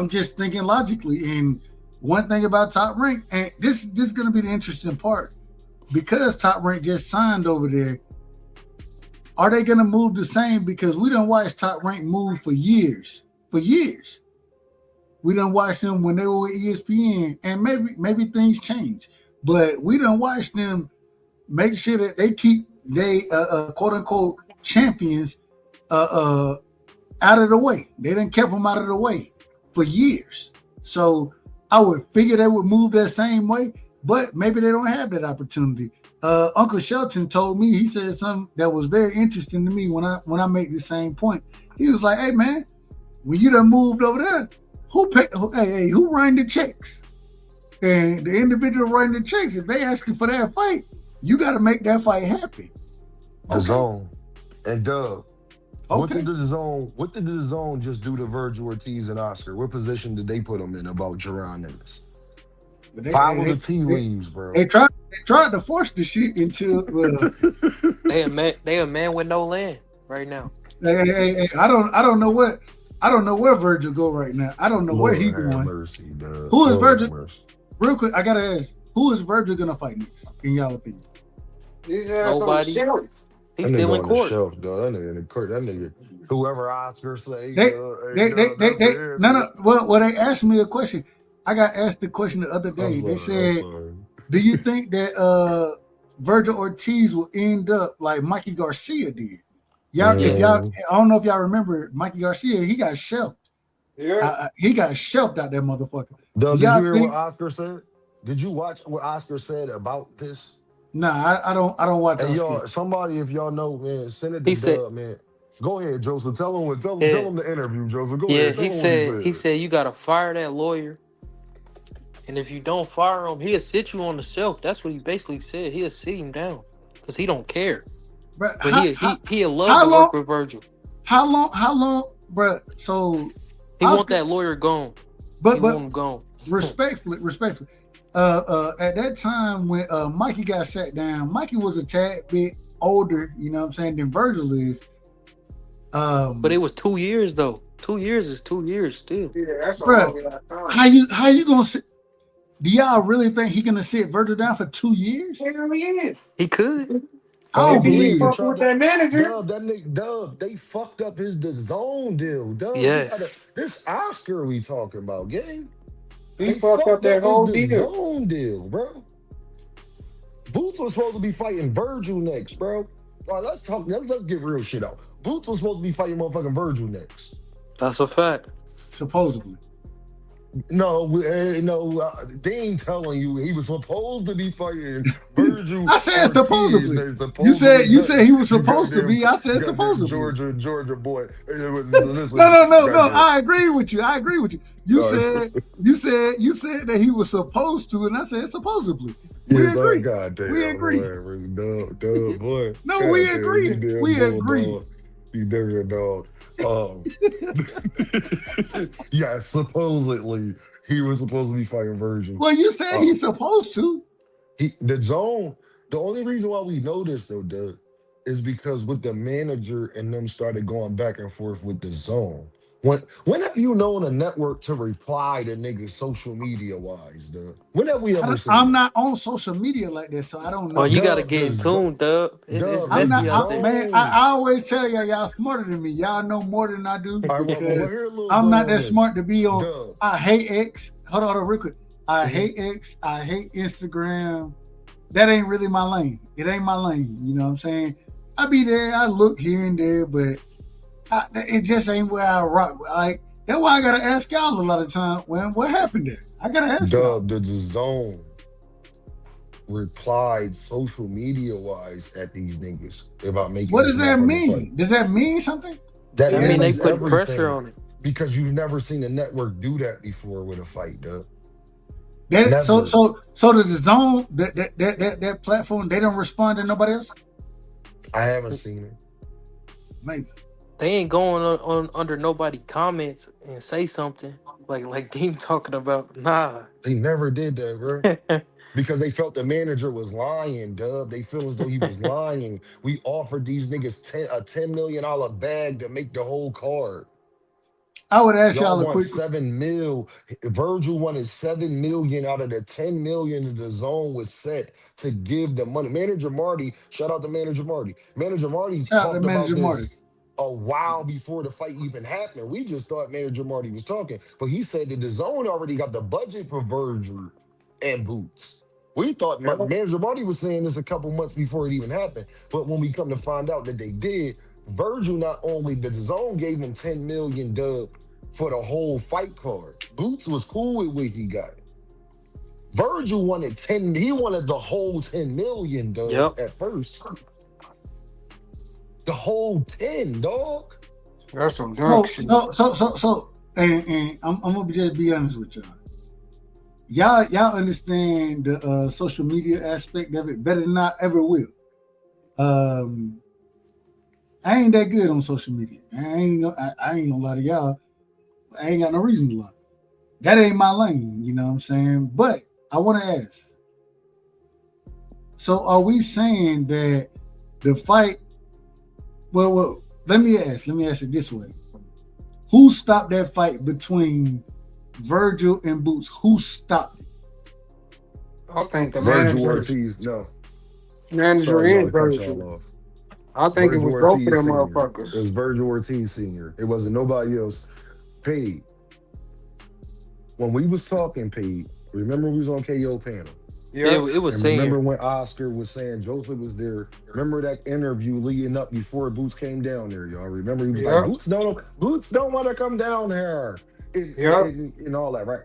just thinking logically. And one thing about Top Rank, and this is going to be the interesting part, because Top Rank just signed over there. Are they going to move the same? Because we done watched Top Rank move for years. We done watched them when they were with ESPN, and maybe things change. But we done watched them make sure that they keep they quote unquote champions out of the way. They done kept them out of the way for years. So I would figure they would move that same way, but maybe they don't have that opportunity. Uncle Shelton told me, he said something that was very interesting to me when I made the same point. He was like, "Hey man, when you done moved over there, who writing the checks?" And the individual writing the checks, if they asking for that fight, you got to make that fight happen. The Zone and Dub. What did the Zone just do to Virgil Ortiz and Oscar? What position did they put them in about Jerron Ennis? Follow the tea leaves, bro. They tried to force the shit into. They a man with no land right now. Hey, I don't know where Virgil go right now. I don't know where he going. Mercy, who is Virgil? Mercy. Real quick, I gotta ask, who is Virgil gonna fight next, in y'all opinion? Nobody. He's still in court. That nigga in the court. That nigga, whoever Oscar say. Well, they asked me a question. I got asked the question the other day. They said, "Do you think that Virgil Ortiz will end up like Mikey Garcia did?" I don't know if y'all remember Mikey Garcia. He got shelved. Yeah, he got shelved out that motherfucker. Did you hear what Oscar said? Did you watch what Oscar said about this? Nah, I don't watch. Hey, y'all, somebody, if y'all know, man, send it to Dub, man. Go ahead, Joseph. Tell him the interview, Joseph. Go ahead. He said you gotta fire that lawyer, and if you don't fire him, he'll sit you on the shelf. That's what he basically said. He'll sit him down because he don't care. But he'll love to work with Virgil. How long, bro? So he want that lawyer gone. But want him gone. Respectfully. At that time when Mikey got sat down, Mikey was a tad bit older, you know what I'm saying, than Virgil is. But it was 2 years though. 2 years is 2 years still. Yeah, that's how you gonna sit? Do y'all really think he gonna sit Virgil down for 2 years? Hell yeah. He could. I don't believe with that manager. Dub, they fucked up the Zone deal. Dub, yes. This Oscar we talking about, gang. He fucked up that whole deal. Zone deal, bro. Boots was supposed to be fighting Virgil next, bro. All right, let's get real shit out. Boots was supposed to be fighting motherfucking Virgil next. That's a fact. Supposedly. No, they ain't telling you he was supposed to be fighting Virgil. I said supposedly. You said he was supposed to be. I said supposedly. Georgia boy. No. I agree with you. You said that he was supposed to, and I said supposedly. We agree. We agree. Boy. No, we agree. We agree. You dirty dog. Yeah, supposedly he was supposed to be fighting Virgil. Well, you said he's supposed to. The Zone. The only reason why we know this though, Doug, is because with the manager and them started going back and forth with the Zone. When have you known a network to reply to niggas social media wise, Doug? When have we ever seen? I'm not on social media like that, so I don't know. Oh, you gotta get in tune, Dub. I'm not, man. I always tell y'all smarter than me. Y'all know more than I do. I'm not that smart to be on. Dub. I hate X. Hold on, real quick. I hate X. I hate Instagram. That ain't really my lane. It ain't my lane. You know what I'm saying? I be there. I look here and there, but it just ain't where I rock. That's why I gotta ask y'all a lot of time. What happened there? I gotta ask y'all. The Zone replied social media wise at these niggas about making. What does that mean? Does that mean something? That mean they put pressure on it because you've never seen a network do that before with a fight, Doug. So the Zone that platform, they don't respond to nobody else. I haven't seen it. Amazing. They ain't going on under nobody comments and say something like Dean talking about. Nah. They never did that, bro. Because they felt the manager was lying, Dub. They feel as though he was lying. We offered these niggas a $10 million bag to make the whole card. I would ask y'all a want quick. $7 million. Virgil wanted $7 million out of the $10 million that the zone was set to give the money. Manager Marty, shout out to Manager Marty. Manager Marty talked about this a while before the fight even happened. We just thought Manager Marty was talking, but he said that the zone already got the budget for Virgil and Boots. We thought Manager Marty was saying this a couple months before it even happened, but when we come to find out that they did, Virgil not only the zone gave him $10 million dub for the whole fight card. Boots was cool with what he got. Virgil wanted 10. He wanted the whole 10 million dub at first. The whole 10, dog. That's some drunk shit. And I'm gonna just be honest with y'all. Y'all understand the social media aspect of it better than I ever will. I ain't that good on social media. I ain't gonna lie to y'all. I ain't got no reason to lie. That ain't my lane, you know what I'm saying? But I want to ask. So are we saying that the fight? Well, let me ask it this way. Who stopped that fight between Virgil and Boots? Who stopped it? I think the Virgil manager. Ortiz, no. Manager and Virgil. I think it was both of them motherfuckers. It was Virgil Ortiz Sr. It wasn't nobody else. Paid. When we was talking, Paid, remember we was on KO panel? Yeah, it was and saying. Remember when Oscar was saying Joseph was there? Remember that interview leading up before Boots came down there, y'all? Remember he was like, Boots don't want to come down here. And all that, right?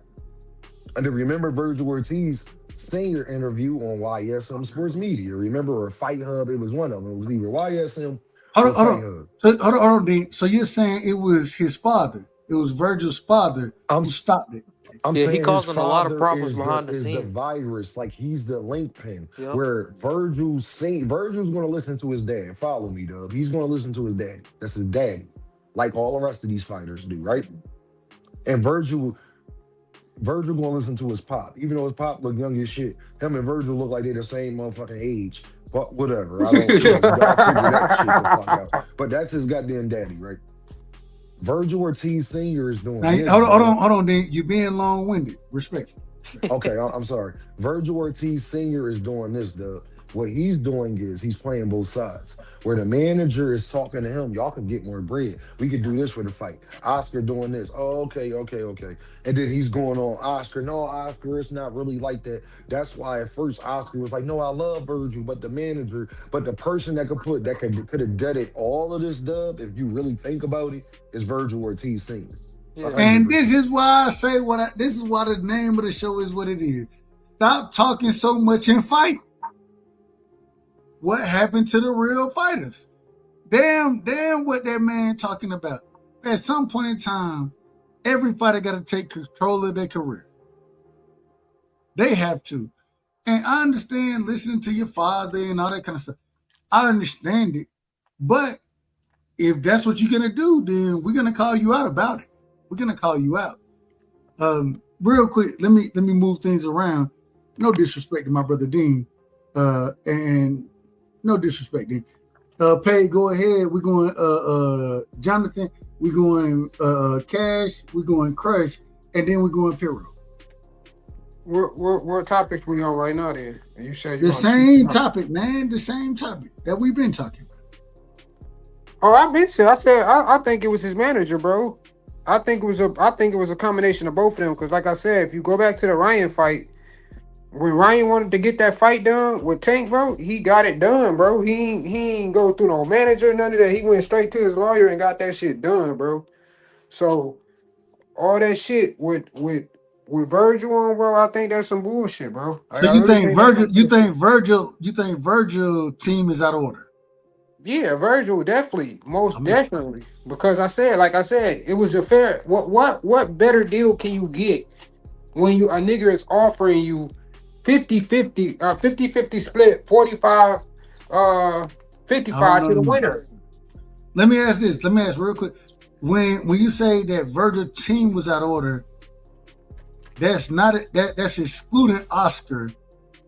And then remember Virgil Ortiz Senior interview on YSM Sports Media. Remember, or Fight Hub? It was one of them. It was either YSM or Fight Hub. Hold on, Dean. So you're saying it was his father? It was Virgil's father who stopped it. I'm saying he causing his a lot of father problems is behind the is scenes. the virus, like he's the link pin. Yep. Where Virgil's going to listen to his dad. Follow me, Dub. He's going to listen to his daddy. That's his daddy, like all the rest of these fighters do, right? And Virgil going to listen to his pop, even though his pop look young as shit. Him and Virgil look like they're the same motherfucking age. But whatever, I don't y'all figure that shit the fuck out. But that's his goddamn daddy, right? Virgil Ortiz Sr. is doing. Now, hold on, Dean. You're being long-winded. Respectfully. Okay, I'm sorry. Virgil Ortiz Sr. is doing this, Dub. What he's doing is he's playing both sides. Where the manager is talking to him, y'all can get more bread. We could do this for the fight. Oscar doing this. Oh, okay. And then he's going on Oscar. No, Oscar, it's not really like that. That's why at first Oscar was like, no, I love Virgil, but the manager, but the person that could have deaded all of this, Dub, if you really think about it, is Virgil Ortiz Sr. Yeah. And this is why I say this is why the name of the show is what it is. Stop talking so much and fight. What happened to the real fighters? Damn what that man talking about. At some point in time, every fighter got to take control of their career. They have to. And I understand listening to your father and all that kind of stuff. I understand it. But if that's what you're going to do, then we're going to call you out about it. We're going to call you out. Real quick, let me move things around. No disrespect to my brother Dean. And no disrespect, Dean. Pay, go ahead. We're going Jonathan. We're going Cash. We're going Crush. And then we're going Piro. What topics we on right now then? You said the same topic, man. The same topic that we've been talking about. Oh, I've been saying. I think it was his manager, bro. I think it was a combination of both of them. Because like I said, if you go back to the Ryan fight, when Ryan wanted to get that fight done with Tank, bro, he got it done, bro. He ain't go through no manager, none of that. He went straight to his lawyer and got that shit done, bro. So all that shit with Virgil on, bro, I think that's some bullshit, bro. So you think Virgil team is out of order? Yeah, Virgil definitely, definitely. Because like I said, it was a fair. What better deal can you get when a nigga is offering you 50-50 split, 45 55 to the winner? Let me ask this. Let me ask real quick. When you say that Virgil's team was out of order, that's not that's excluding Oscar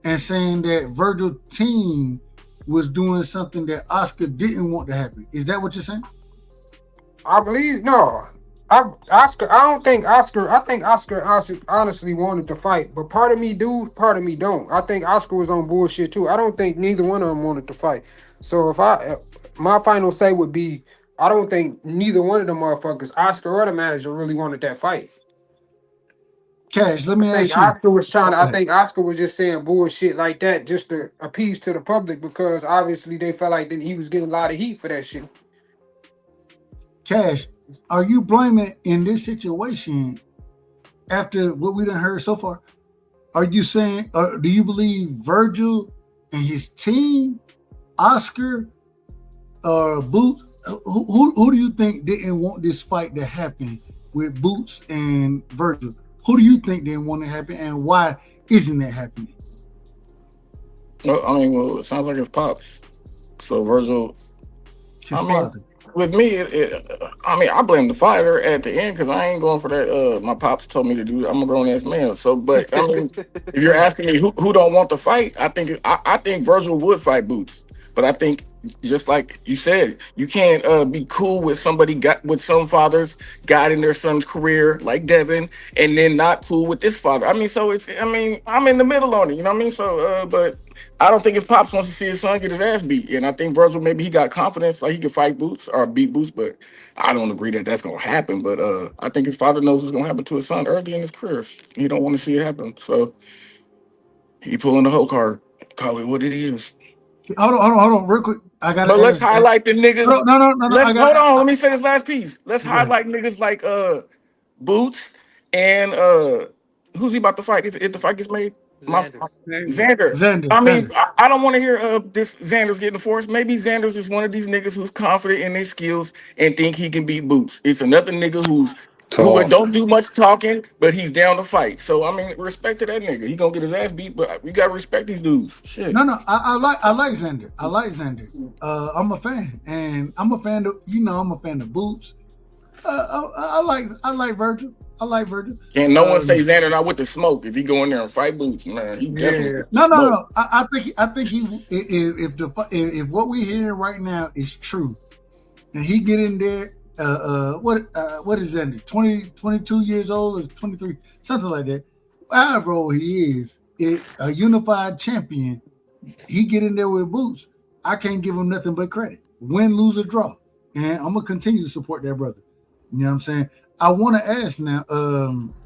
and saying that Virgil's team was doing something that Oscar didn't want to happen. Is that what you're saying? I believe no. Oscar. I don't think Oscar. I think Oscar honestly wanted to fight, but part of me do, part of me don't. I think Oscar was on bullshit too. I don't think neither one of them wanted to fight. So my final say would be, I don't think neither one of them motherfuckers, Oscar or the manager, really wanted that fight. Cash, let me ask you. Oscar was I think Oscar was just saying bullshit like that just to appease to the public because obviously they felt like that he was getting a lot of heat for that shit. Cash, are you blaming in this situation after what we done heard so far? Are you saying, or do you believe Virgil and his team, Oscar, or Boots? Who do you think didn't want this fight to happen with Boots and Virgil? Who do you think didn't want it to happen, and why isn't it happening? Well, it sounds like it's Pops. So Virgil, his father. With me, I blame the fighter at the end because I ain't going for that. My pops told me to do. I'm a grown ass man. So, but I mean, if you're asking me who don't want to fight, I think Virgil would fight Boots. But I think, just like you said, you can't be cool with with some fathers guiding their son's career like Devin, and then not cool with this father. I'm in the middle on it. You know what I mean? So, but I don't think his pops wants to see his son get his ass beat. And I think Virgil, maybe he got confidence like he could fight Boots or beat Boots, but I don't agree that that's gonna happen. But I think his father knows what's gonna happen to his son early in his career. He don't want to see it happen. So he pulling the whole card. Call it what it is. Hold on, real quick. But let's highlight the niggas. No. Hold on. Let me say this last piece. Let's highlight niggas like Boots and who's he about to fight if the fight gets made? Xander. I mean, I don't want to hear this Xander's getting forced. Maybe Xander's is one of these niggas who's confident in his skills and think he can beat Boots. It's another nigga who don't do much talking, but he's down to fight. So I mean, respect to that nigga. He gonna get his ass beat, but we gotta respect these dudes. Shit. No. I like Xander. I like Xander. I'm a fan, and I'm a fan of I'm a fan of Boots. I like Virgil. Can't no one say Xander not with the smoke if he go in there and fight Boots, man. He definitely No. I think he if what we hearing right now is true, and he get in there. What is Xander? 22 years old or 23, something like that. However old he is, a unified champion. He get in there with Boots. I can't give him nothing but credit. Win, lose, or draw, and I'm gonna continue to support that brother. You know what I'm saying? I want to ask now.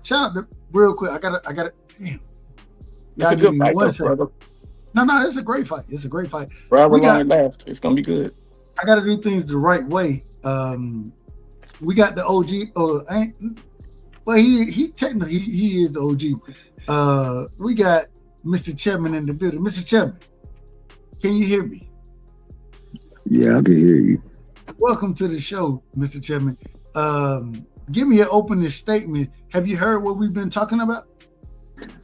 Shout out to real quick. I got it. Damn. It's a good fight, brother. No, it's a great fight. It's It's gonna be good. I got to do things the right way. We got the OG. Well, he technically he is the OG. We got Mr. Chairman in the building. Mr. Chairman, can you hear me? Yeah, I can hear you. Welcome to the show, Mr. Chairman. Give me an opening statement. Have you heard what we've been talking about?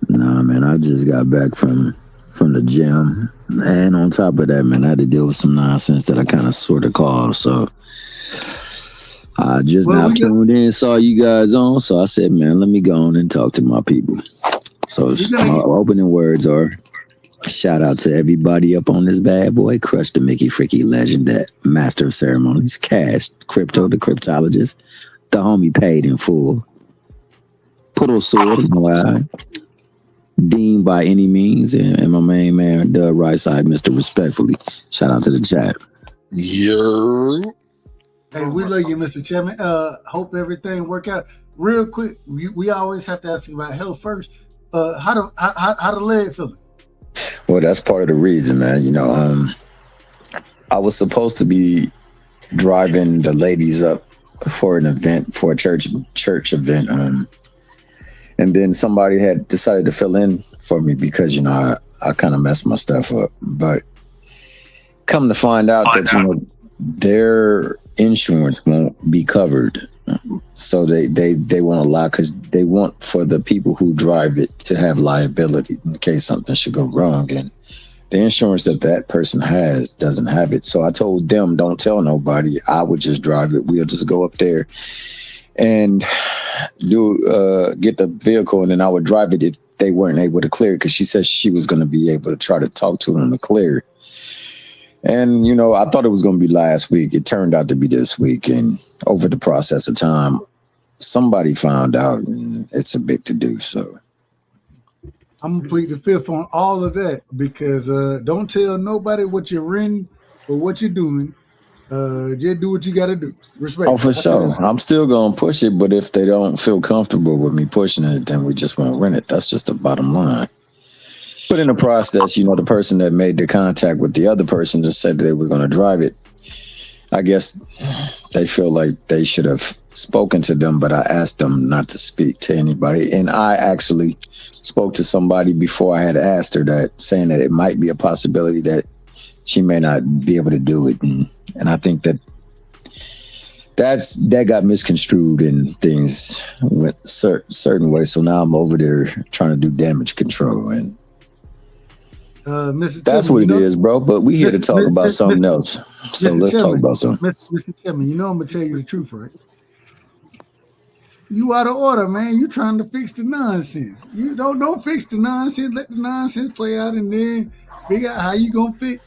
Nah, man, I just got back from the gym, and on top of that, man, I had to deal with some nonsense that I kind of sort of called. So I just tuned in, saw you guys on, so I said, man, let me go on and talk to my people. So my opening words are, shout out to everybody up on this bad boy, Crush the Mickey Fricky legend, that master of ceremonies, Cash, Crypto the cryptologist, the homie paid in full, Puddle Sword, Dean by any means, and my main man, Doug Right Side, Mr. Respectfully. Shout out to the chat. Yeah. Hey, we love you, Mr. Chairman. Hope everything work out. Real quick, we always have to ask you about health first. How the leg feeling? Well, that's part of the reason, man. You know, I was supposed to be driving the ladies up for an event, for a church event, and then somebody had decided to fill in for me because, you know, I kind of messed my stuff up. But come to find out that, you know, their insurance won't be covered. So they won't allow, because they want for the people who drive it to have liability in case something should go wrong. And the insurance that person has doesn't have it. So I told them, don't tell nobody. I would just drive it. We'll just go up there and get the vehicle, and then I would drive it if they weren't able to clear it, because she said she was going to be able to try to talk to them to clear it. And, I thought it was going to be last week. It turned out to be this week. And over the process of time, somebody found out, and it's a big to-do. So I'm gonna plead the fifth on all of that, because don't tell nobody what you're renting or what you're doing. Just do what you got to do. Respect. Oh, for sure. I'm still going to push it, but if they don't feel comfortable with me pushing it, then we just won't rent it. That's just the bottom line. But in the process, the person that made the contact with the other person just said they were going to drive it. I guess they feel like they should have spoken to them, but I asked them not to speak to anybody. And I actually spoke to somebody before I had asked her that, saying that it might be a possibility that she may not be able to do it. And I think that got misconstrued and things went certain ways. So now I'm over there trying to do damage control, and Mr. that's Tillman, what it is, bro. But we here to talk about something else. So let's talk about something. Mr. Tillman, I'm gonna tell you the truth, right? You out of order, man. You trying to fix the nonsense. You don't fix the nonsense. Let the nonsense play out, and then figure out how you gonna figure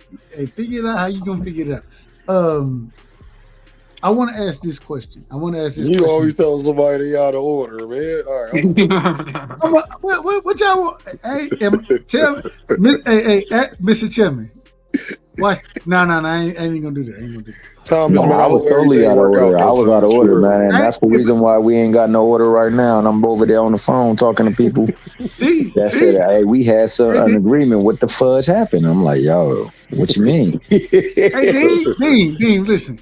it out how you gonna figure it out. I want to ask this question. You always tell somebody they out of order, man. All right. What y'all want? Hey, tell me, Mr. Chairman. What? No, I ain't gonna do that. No, I was totally out of order. I was out of order, man. And that's the reason why we ain't got no order right now. And I'm over there on the phone talking to people that said, "Hey, we had an agreement. What the fudge happened?" I'm like, "Yo, what you mean?" Hey, Dean, listen.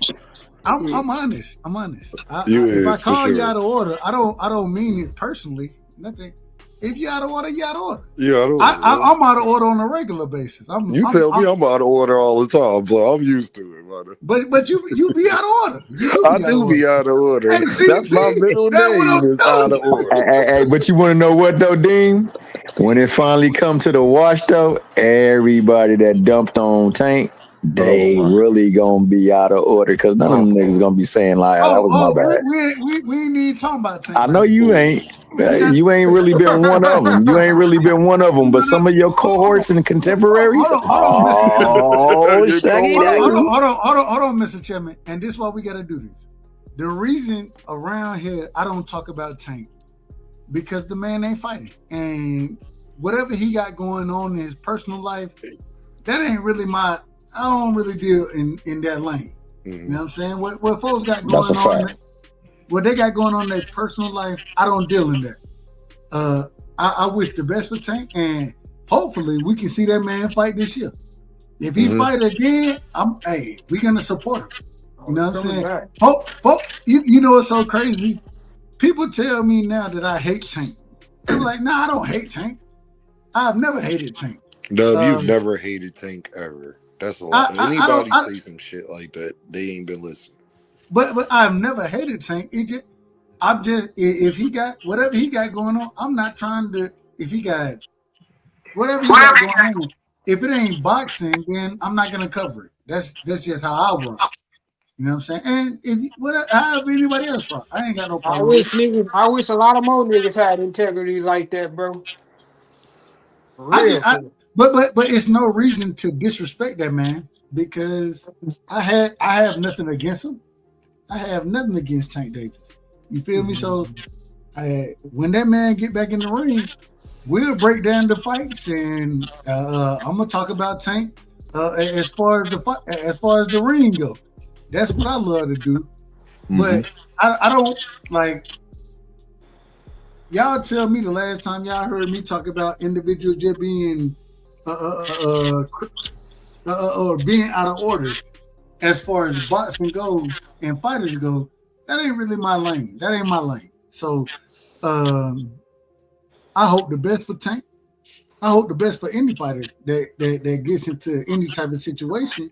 I'm honest. If I call you out of order, I don't mean it personally. Nothing. If you're out of order, you're out of order. Yeah, I'm out of order on a regular basis. You tell me I'm out of order all the time, bro. I'm used to it, brother. But you be out of order. I do be out of order. Hey, that's my middle name is out of order. Hey, but you want to know what though, Dean? When it finally come to the wash though, everybody that dumped on Tank, they really gonna be out of order, because none of them niggas gonna be saying like, "That was my bad." We ain't even talking about Tank. I know you ain't. You ain't really been one of them. But some of your cohorts and contemporaries. Hold on, Mr. Chairman. And this is why we got to do this. The reason around here I don't talk about Tank, because the man ain't fighting, and whatever he got going on in his personal life, that ain't really I don't really deal in that lane. Mm-hmm. You know what I'm saying? What folks got going on. What they got going on in their personal life, I don't deal in that. I wish the best for Tank, and hopefully we can see that man fight this year. If he fight again, we're gonna support him. You know what I'm saying? You know what's so crazy? People tell me now that I hate Tank. They're like, "Nah, I don't hate Tank. I've never hated Tank." Dub, you've never hated Tank ever. That's a lot. Anybody say some shit like that, they ain't been listening. But I've never hated Tank. If he got whatever he got going on, I'm not trying to. If he got whatever he got going on, if it ain't boxing, then I'm not gonna cover it. That's just how I run. You know what I'm saying? And however anybody else run, I ain't got no problem. I wish a lot of more niggas had integrity like that, bro. But it's no reason to disrespect that man, because I have nothing against him. I have nothing against Tank Davis. You feel me? So when that man get back in the ring, we'll break down the fights, and I'm gonna talk about Tank as far as the ring go. That's what I love to do. But I don't like. Y'all tell me the last time y'all heard me talk about individuals just being or being out of order as far as boxing goes and fighters go. That ain't really my lane. That ain't my lane. So I hope the best for Tank. I hope the best for any fighter that gets into any type of situation.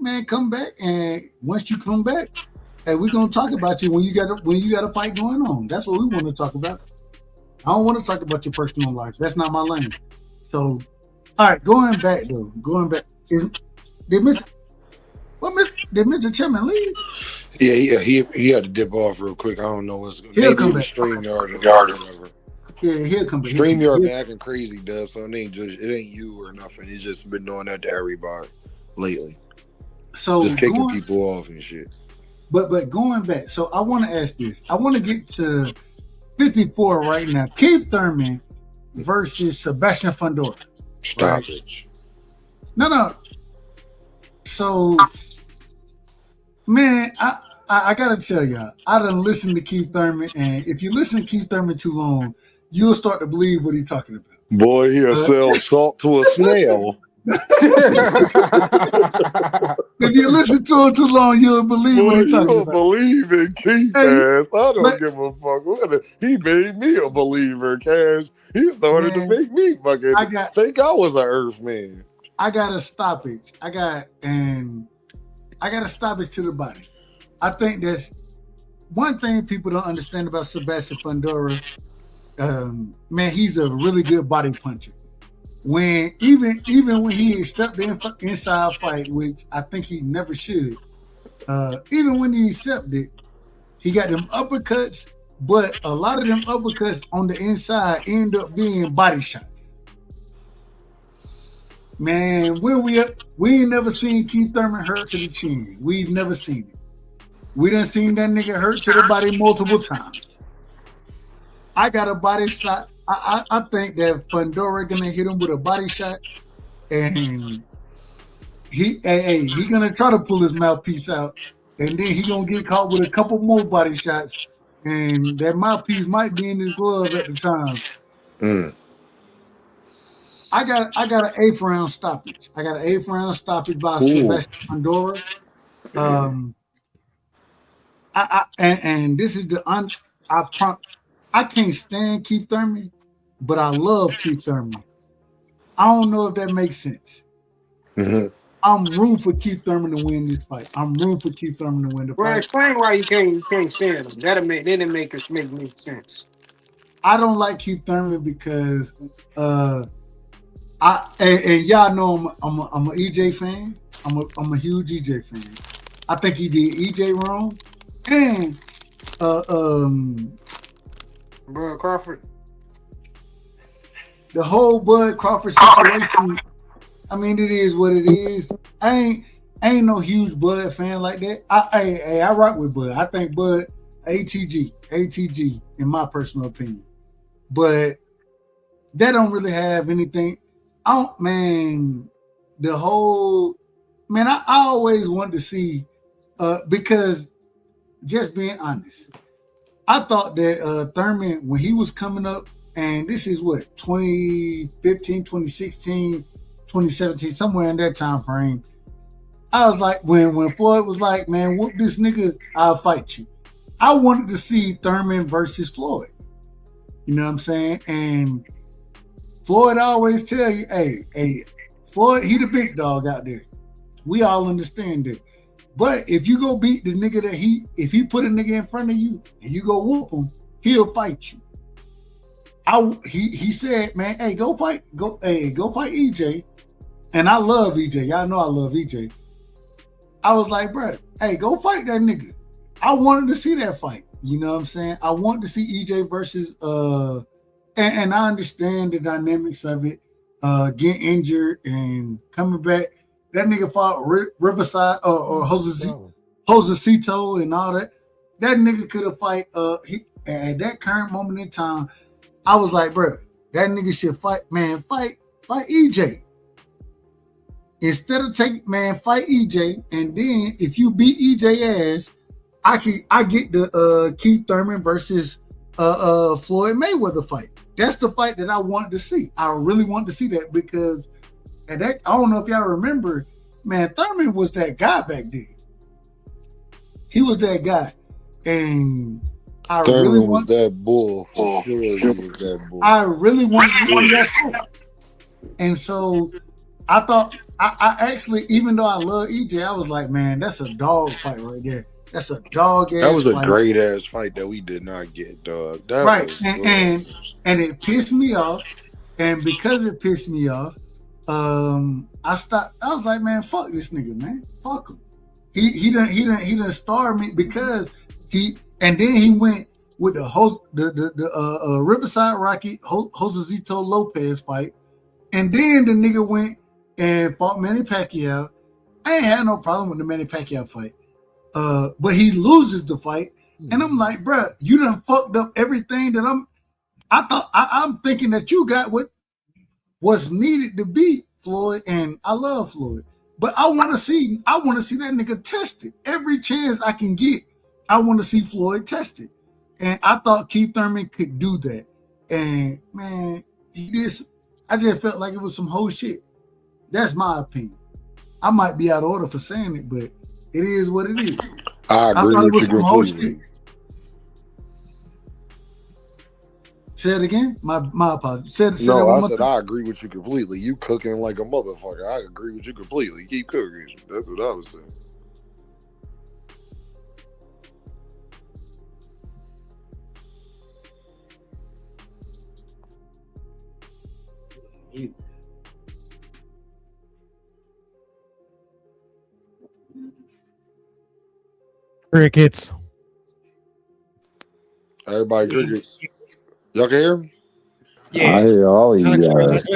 Man, come back, and once you come back, hey, we're gonna talk about you when you got a fight going on. That's what we want to talk about. I don't want to talk about your personal life. That's not my lane. So All right, going back. Did Mr. Chairman leave? Yeah, he had to dip off real quick. I don't know what's He'll come back. StreamYard or whatever. Yeah, he'll come back. StreamYard been acting crazy, Dub. So it ain't you or nothing. He's just been doing that to everybody lately. So just kicking people off and shit. But going back, so I want to ask this. I want to get to 54 right now. Keith Thurman versus Sebastian Fundora. Stop it. No. So, man, I gotta tell y'all, I done listened to Keith Thurman, and if you listen to Keith Thurman too long, you'll start to believe what he's talking about. Boy, he'll sell salt to a snail. If you listen to him too long, you'll believe what he's talking about. Believe in Keith, Cash. I don't give a fuck. He made me a believer, Cash. He started to make me fucking think I was an Earth man. I got a stoppage. I got a stoppage to the body. I think that's one thing people don't understand about Sebastian Fundora. Man, he's a really good body puncher. When even when he accepted the inside fight, which I think he never should, even when he accepted, he got them uppercuts, but a lot of them uppercuts on the inside end up being body shots. Man, we ain't never seen Keith Thurman hurt to the chin. We've never seen it. We done seen that nigga hurt to the body multiple times. I got a body shot. I think that Fundora gonna hit him with a body shot, and he gonna try to pull his mouthpiece out, and then he gonna get caught with a couple more body shots, and that mouthpiece might be in his glove at the time. I got an 8th round stoppage. I got an 8th round stoppage by Sebastian Fundora. And this is I can't stand Keith Thurman, but I love Keith Thurman. I don't know if that makes sense. Mm-hmm. I'm rooting for Keith Thurman to win this fight. I'm rooting for Keith Thurman to win the fight. Well, explain why you can't stand him. That'll make sense. I don't like Keith Thurman because and y'all know I'm a EJ fan. I'm a huge EJ fan. I think he did EJ wrong, and Bud Crawford. The whole Bud Crawford situation. I mean, it is what it is. I ain't no huge Bud fan like that. I rock with Bud. I think Bud ATG in my personal opinion, but they don't really have anything. I always wanted to see, because just being honest, I thought that Thurman, when he was coming up, and this is what, 2015, 2016, 2017, somewhere in that time frame, I was like, when Floyd was like, man, whoop this nigga, I'll fight you. I wanted to see Thurman versus Floyd. You know what I'm saying? And Floyd always tell you, hey, Floyd, he the big dog out there. We all understand that. But if you go beat the nigga if he put a nigga in front of you and you go whoop him, he'll fight you. He said, man, hey, go fight EJ. And I love EJ. Y'all know I love EJ. I was like, bro, hey, go fight that nigga. I wanted to see that fight. You know what I'm saying? I wanted to see EJ versus and I understand the dynamics of it. Getting injured and coming back. That nigga fought Riverside or Josecito and all that. That nigga could have fight. At that current moment in time, I was like, bro, that nigga should fight. Man, fight EJ. Instead of fight EJ, and then if you beat EJ ass, I get the Keith Thurman versus Floyd Mayweather fight. That's the fight that I wanted to see. I really wanted to see that because I don't know if y'all remember, man, Thurman was that guy back then. He was that guy. And I Thurman really was that bull for sure. He was that bull. I really wanted to see that fight. And so I thought, I actually, even though I love EJ, I was like, man, that's a dog fight right there. That's a dog ass. That was a fight. great ass fight that we did not get, dog. That right. And it pissed me off. And because it pissed me off, I stopped. I was like, man, fuck this nigga, man. Fuck him. He done starred me because and then he went with the Riverside Rocky Josecito Lopez fight, and then the nigga went and fought Manny Pacquiao. I ain't had no problem with the Manny Pacquiao fight, but he loses the fight, and I'm like, bruh, you done fucked up everything that I'm thinking that you got what was needed to beat Floyd, and I love Floyd. But I want to see that nigga tested. Every chance I can get, I want to see Floyd tested. And I thought Keith Thurman could do that. And man, I just felt like it was some whole shit. That's my opinion. I might be out of order for saying it, but it is what it is. I agree with you completely. Say it again. My apologies. I said I agree with you completely. You cooking like a motherfucker. I agree with you completely. Keep cooking. That's what I was saying. Crickets. Everybody crickets. Y'all can hear me? Yeah. I hear all of you guys.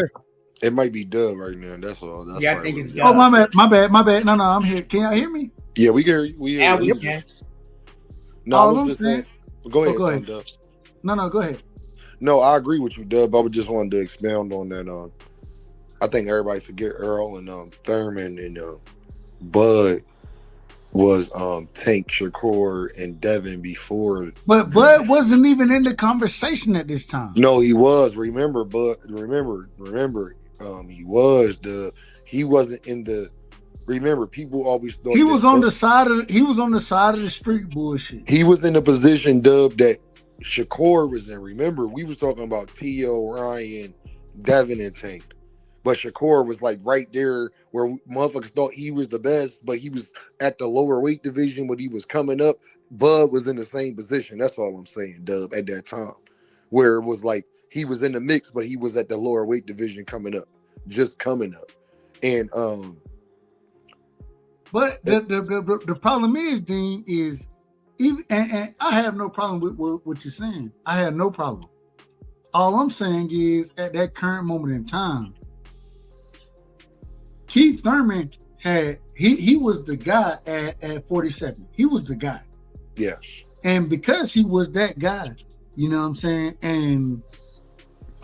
It might be Dub right now. That's all. That's I think it's Dub. Oh, my bad. No, I'm here. Can y'all hear me? Yeah, we can hear you. We can. No, I was just saying. Go ahead. Go ahead. Dub. No, go ahead. No, I agree with you, Dub. I just wanted to expound on that. I think everybody forget Earl and Thurman and Bud was Tank, Shakur, and Devin before. But Bud wasn't even in the conversation at this time. No, he was. Remember, Bud. Remember. He was he wasn't in the. Remember, people always thought he was on the side of the street bullshit. He was in the position, Dub, that Shakur was in. Remember, we was talking about T.O., Ryan, Devin, and Tank. But Shakur was like right there where motherfuckers thought he was the best, but he was at the lower weight division when he was coming up. Bud was in the same position. That's all I'm saying, Dub, at that time. Where it was like he was in the mix, but he was at the lower weight division coming up. Just coming up. And but the problem is, Dean, is even and I have no problem with what you're saying. I have no problem. All I'm saying is at that current moment in time, Keith Thurman he was the guy at 47. He was the guy. Yeah. And because he was that guy, you know what I'm saying? And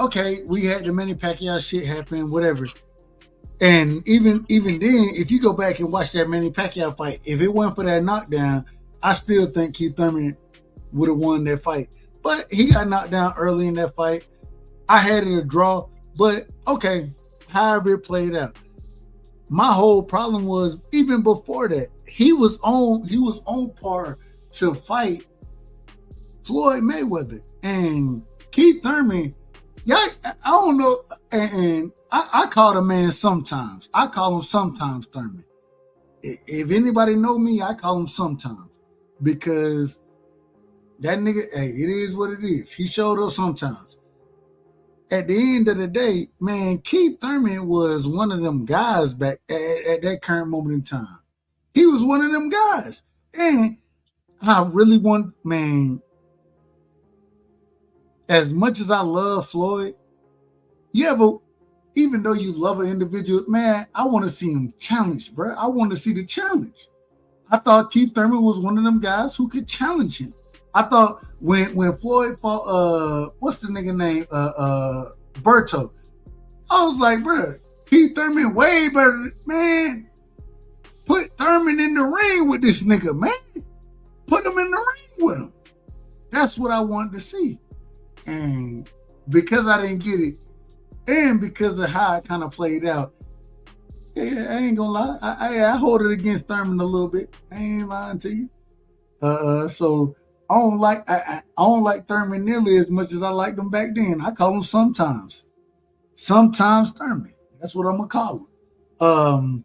okay, we had the Manny Pacquiao shit happen, whatever. And even then, if you go back and watch that Manny Pacquiao fight, if it weren't for that knockdown, I still think Keith Thurman would have won that fight. But he got knocked down early in that fight. I had it a draw, but okay, however it played out. My whole problem was even before that, he was on par to fight Floyd Mayweather. And Keith Thurman, I don't know, and I call the man sometimes. I call him sometimes Thurman. If anybody know me, I call him sometimes. Because that nigga, hey, it is what it is. He showed up sometimes. At the end of the day, man, Keith Thurman was one of them guys back at that current moment in time. He was one of them guys. And I really want, man, as much as I love Floyd, even though you love an individual, man, I want to see him challenged, bro. I want to see the challenge. I thought Keith Thurman was one of them guys who could challenge him. I thought when Floyd fought, what's the nigga name? Berto. I was like, bro, Keith Thurman way better, man. Put Thurman in the ring with this nigga, man. Put him in the ring with him. That's what I wanted to see. And because I didn't get it, and because of how it kind of played out, yeah, I ain't gonna lie. I hold it against Thurman a little bit. I ain't lying to you. So I don't like Thurman nearly as much as I liked him back then. I call him sometimes Thurman. That's what I'm gonna call him.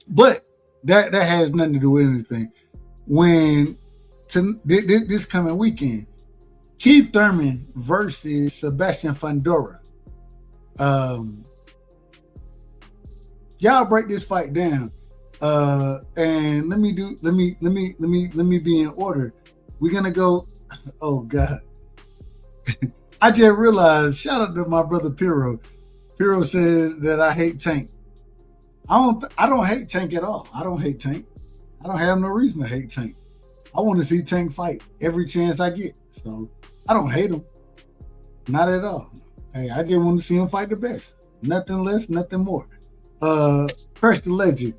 But that has nothing to do with anything. When this coming weekend, Keith Thurman versus Sebastian Fundora. y'all break this fight down. And let me be in order. We're gonna go. Oh God. I just realized, shout out to my brother Piro. Piro says that I hate Tank. I don't hate Tank at all. I don't hate Tank. I don't have no reason to hate Tank. I want to see Tank fight every chance I get. So I don't hate him. Not at all. Hey, I just want to see him fight the best. Nothing less, nothing more. Crush the Legend.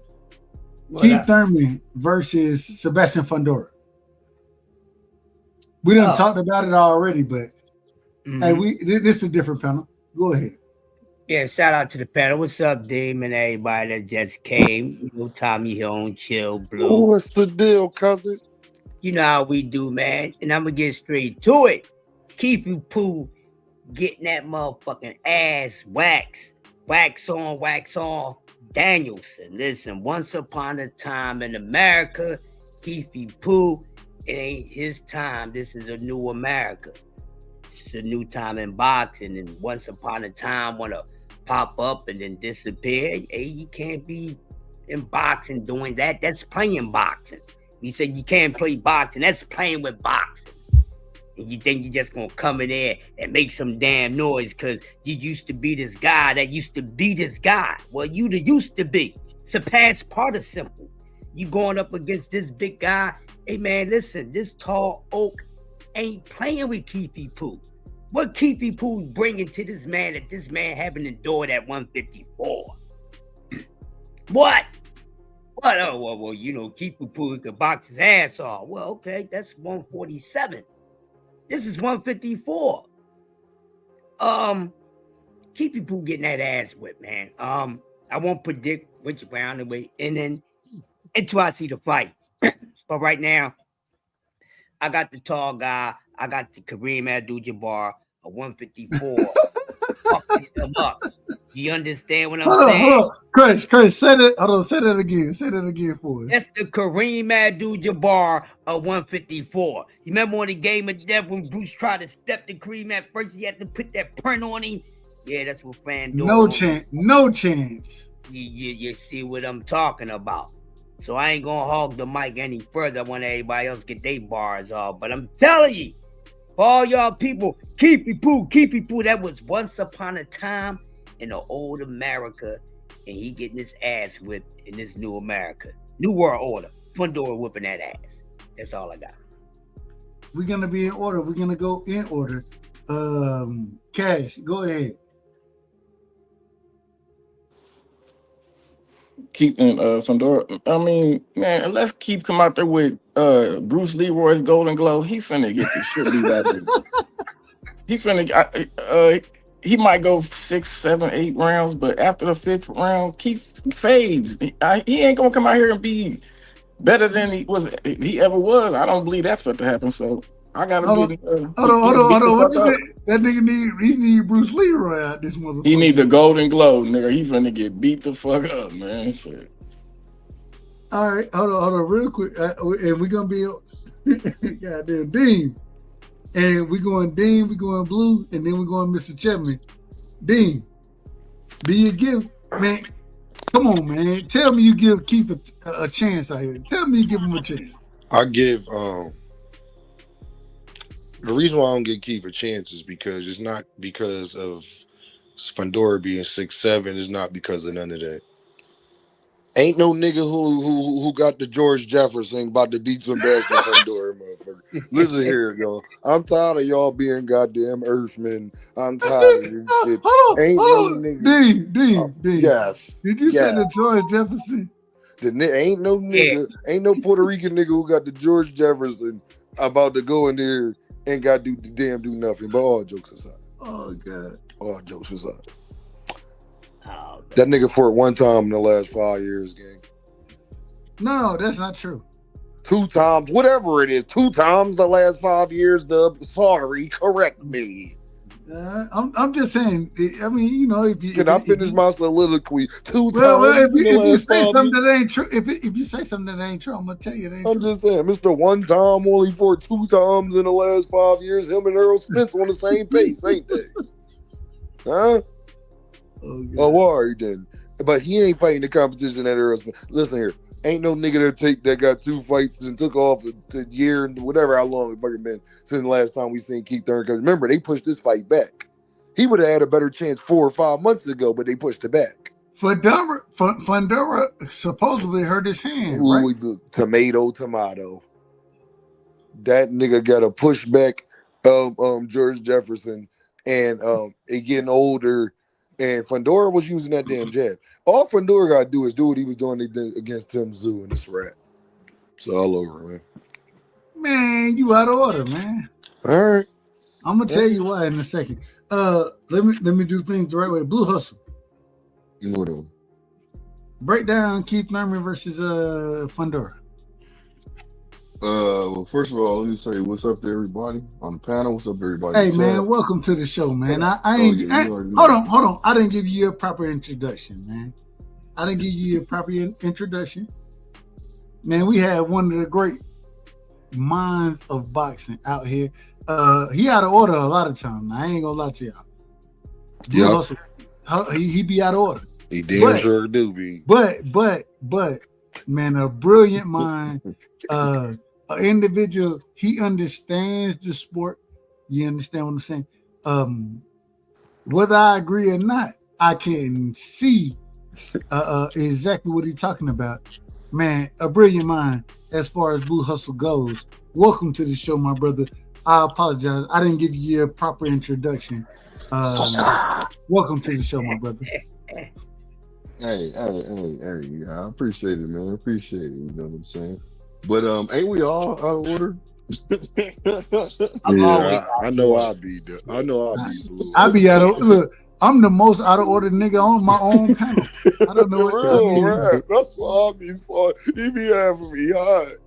Keith Thurman versus Sebastian Fundora. We done talked about it already, but hey, this is a different panel. Go ahead. Yeah, shout out to the panel. What's up, Dame, and everybody that just came? You know, Tommy here on Chill Blue. What's the deal, cousin? You know how we do, man. And I'm gonna get straight to it. Keith Pooh getting that motherfucking ass wax on Danielson. Listen, once upon a time in America, Keith Pooh, it ain't his time. This is a new America. It's a new time in boxing, and once upon a time wanna pop up and then disappear. Hey, you can't be in boxing doing that. That's playing boxing. You said you can't play boxing. That's playing with boxing. And you think you're just gonna come in there and make some damn noise because you used to be this guy that used to be this guy. Well, you the used to be. It's a past participle. You going up against this big guy. Hey man, listen, this tall oak ain't playing with Keithy Pooh. What Keithy Pooh's bringing to this man that this man haven't endured at 154? What? What? Oh, well, you know, Keithy Pooh could box his ass off. Well, okay, that's 147. This is 154. Keithy Pooh getting that ass whipped, man. I won't predict which round and wait, and then until I see the fight. But right now, I got the tall guy. I got the Kareem Abdul-Jabbar, a 154. Fucking him up. Do you understand what I'm saying? Hold on. Chris, say that. Hold on, say that again. Say that again for us. That's the Kareem Abdul-Jabbar of 154. You remember on the Game of Death when Bruce tried to step the Kareem at first, he had to put that print on him? Yeah, that's what FanDuel. No chance. You see what I'm talking about. So I ain't gonna hog the mic any further. I want everybody else get their bars off. But I'm telling you, for all y'all people, Keithy Pooh, that was once upon a time in the old America, and he getting his ass whipped in this new America. New world order. Fundora whipping that ass. That's all I got. We're gonna be in order. We're gonna go in order. Cash, go ahead. Keith and Fundora. I mean, man, unless Keith come out there with Bruce Leroy's Golden Glow, he finna get the shit beat out of him. He finna. He might go 6, 7, 8 rounds, but after the 5th round, Keith fades. He ain't gonna come out here and be better than he ever was. I don't believe that's what to happen. So I gotta be. Hold on. What you say? That nigga need Bruce Leroy out this motherfucker. He need the Golden Glow, nigga. He finna get beat the fuck up, man. So. All right, hold on, real quick, and we're gonna be goddamn Dean, and we going Dean, we going Blue, and then we going Mr. Chapman. Dean, do you give, man? Come on, man. Tell me you give Keith a chance out here. Tell me you give him a chance. I give the reason why I don't give Keith a chance is because it's not because of Fundora being 6'7". It's not because of none of that. Ain't no nigga who got the George Jefferson about to beat some Sebastian Fundora, motherfucker. Listen here, y'all. I'm tired of y'all being goddamn Earthmen. I'm tired of this shit. Ain't no nigga. Dean. Yes. Did you say the George Jefferson? Ain't no nigga, ain't no Puerto Rican nigga who got the George Jefferson about to go in there and got to do nothing. But all jokes aside. Oh God. All jokes aside. That nigga fought one time in the last 5 years, gang. No, that's not true. 2 times, whatever it is, 2 times the last 5 years, Dub. Sorry, correct me. I'm just saying. I mean, you know, if you can I finish my soliloquy? 2 times. Well, if you say something that ain't true, if you say something that ain't true, I'm gonna tell you it ain't true. I'm just saying, Mr. One Time only fought 2 times in the last 5 years. Him and Earl Spence on the same pace, ain't they? Huh? Oh, all right then. but he ain't fighting the competition that Errol Spence. Listen here, ain't no nigga that got 2 fights and took off a year and whatever how long it fucking been since the last time we seen Keith Thurman. Because remember, they pushed this fight back. He would have had a better chance 4 or 5 months ago, but they pushed it back. Fundora supposedly hurt his hand, right? Ooh, tomato. That nigga got a pushback of George Jefferson and it getting older. And Fundora was using that damn jab. All Fundora got to do is do what he was doing against Tim Tszyu in this rap. It's all over, man. Man, you out of order, man. All right. I'm gonna tell you why in a second. Let me do things the right way. Blue Hustle. You know them. Break down Keith Thurman versus Fundora. Well, first of all, let me say what's up to everybody on the panel. What's up to everybody? Hey man, welcome to the show, man. Hold on. I didn't give you a proper introduction, man. I didn't give you a proper introduction. Man, we had one of the great minds of boxing out here. He out of order a lot of times. I ain't gonna lie to y'all. Yeah. He be out of order. He damn sure do be. But man, a brilliant mind, an individual. He understands the sport. You understand what I'm saying? Whether I agree or not, I can see exactly what he's talking about. Man, a brilliant mind as far as Blue Hustle goes. Welcome to the show, my brother. I apologize. I didn't give you a proper introduction. Welcome to the show, my brother. Hey, I appreciate it, man. Appreciate it. You know what I'm saying? But ain't we all out of order? Yeah, I know I'll be blue. I be out of look. I'm the most out of order nigga on my own panel. I don't know what right. That's why I be so. He be having me hot.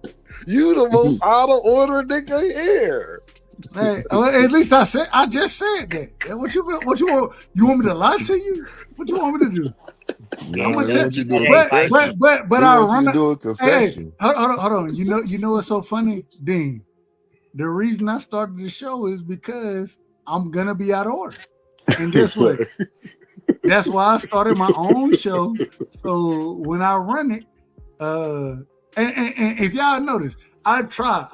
You the most out of order nigga here. Man, at least I just said that. What you want? You want me to lie to you? What you want me to do? No, but I run. Hey, hold on. You know what's so funny, Dean? The reason I started the show is because I'm gonna be out of order, and guess what? That's why I started my own show. So when I run it, and if y'all notice, I try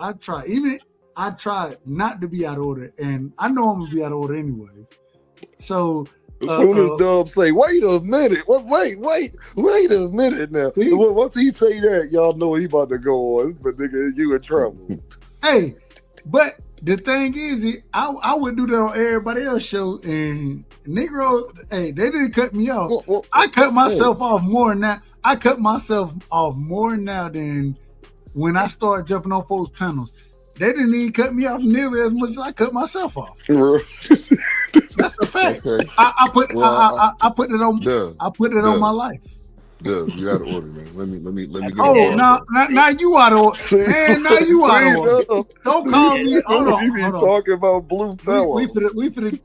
not to be out of order, and I know I'm gonna be out of order anyways. So as soon as Dub say, "Wait a minute," wait a minute now. Once he say that, y'all know he about to go on. But nigga, you in trouble. Hey, but the thing is, I would do that on everybody else's show, and Negro, hey, they didn't cut me off. I cut myself off more now. I cut myself off more now than when I started jumping on folks' panels. They didn't even cut me off nearly as much as I cut myself off. That's a fact. Okay. I put it on. I put it on my life. Duh, you out of order, man. Let me get. Oh, now you out of order, man. Now you out of order. Don't call me. Hold on. You be talking about Blue Teller.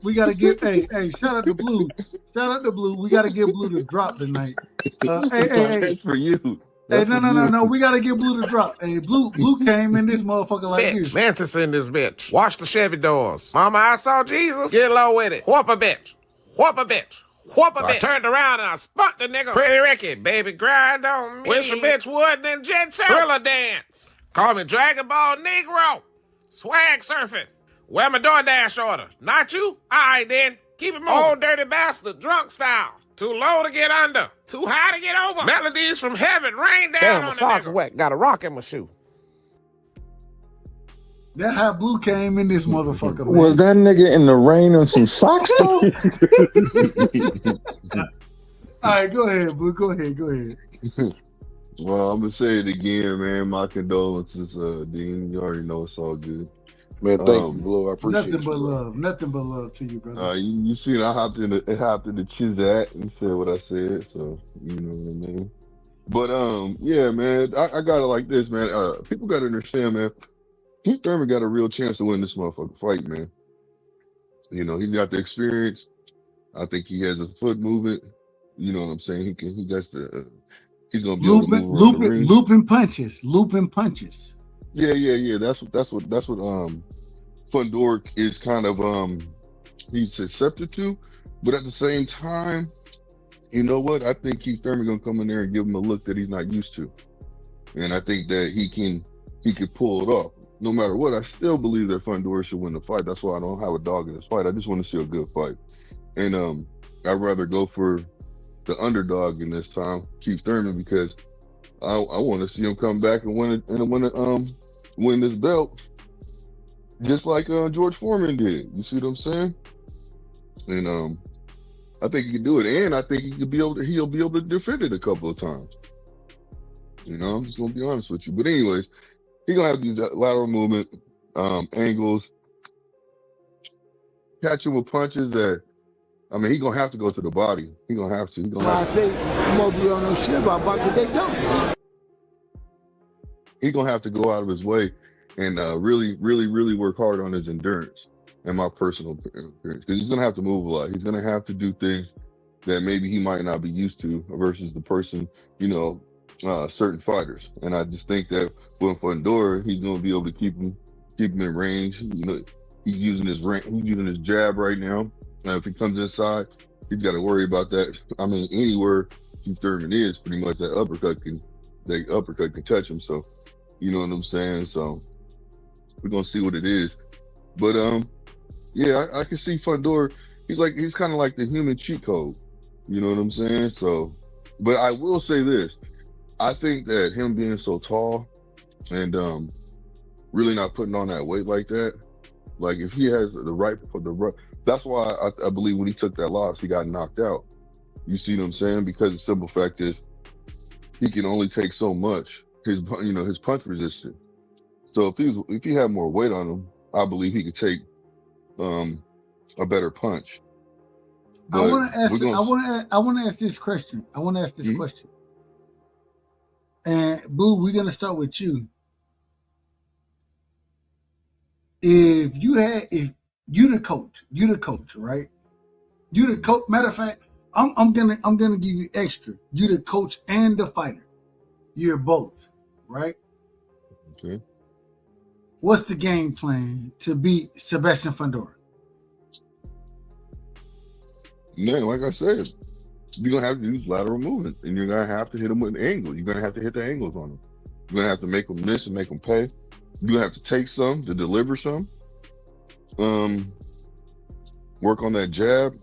We gotta get. Hey, shout out to Blue. Shout out to Blue. We gotta get Blue to drop tonight. Hey. For you. Hey, no. We gotta get Blue to drop. Hey, Blue came in this motherfucker like this. Mantis in this bitch. Wash the Chevy doors. Mama, I saw Jesus. Get low with it. Whoop a bitch. I turned around and I spun the nigga. Pretty Ricky, baby, grind on me. Wish a bitch would, then Jet Set. Thriller dance. Call me Dragon Ball Negro. Swag surfing. Where my DoorDash order? Not you? All right, then. Keep it moving. Old dirty bastard, drunk style. Too low to get under. Too high to get over. Melodies from heaven rain down. Damn, my socks wet. Got a rock in my shoe. That's how Blue came in this motherfucker, man. Was that nigga in the rain on some socks though? All right, go ahead, Blue. Go ahead. Well, I'm gonna say it again, man. My condolences, Dean. You already know it's all good. Man, thank you, Blue. I appreciate Nothing but love to you, brother. You see, I hopped in the Chizat and said what I said, so you know what I mean. But yeah, man, I got it like this, man. People got to understand, man. Keith Thurman got a real chance to win this motherfucking fight, man. You know, he got the experience. I think he has a foot movement. You know what I'm saying? He got the. He's gonna be able to move looping punches. Yeah. That's what Fundora is kind of he's susceptible to, but at the same time, you know what? I think Keith Thurman gonna come in there and give him a look that he's not used to, and I think that he could pull it off. No matter what, I still believe that Fundora should win the fight. That's why I don't have a dog in this fight. I just want to see a good fight, and I'd rather go for the underdog in this time, Keith Thurman, because I want to see him come back and win this belt, just like George Foreman did. You see what I'm saying? And I think he can do it, and I think he'll be able to defend it a couple of times. I'm just gonna be honest with you. But anyways, he's gonna have these lateral movement angles, catching with punches that. He's gonna have to go to the body. He's gonna have to. I say more people don't know shit about boxing. They don't. He's gonna have to go out of his way and really, really, really work hard on his endurance, in my personal appearance, because he's gonna have to move a lot. He's gonna have to do things that maybe he might not be used to versus the person, certain fighters. And I just think that with Fundora, he's gonna be able to keep him in range. He's using his jab right now. If he comes inside, he's got to worry about that. Anywhere Keith Thurman is, pretty much that uppercut can touch him. So, you know what I'm saying? So we're gonna see what it is. But yeah, I can see Fundora. He's kind of like the human cheat code. You know what I'm saying? So, but I will say this: I think that him being so tall and really not putting on that weight like that, like if he has the right. That's why I believe when he took that loss, he got knocked out. You see what I'm saying? Because the simple fact is, he can only take so much. His punch resistance. So if he had more weight on him, I believe he could take a better punch. I want to ask this question. And Boo, we're gonna start with you. If you the coach, right? You the coach. Matter of fact, I'm gonna give you extra. You the coach and the fighter. You're both, right? Okay. What's the game plan to beat Sebastian Fundora? Man, like I said, you're gonna have to use lateral movement, and you're gonna have to hit him with an angle. You're gonna have to hit the angles on him. You're gonna have to make him miss and make him pay. You're gonna have to take some to deliver some. Work on that jab.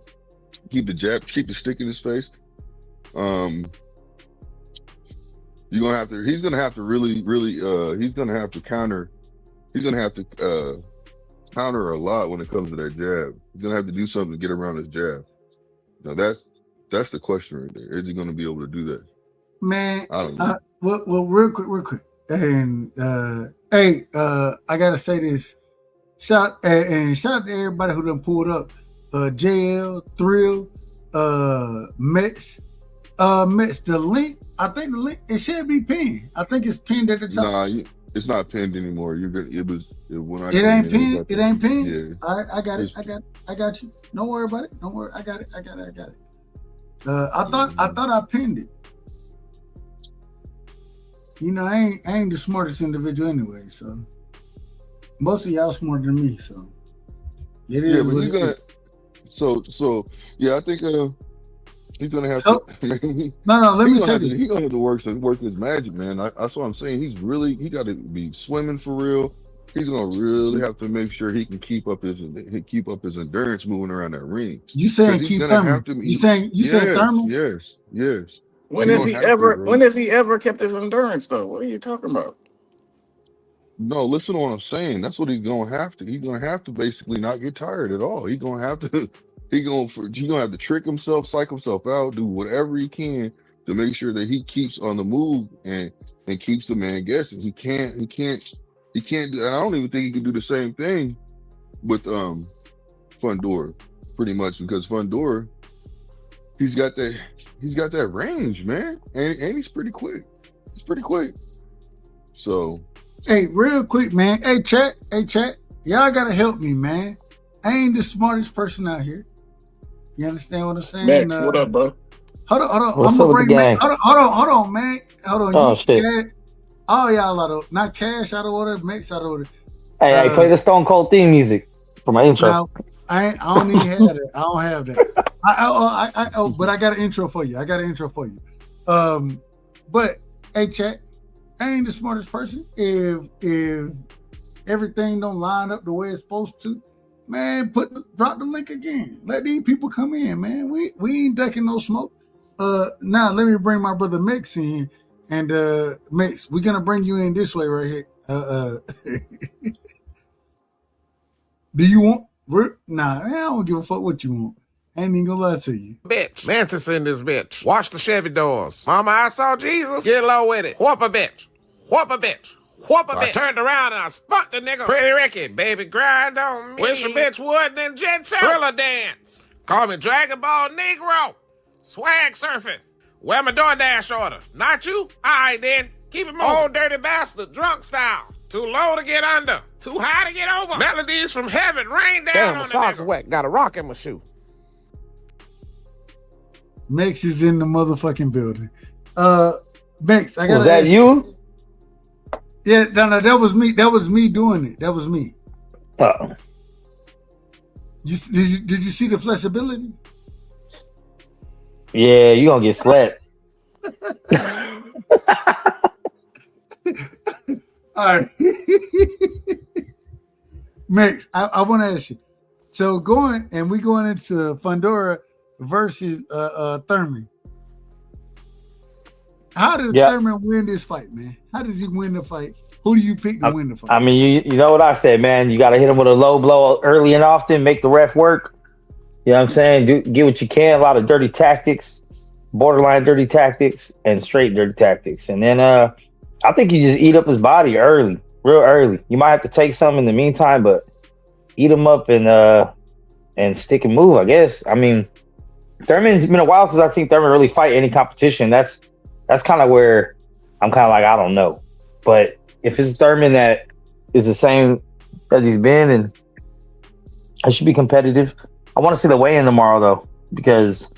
Keep the stick in his face. He's gonna have to really he's gonna have to counter a lot when it comes to that jab. He's gonna have to do something to get around his jab. Now that's the question right there. Is he gonna be able to do that? Man, I don't know. Well, real quick. And I gotta say this. Shout out to everybody who done pulled up. JL, Thrill, Mets. The link, I think the link, it should be pinned. I think it's pinned at the top. Nah, it's not pinned anymore. It ain't pinned. It ain't pinned. Yeah. All right, I got it. I got you. Don't worry about it. Don't worry. I got it. I thought I pinned it. I ain't the smartest individual anyway. So most of y'all smarter than me. So it is. Yeah, but he's gonna. So yeah, I think he's gonna have to. No. Let me say this. He's gonna have to work his magic, man. That's what I'm saying. He got to be swimming for real. He's gonna really have to make sure he can keep up his endurance moving around that ring. You saying keep Thurman? You saying Thurman? Yes. When has he ever kept his endurance though? What are you talking about? No, listen to what I'm saying. That's what he's gonna have to. He's gonna have to basically not get tired at all. He's gonna have to. He's gonna have to trick himself, psych himself out, do whatever he can to make sure that he keeps on the move and keeps the man guessing. He can't do. I don't even think he can do the same thing with Fundora, pretty much, because Fundora, he's got that range, man, and he's pretty quick. He's pretty quick. So. Hey, real quick, man. Hey, chat. Y'all gotta help me, man. I ain't the smartest person out here. You understand what I'm saying? Max, what up, bro? Hold on. What's up with the gang? Hold on, man. Hold on. Oh, shit. All y'all out of, not Cash out of order, Max out of order. Hey, play the Stone Cold theme music for my intro. I don't even have that. I don't have that. But I got an intro for you. But hey, chat, I ain't the smartest person. If everything don't line up the way it's supposed to, man, drop the link again. Let these people come in, man. We ain't ducking no smoke. Now let me bring my brother Mex in, and Mex, we're gonna bring you in this way right here. Do you want? Nah, I don't give a fuck what you want. I ain't even gonna lie to you. Bitch. Mantis in this bitch. Wash the Chevy doors. Mama, I saw Jesus. Get low with it. Whoop a bitch. Whoop a bitch. Whoop a bitch. I turned around and I spot the nigga. Pretty Ricky, baby, grind on me. Wish a bitch would, then jet set. Thriller dance. Call me Dragon Ball Negro. Swag surfing. Where my DoorDash order? Not you? All right, then. Keep it moving. Old dirty bastard, drunk style. Too low to get under. Too high to get over. Melodies from heaven rain down. Damn, my socks wet. Got a rock in my shoe. Mex is in the motherfucking building. Mex, I got. Was that you? Yeah, no, that was me. That was me doing it. That was me. Oh. Did you see the flexibility? Yeah, you gonna get slept. All right. Mex, I want to ask you. So going into Fundora versus Thurman. How does Thurman win this fight, man? How does he win the fight? Who do you pick to win the fight? I mean, you know what I said, man. You got to hit him with a low blow early and often, make the ref work. You know what I'm saying? Get what you can. A lot of dirty tactics, borderline dirty tactics, and straight dirty tactics. And then I think you just eat up his body early, real early. You might have to take some in the meantime, but eat him up and stick and move, I guess. I mean, Thurman's been a while since I've seen Thurman really fight any competition. That's kind of where I'm kind of like, I don't know. But if it's Thurman that is the same as he's been, then it should be competitive. I want to see the weigh-in tomorrow, though, because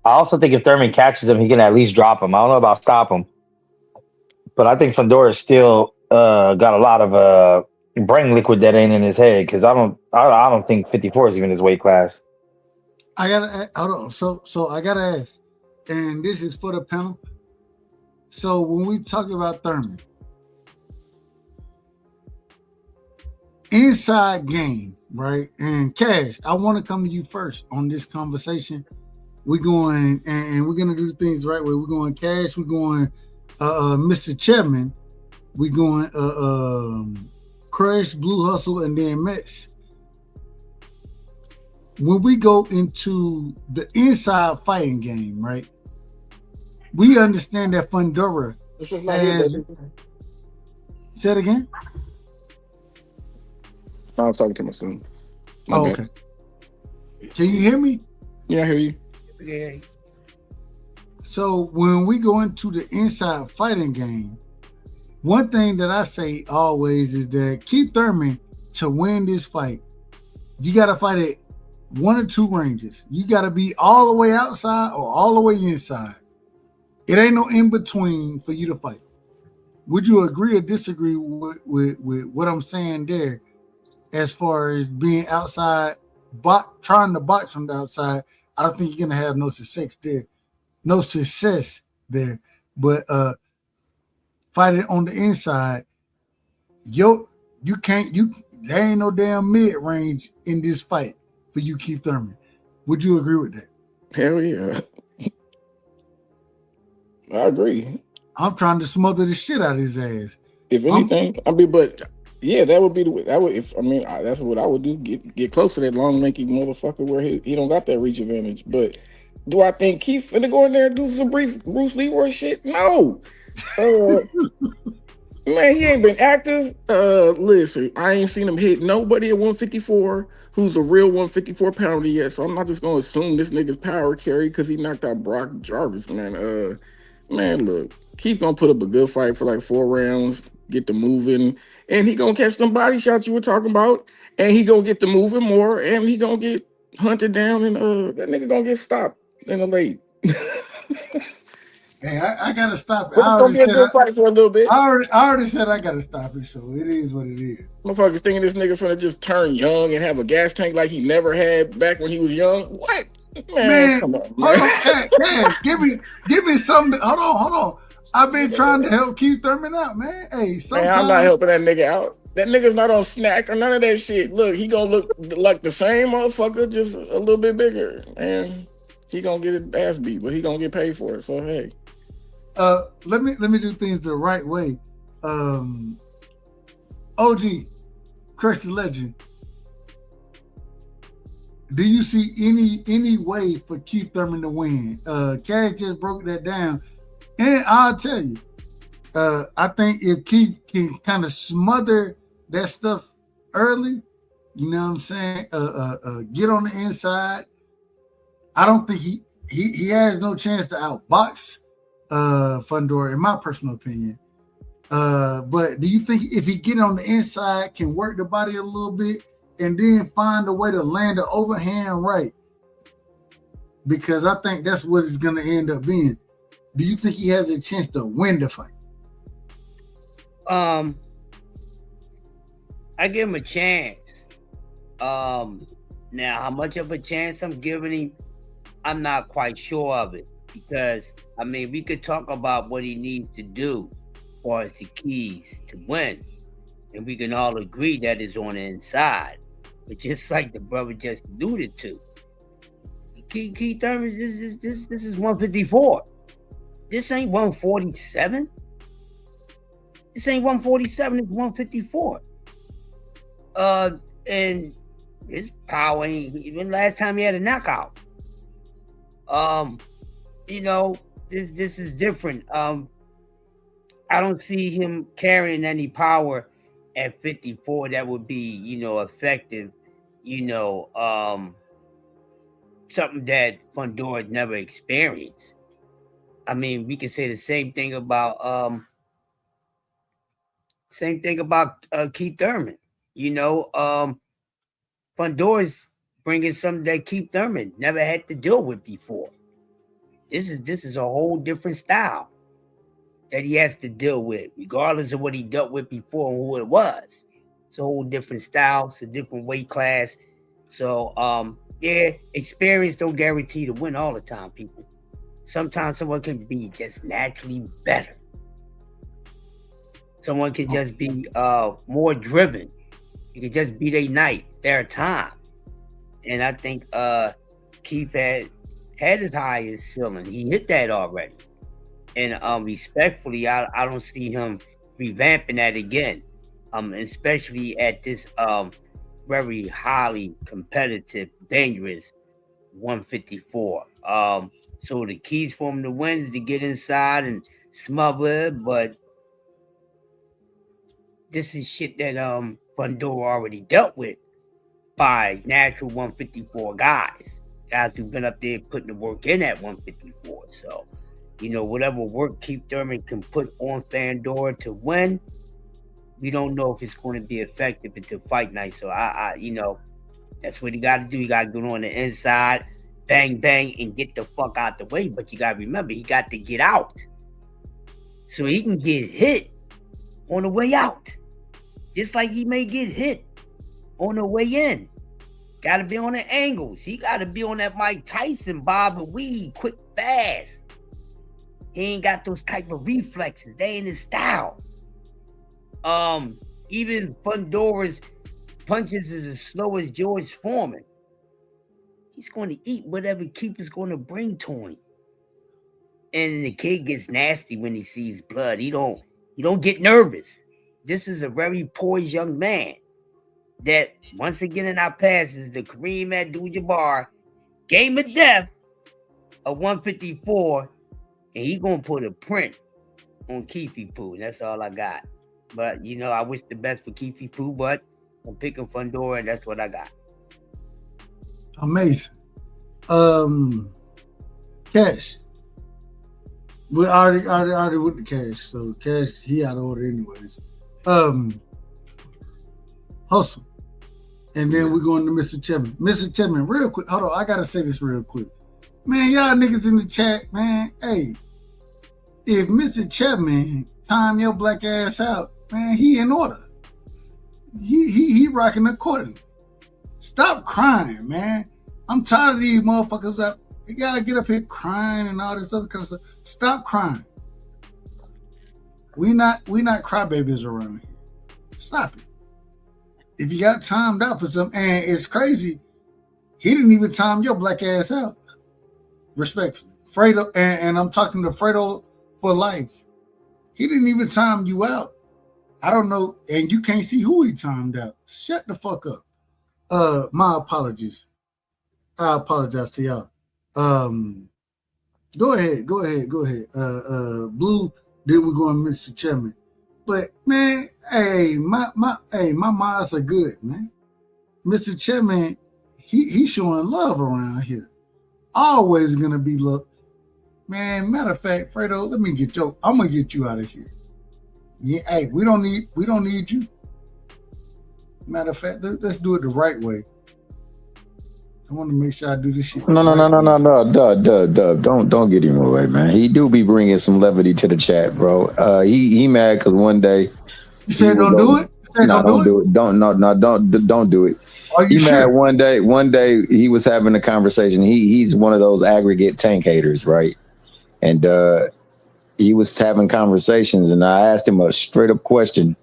I also think if Thurman catches him, he can at least drop him. I don't know about stop him. But I think Fundora still got a lot of brain liquid that ain't in his head, because I don't think 54 is even his weight class. I gotta hold on. So I gotta ask, and this is for the panel. So when we talk about Thurman, inside game, right? And Cash, I want to come to you first on this conversation. We're going and we're gonna do things the right way. We're going Cash. We're going Mr. Chapman. We're going Crash, Blue Hustle, and then Mets. When we go into the inside fighting game, right? We understand that Fundora has... Say it again? I was talking to my son. Oh, okay. Can you hear me? Yeah, I hear you. Yeah. So when we go into the inside fighting game, one thing that I say always is that Keith Thurman, to win this fight, you got to fight at one or two ranges. You got to be all the way outside or all the way inside. It ain't no in between for you to fight. Would you agree or disagree with what I'm saying there, as far as being outside, trying to box from the outside? I don't think you're gonna have no success there. But fighting on the inside, there ain't no damn mid range in this fight for you, Keith Thurman. Would you agree with that? Hell yeah. I agree. I'm trying to smother the shit out of his ass. If anything, but yeah, that would be that's what I would do. Get close to that long, lanky motherfucker where he don't got that reach advantage. But do I think Keith's finna go in there and do some Bruce Leroy shit? No. Man, he ain't been active. Listen, I ain't seen him hit nobody at 154 who's a real 154 pounder yet. So I'm not just gonna assume this nigga's power carry because he knocked out Brock Jarvis, man. Man, look, Keith gonna put up a good fight for like 4 rounds, get the moving, and he gonna catch them body shots you were talking about, and he gonna get the moving more, and he gonna get hunted down, and that nigga gonna get stopped in the late. Hey, I gotta stop it. But it's gonna be a good fight for a little bit. I already said I gotta stop it, so it is what it is. Motherfuckers thinking this nigga finna just turn young and have a gas tank like he never had back when he was young. What? Man, come on, man. Hold on, Cash, give me something. Hold on. I've been trying to help Keith Thurman out, man. Hey, sometimes Man, I'm not helping that nigga out. That nigga's not on snack or none of that shit. Look, he gonna look like the same motherfucker, just a little bit bigger. And he gonna get his ass beat, but he gonna get paid for it. So hey. Let me do things the right way. OG, Crush the Legend. Do you see any way for Keith Thurman to win? Cash just broke that down. And I'll tell you, I think if Keith can kind of smother that stuff early, you know what I'm saying? Get on the inside. I don't think he has no chance to outbox Fundora, in my personal opinion. But do you think if he get on the inside, can work the body a little bit and then find a way to land the overhand right? Because I think that's what it's going to end up being. Do you think he has a chance to win the fight? I give him a chance. Now, how much of a chance I'm giving him, I'm not quite sure of it. Because, I mean, we could talk about what he needs to do as far as the keys to win. And we can all agree that it's on the inside. But just like the brother just alluded to, Keith Thurman, this is 154. This ain't 147. This ain't 147, it's 154. And his power ain't even last time he had a knockout. You know, this is different. I don't see him carrying any power at 54 that would be, you know, effective, you know, something that Fundora never experienced. I mean, we can say the same thing about Keith Thurman. You know, Fundora's bringing something that Keith Thurman never had to deal with before. This is a whole different style that he has to deal with, regardless of what he dealt with before and who it was. It's a whole different style. It's a different weight class. So, yeah, experience don't guarantee to win all the time, people. Sometimes someone can be just naturally better. Someone can just be more driven. It could just be their night, their time. And I think Keith had his highest ceiling. He hit that already. And respectfully, I don't see him revamping that again. Especially at this very highly competitive, dangerous 154. So the keys for him to win is to get inside and smother it, but this is shit that Fundora already dealt with by natural 154 guys who've been up there putting the work in at 154. So, you know, whatever work Keith Thurman can put on Fundora to win, we don't know if it's going to be effective until fight night. So I you know, that's what you got to do. You got to go on the inside, bang, bang, and get the fuck out the way. But you got to remember, he got to get out so he can get hit on the way out. Just like he may get hit on the way in. Got to be on the angles. He got to be on that Mike Tyson, bob and weave, quick, fast. He ain't got those type of reflexes. They ain't his style. Even Fundora's punches is as slow as George Foreman. He's going to eat whatever Keith is going to bring to him. And the kid gets nasty when he sees blood. He don't get nervous. This is a very poised young man that, once again in our past, is the Kareem Abdul-Jabbar game of death of 154, and he gonna put a print on Keefy Poo. That's all I got. But you know, I wish the best for Keefy Poo, but I'm picking Fundora, and that's what I got. Amazing. Cash. We already with the Cash, so Cash, he out of order anyways. Hustle. And then we're going to Mr. Chapman. Mr. Chapman, real quick. Hold on, I gotta say this real quick. Man, y'all niggas in the chat, man. Hey, if Mr. Chapman time your black ass out, man, he in order. He rocking accordingly. Stop crying, man. I'm tired of these motherfuckers up. You gotta get up here crying and all this other kind of stuff. Stop crying. We not crybabies around here. Stop it. If you got timed out for something, and it's crazy, he didn't even time your black ass out. Respectfully. Fredo, and I'm talking to Fredo for life. He didn't even time you out. I don't know, and you can't see who he timed out. Shut the fuck up. My apologies. I apologize to y'all. Go ahead. Blue, then we're going Mr. Chairman. But man, hey, my minds are good, man. Mr. Chairman, he's showing love around here. Always gonna be love. Man, matter of fact, Fredo, I'm gonna get you out of here. Yeah, hey, we don't need you. Matter of fact, let's do it the right way. I want to make sure I do this shit. No, Dub. Don't get him away, man. He do be bringing some levity to the chat, bro. He mad because one day. You said don't do it. Don't do it. Don't do it. Are you He sure? mad one day he was having a conversation. He's one of those aggregate tank haters, right? And he was having conversations, and I asked him a straight up question,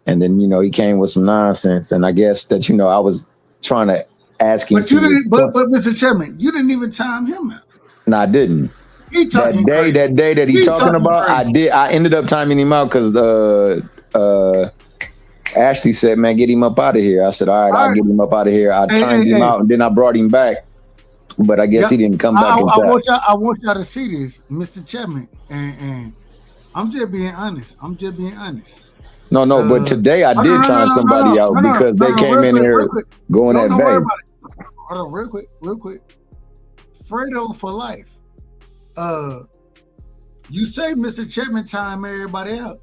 and then he came with some nonsense, and I guess that I was trying to ask him. But you didn't. But Mr. Chairman, you didn't even time him out. No, I didn't. He talking crazy. That day that he talking about, crazy. I ended up timing him out because Ashley said, "Man, get him up out of here." I said, "All right, I'll get him up out of here." I timed him out, and then I brought him back. But I guess he didn't come back. I want y'all to see this, Mr. Chairman, and I'm just being honest. No, but today I did time somebody out because they came in here going at bay. Hold on, real quick. Fredo for life. You say Mr. Chairman time everybody out.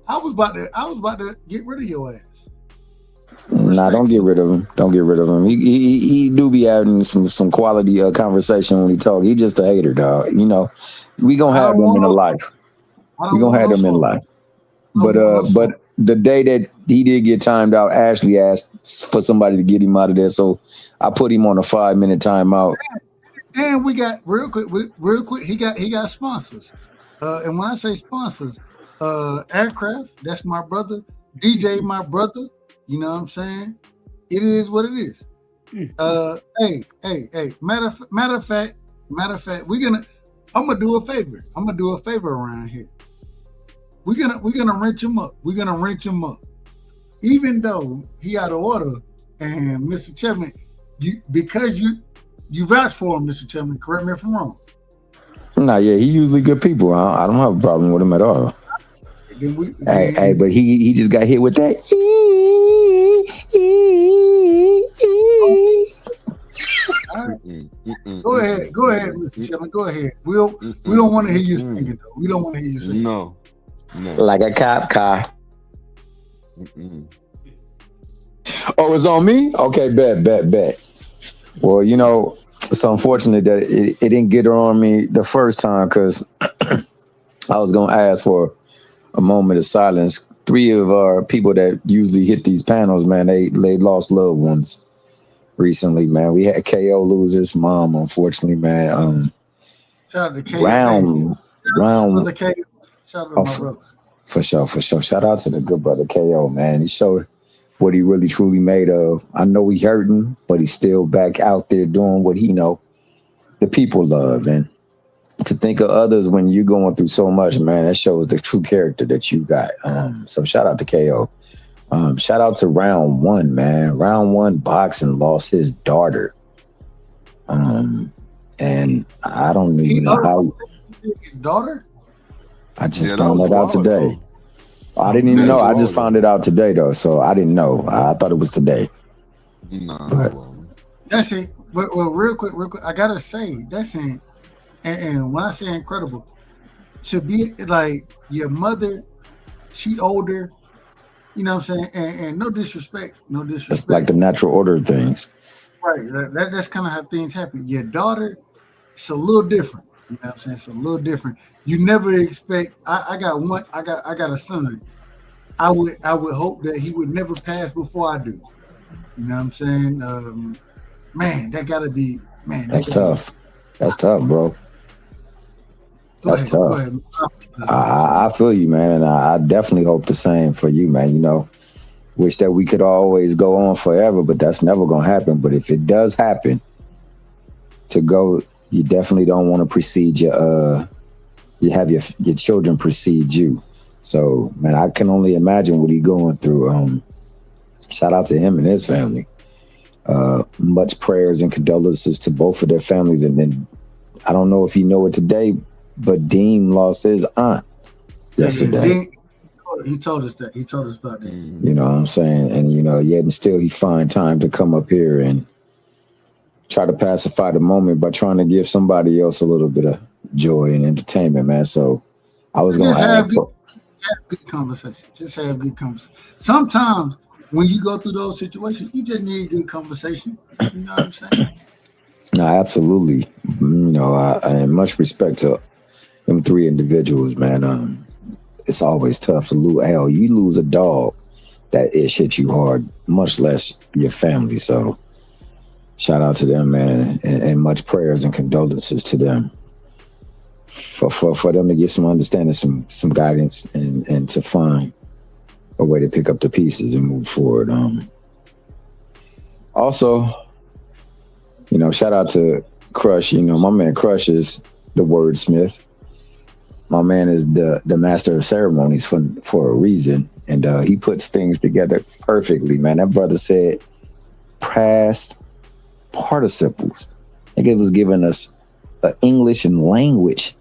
I was about to get rid of your ass. Nah, don't get rid of him. Don't get rid of him. He do be having some quality conversation when he talk. He just a hater, dog. We gonna have them in the life. We gonna have them in life. But the day that he did get timed out, Ashley asked for somebody to get him out of there, so I put him on a 5-minute timeout. And we got real quick. He got sponsors. And when I say sponsors, Aircraft, that's my brother. DJ, my brother. You know what I'm saying? It is what it is. Hey. Matter of fact, I'm gonna do a favor around here. We're gonna wrench him up. Even though he out of order, and Mr. Chairman, because you vouch for him, Mr. Chairman, correct me if I'm wrong. Nah, yeah, he usually good people. I don't have a problem with him at all. Hey, but he just got hit with that. Go ahead, Mr. Chairman. Go ahead. We don't want to hear you singing, though. We don't want to hear you singing. No. Like a cop car. Oh, it's on me? Okay, bet. Well, it's unfortunate that it didn't get on me the first time because I was going to ask for a moment of silence. 3 of our people that usually hit these panels, man, they lost loved ones recently, man. We had KO lose his mom, unfortunately, man. Shout out to KO. Round. Shout out to my brother. For sure. Shout out to the good brother KO, man. He showed what he really truly made of. I know he hurting, but he's still back out there doing what he know the people love. And to think of others when you're going through so much, man, that shows the true character that you got. So shout out to KO. Shout out to Round 1, man. Round 1 boxing lost his daughter. And I don't even know how. His daughter? I just found that out today. I didn't even know. I just found it out today, though. So I didn't know. I thought it was today. That's it. Well, real quick. I gotta say, that's it. And when I say incredible, to be like your mother, she older, you know what I'm saying? And no disrespect. It's like the natural order of things. Right. That's kind of how things happen. Your daughter, it's a little different. You know what I'm saying? It's a little different. You never expect. I got a son. I would hope that he would never pass before I do. You know what I'm saying? Man, that gotta be That's tough. That's tough, bro. That's tough. I feel you, man, and I definitely hope the same for you, man. You know, wish that we could always go on forever, but that's never gonna happen. But if it does happen, to go, you definitely don't want to precede your you have your children precede you. So, man, I can only imagine what he's going through. Shout out to him and his family. Much prayers and condolences to both of their families. And then I don't know if you know it today, but Dean lost his aunt yesterday. He told us that. He told us about that. You know what I'm saying? And, you know, yet and still he find time to come up here and try to pacify the moment by trying to give somebody else a little bit of joy and entertainment, man. So I was going to have good conversation. Just have good conversation. Sometimes when you go through those situations, you just need good conversation. You know what I'm saying? No, absolutely. You know, and much respect to them three individuals, man. It's always tough to lose. Hell, you lose a dog, that ish hit you hard, much less your family. So shout out to them, man, and much prayers and condolences to them for them to get some understanding, some guidance, and to find a way to pick up the pieces and move forward. Also, you know, shout out to Crush. You know, my man Crush is the wordsmith. My man is the master of ceremonies for a reason, and he puts things together perfectly, man. That brother said past participles. Nigga was giving us an English and language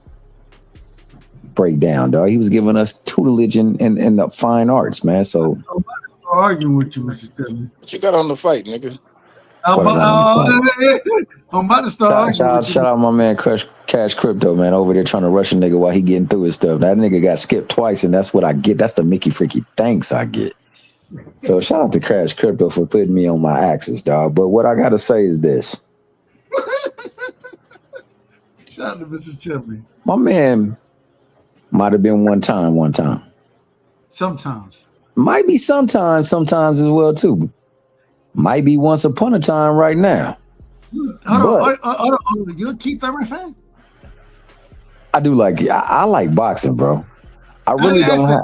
breakdown, dog. He was giving us tutelage in the fine arts, man. So I'm arguing with you, Mr. Tillman. What you got on the fight, nigga? I'm about to start arguing with you. Shout out my man Cash Crypto, man, over there trying to rush a nigga while he getting through his stuff. That nigga got skipped twice, and that's what I get. That's the Mickey Freaky thanks I get. So shout out to Cash Crypto for putting me on my axis, dog. But what I gotta say is this. Shout out to Mr. Tillman. My man might have been one time. Sometimes. Might be sometimes as well, too. Might be once upon a time right now. Hold on. You a Keith Thurman fan? I do like it. I like boxing, bro. I really don't have.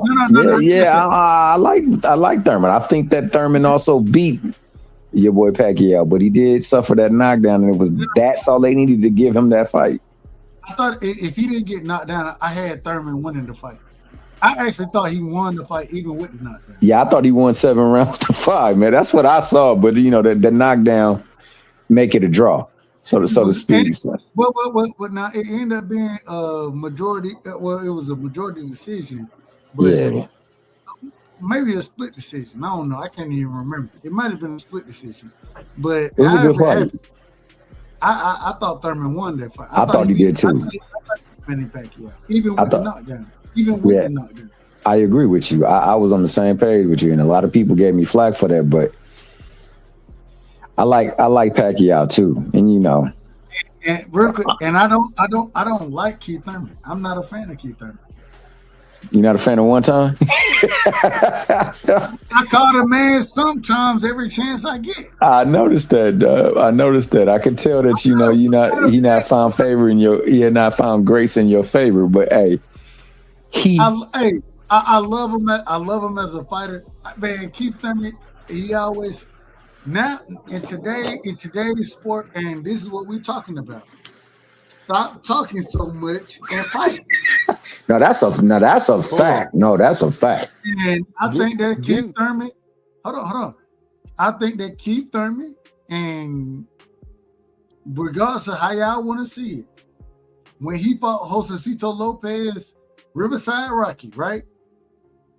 I like Thurman. I think that Thurman also beat your boy Pacquiao, but he did suffer that knockdown, and that's all they needed to give him that fight. I thought if he didn't get knocked down, I had Thurman winning the fight. I actually thought he won the fight even with the knockdown. Yeah, I thought he won 7 rounds to 5, man. That's what I saw. But you know, the knockdown make it a draw, so to speak. But now it ended up being a majority. Well, it was a majority decision. But yeah. Maybe a split decision. I don't know. I can't even remember. It might have been a split decision. But it was a good fight. I thought Thurman won that fight. I thought he did too. Pacquiao, even with the knockdown. Even with the knockdown. I agree with you. I was on the same page with you, and a lot of people gave me flack for that, but I like Pacquiao too, and you know. And real quick, and I don't like Keith Thurman. I'm not a fan of Keith Thurman. You're not a fan of one time? I call the man sometimes every chance I get. I noticed that. I could tell that he not found favor in your. He had not found grace in your favor. But hey, I love him. I love him as a fighter. Man, Keith Thurman. He always now in today's sport, and this is what we're talking about. Stop talking so much and fight. No, that's a fact. No, that's a fact. And I think that Keith Thurman. Hold on. I think that Keith Thurman, and regardless of how y'all want to see it, when he fought Josecito Lopez, Riverside Rocky, right?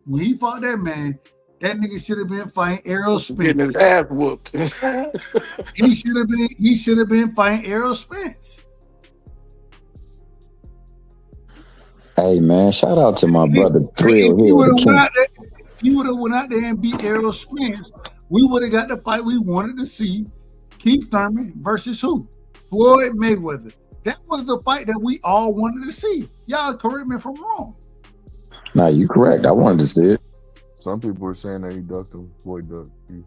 When he fought that man, that nigga should have been fighting Errol Spence. Getting his ass whooped. He should have been fighting Errol Spence. Hey man, shout out to my brother Thrill Hill. If he would have went out there and beat Errol Spence, we would have got the fight we wanted to see. Keith Thurman versus who? Floyd Mayweather. That was the fight that we all wanted to see. Y'all correct me if I'm wrong. Nah, you correct. I wanted to see it. Some people were saying that he ducked him. Floyd ducked him.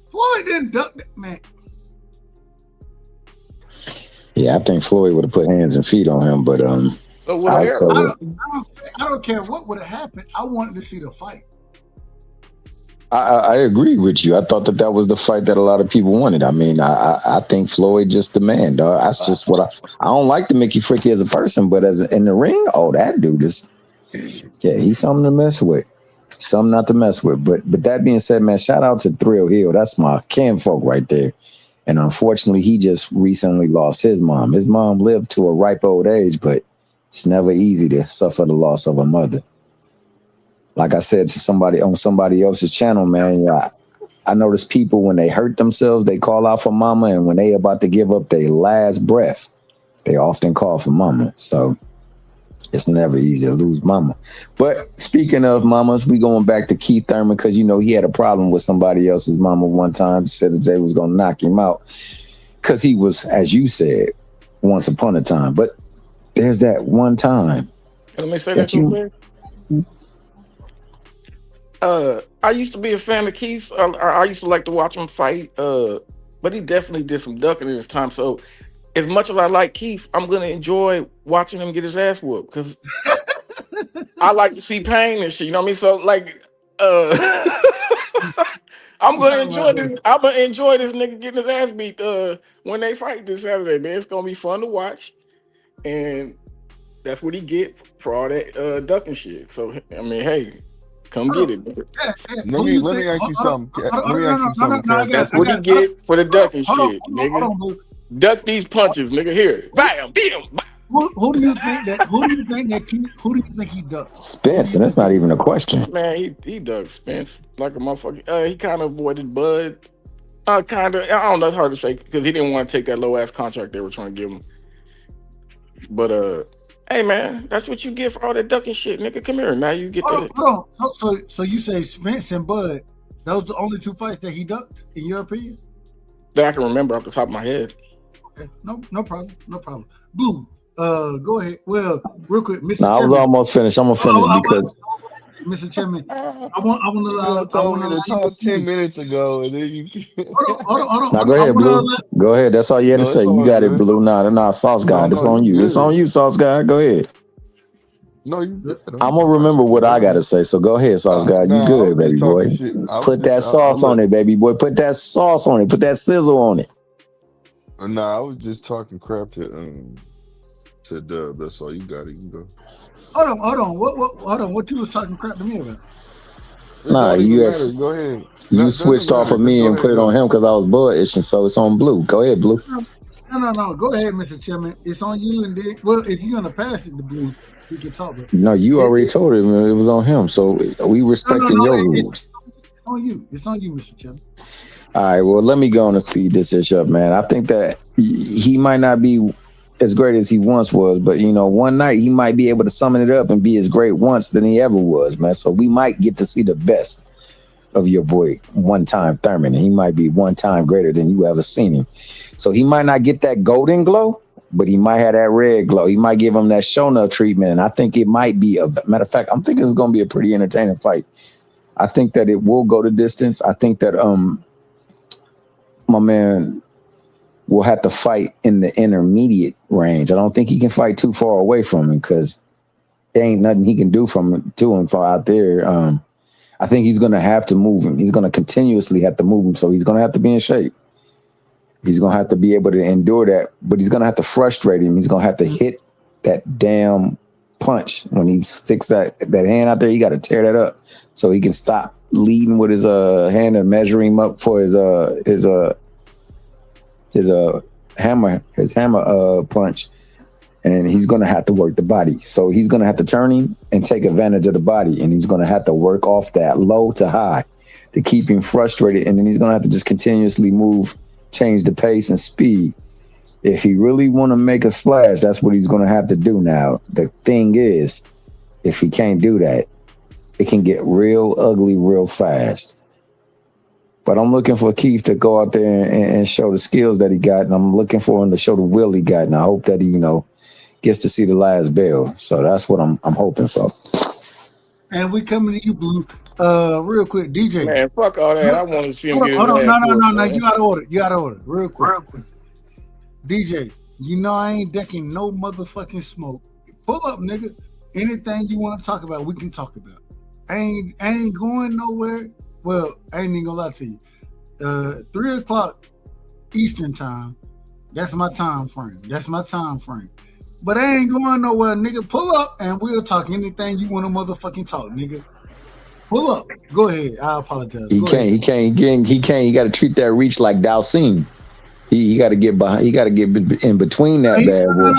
Floyd didn't duck that, man. Yeah, I think Floyd would have put hands and feet on him, but So what I don't care what would have happened. I wanted to see the fight. I agree with you. I thought that was the fight that a lot of people wanted. I mean, I think Floyd just the man, dog. That's just what I don't like the Mickey Fricky as a person, but as in the ring, oh, that dude is, yeah, he's something to mess with. Something not to mess with. But that being said, man, shout out to Thrill Hill. That's my kinfolk right there. And unfortunately, he just recently lost his mom. His mom lived to a ripe old age, but it's never easy to suffer the loss of a mother. Like I said to somebody on somebody else's channel, man, yeah, I notice people when they hurt themselves, they call out for mama. And when they about to give up their last breath, they often call for mama. So it's never easy to lose mama. But speaking of mamas, we going back to Keith Thurman because, you know, he had a problem with somebody else's mama one time. Said that they was going to knock him out because he was, as you said, once upon a time. But there's that one time. Let me say that you. I used to be a fan of Keith. I used to like to watch him fight. But he definitely did some ducking in his time. So as much as I like Keith, I'm gonna enjoy watching him get his ass whooped because I like to see pain and shit. You know what I mean? So like, I'm gonna enjoy this. I'm gonna enjoy this nigga getting his ass beat when they fight this Saturday, man. It's gonna be fun to watch, and that's what he get for all that ducking shit. So I mean, hey, come get it. Let me ask you something. That's what he get for the ducking shit, nigga. Duck these punches, nigga. Here, bam, beat him. Who do you think that? Who do you think he ducked? Spence, and that's not even a question. Man, he ducked Spence like a motherfucker. He kind of avoided Bud. Kind of. I don't know. It's hard to say because he didn't want to take that low ass contract they were trying to give him. But hey man, that's what you get for all that ducking shit, nigga. Come here. Now you get hold on. So you say Spence and Bud? Those the only two fights that he ducked, in your opinion? That I can remember off the top of my head. Okay. No problem. Blue, go ahead. Well, real quick, Mr. No, I was almost finished. I'm gonna finish because Mr. Chairman, I want to talk 10 minutes ago, and then you. Hold on. Now go ahead, Blue. Go ahead. That's all you had to say. You got it, Blue. Nah, Sauce Guy. It's on you. It's on you, Sauce Guy. Go ahead. No, you. I'm gonna remember what I gotta say. So go ahead, Sauce Guy. You good, baby boy? Put that sauce on it, baby boy. Put that sauce on it. Put that sizzle on it. Nah, I was just talking crap to Dub. That's all. You got it. You can go. Hold on. Hold on. What you was talking crap to me about? Nah, Go ahead. You switched off of me and put it on him because I was butt itching, so it's on Blue. Go ahead, Blue. No. Go ahead, Mr. Chairman. It's on you, and then, well, if you're gonna pass it to Blue, we can talk about it. No, you already told him it was on him, so we respecting your rules. It's on you, Mr. Chairman. All right, well, let me go on and speed this issue up, man. I think that he might not be as great as he once was, but, you know, one night he might be able to summon it up and be as great once than he ever was, man. So we might get to see the best of your boy, one-time Thurman. And he might be one time greater than you ever seen him. So he might not get that golden glow, but he might have that red glow. He might give him that show-enough treatment. And I think it might be, matter of fact, I'm thinking it's going to be a pretty entertaining fight. I think that it will go the distance. I think that my man will have to fight in the intermediate range. I don't think he can fight too far away from him because there ain't nothing he can do to him from out there. I think he's going to have to move him. He's going to continuously have to move him. So he's going to have to be in shape. He's going to have to be able to endure that, but he's going to have to frustrate him. He's going to have to hit that damn punch. When he sticks that hand out there, you got to tear that up so he can stop leading with his hand and measure him up for his hammer punch. And he's going to have to work the body. So he's going to have to turn him and take advantage of the body. And he's going to have to work off that low to high to keep him frustrated. And then he's going to have to just continuously move, change the pace and speed. If he really want to make a splash, that's what he's going to have to do now. The thing is, if he can't do that, it can get real ugly real fast. But I'm looking for Keith to go out there and show the skills that he got, and I'm looking for him to show the will he got, and I hope that he, gets to see the last bell. So that's what I'm hoping for. And we coming to you, Blue. Real quick, DJ. Man, fuck all that. I want to see him get his Hold on, ass no. whooped, You got to order. Real quick. DJ, I ain't decking no motherfucking smoke. Pull up, nigga. Anything you want to talk about, we can talk about. I ain't going nowhere. Well, I ain't even gonna lie to you. 3:00 Eastern time. That's my time frame. But I ain't going nowhere, nigga. Pull up and we'll talk anything you want to motherfucking talk, nigga. Pull up. Go ahead. I apologize. He can't. He got to treat that reach like Dalcin. He got to get behind. He got to get in between that bad boy.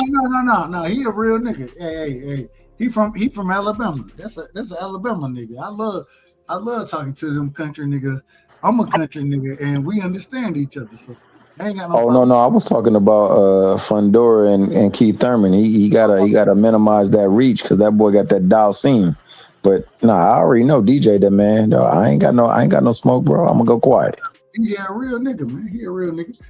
No. He a real nigga. Hey. He from Alabama. That's an Alabama nigga. I love talking to them country niggas. I'm a country nigga, and we understand each other. So I ain't got no problem. No. I was talking about Fundora and Keith Thurman. He gotta minimize that reach because that boy got that Dalcin. But I already know DJ that man. No, I ain't got no smoke, bro. I'm gonna go quiet. He a real nigga, man. He a real nigga.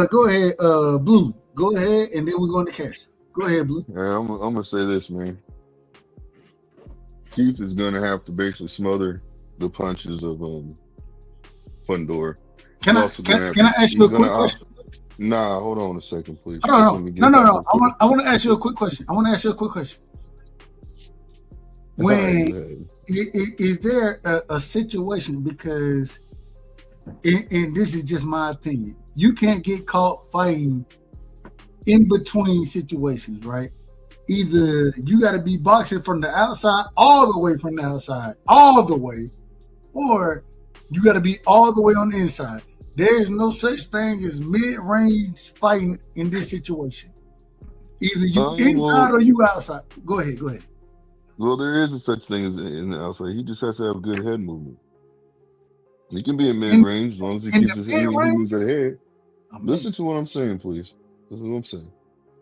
Go ahead, Blue. Go ahead, and then we're going to Cash. Go ahead, Blue. Yeah, I'm gonna say this, man. Keith is gonna have to basically smother the punches of Fundora. Can I ask you a quick question? Nah, hold on a second, please. No. I want to ask you a quick question. When is there a situation, because and this is just my opinion, you can't get caught fighting in between situations, right? Either you got to be boxing from the outside, all the way from the outside, all the way, or you got to be all the way on the inside. There is no such thing as mid-range fighting in this situation. Either you inside or you outside. Go ahead. Well, there is a such thing as in the outside. He just has to have good head movement. He can be in mid-range as long as he keeps his head. Listen to what I'm saying, please. Listen to what I'm saying.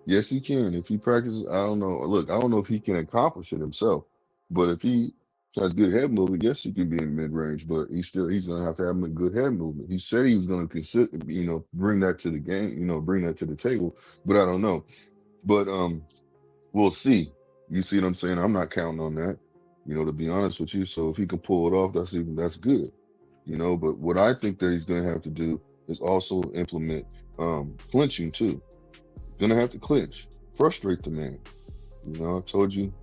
Yes, he can. If he practices, I don't know. Look, I don't know if he can accomplish it himself, but if he has good head movement, yes, he can be in mid-range, but he's going to have a good head movement. He said he was going to consider, bring that to the game, bring that to the table, but I don't know. But we'll see. You see what I'm saying? I'm not counting on that, to be honest with you. So if he can pull it off, that's good, But what I think that he's going to have to do is also implement clinching too. Gonna have to clinch, frustrate the man. I told you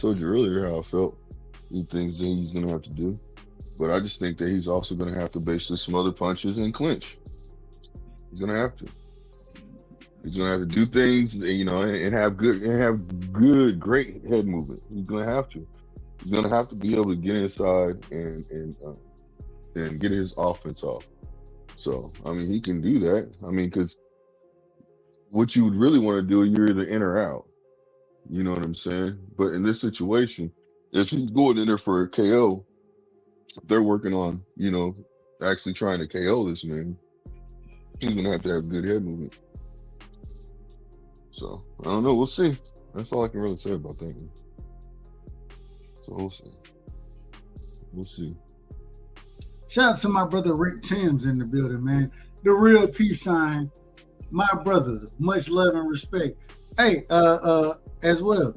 earlier how I felt. Things that he's gonna have to do, but I just think that he's also gonna have to basically smother punches and clinch. He's gonna have to. He's gonna have to do things, and have great head movement. He's gonna have to. He's gonna have to be able to get inside and get his offense off. So he can do that. Because what you would really want to do, you're either in or out. You know what I'm saying? But in this situation, if he's going in there for a KO, they're working on, actually trying to KO this man. He's going to have good head movement. So, I don't know. We'll see. That's all I can really say about that. So, we'll see. Shout out to my brother Rick Timms in the building, man. The real peace sign. My brother, much love and respect. Hey, as well,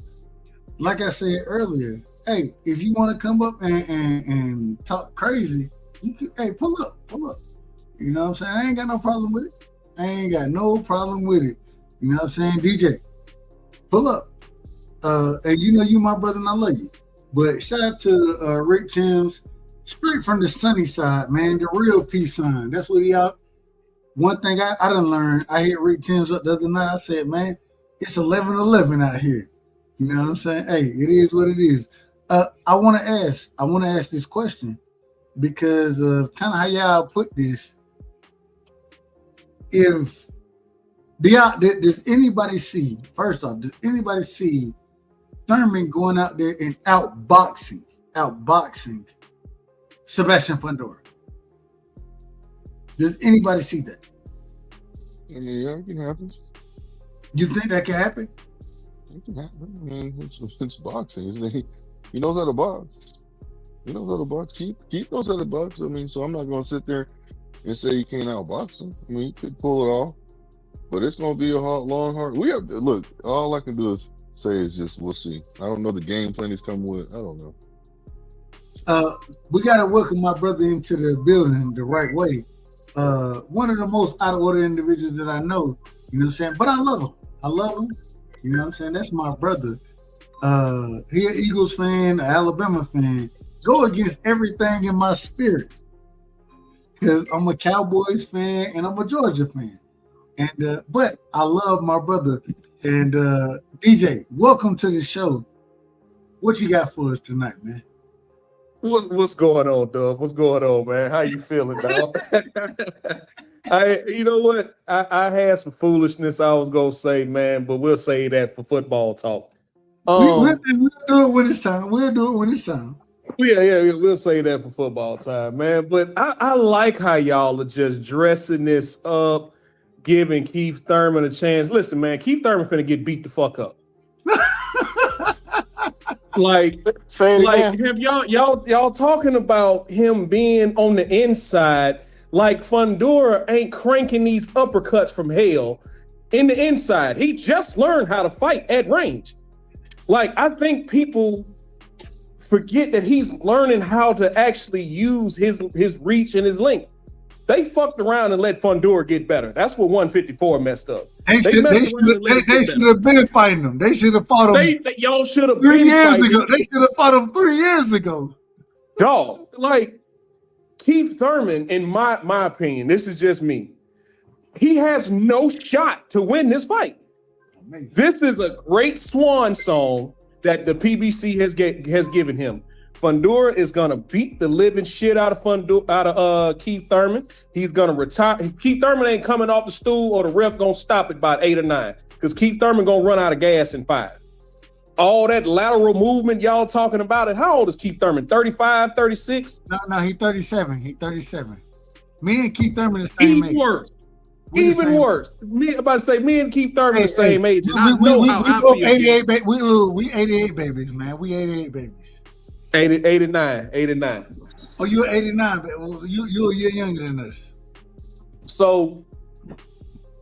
like I said earlier, hey, if you want to come up and talk crazy, you can, pull up. You know what I'm saying? I ain't got no problem with it. You know what I'm saying? DJ, pull up. And you my brother and I love you. But shout out to Rick Timms, straight from the sunny side, man, the real peace sign. That's what he out. One thing I done learned, I hit Rick Timms up the other night. I said, man, it's 11:11 out here. You know what I'm saying? Hey, it is what it is. I want to ask this question because of kind of how y'all put this. If does anybody see, first off, does anybody see Thurman going out there and outboxing Sebastian Fundora? Does anybody see that? Yeah, it can happen. You think that can happen? It can happen. It's boxing. He knows how to box. Keith knows how to box. So I'm not going to sit there and say he can't outbox him. I mean, he could pull it off, but it's gonna be a hard. We have to look. All I can do is say is just we'll see. I don't know the game plan he's coming with. I don't know. We gotta welcome my brother into the building the right way. One of the most out of order individuals that I know. You know what I'm saying? But I love him. You know what I'm saying? That's my brother. He an Eagles fan, an Alabama fan. Go against everything in my spirit. Because I'm a Cowboys fan and I'm a Georgia fan. And but I love my brother. And DJ, welcome to the show. What you got for us tonight, man? What's going on, Dub? What's going on, man? How you feeling, dog? You know what? I had some foolishness I was gonna say, man, but we'll say that for football talk. We'll do it when it's time. Yeah, we'll say that for football time, man. But I like how y'all are just dressing this up, giving Keith Thurman a chance. Listen, man, Keith Thurman finna get beat the fuck up. Like, have y'all talking about him being on the inside? Like Fundora ain't cranking these uppercuts from hell in the inside. He just learned how to fight at range. Like, I think people forget that he's learning how to actually use his reach and his length. They fucked around and let Fundora get better. That's what 154 messed up. They should have been fighting him. They should have fought him. Y'all should have 3 years ago. They should have fought him 3 years ago. Dog, like Keith Thurman, in my opinion, this is just me. He has no shot to win this fight. Amazing. This is a great swan song that the PBC has given him. Fundora is gonna beat the living shit out of Keith Thurman. He's gonna retire. Keith Thurman ain't coming off the stool, or the ref gonna stop it by 8 or 9. Because Keith Thurman gonna run out of gas in 5. All that lateral movement y'all talking about it. How old is Keith Thurman? 35, 36? No, he's 37. Me and Keith Thurman the same age. Even worse. Me about to say me and Keith Thurman the same age. We 88 babies. We 88 babies, man. We 88 babies. 89. Oh, you're 89, but you're a year younger than us. So,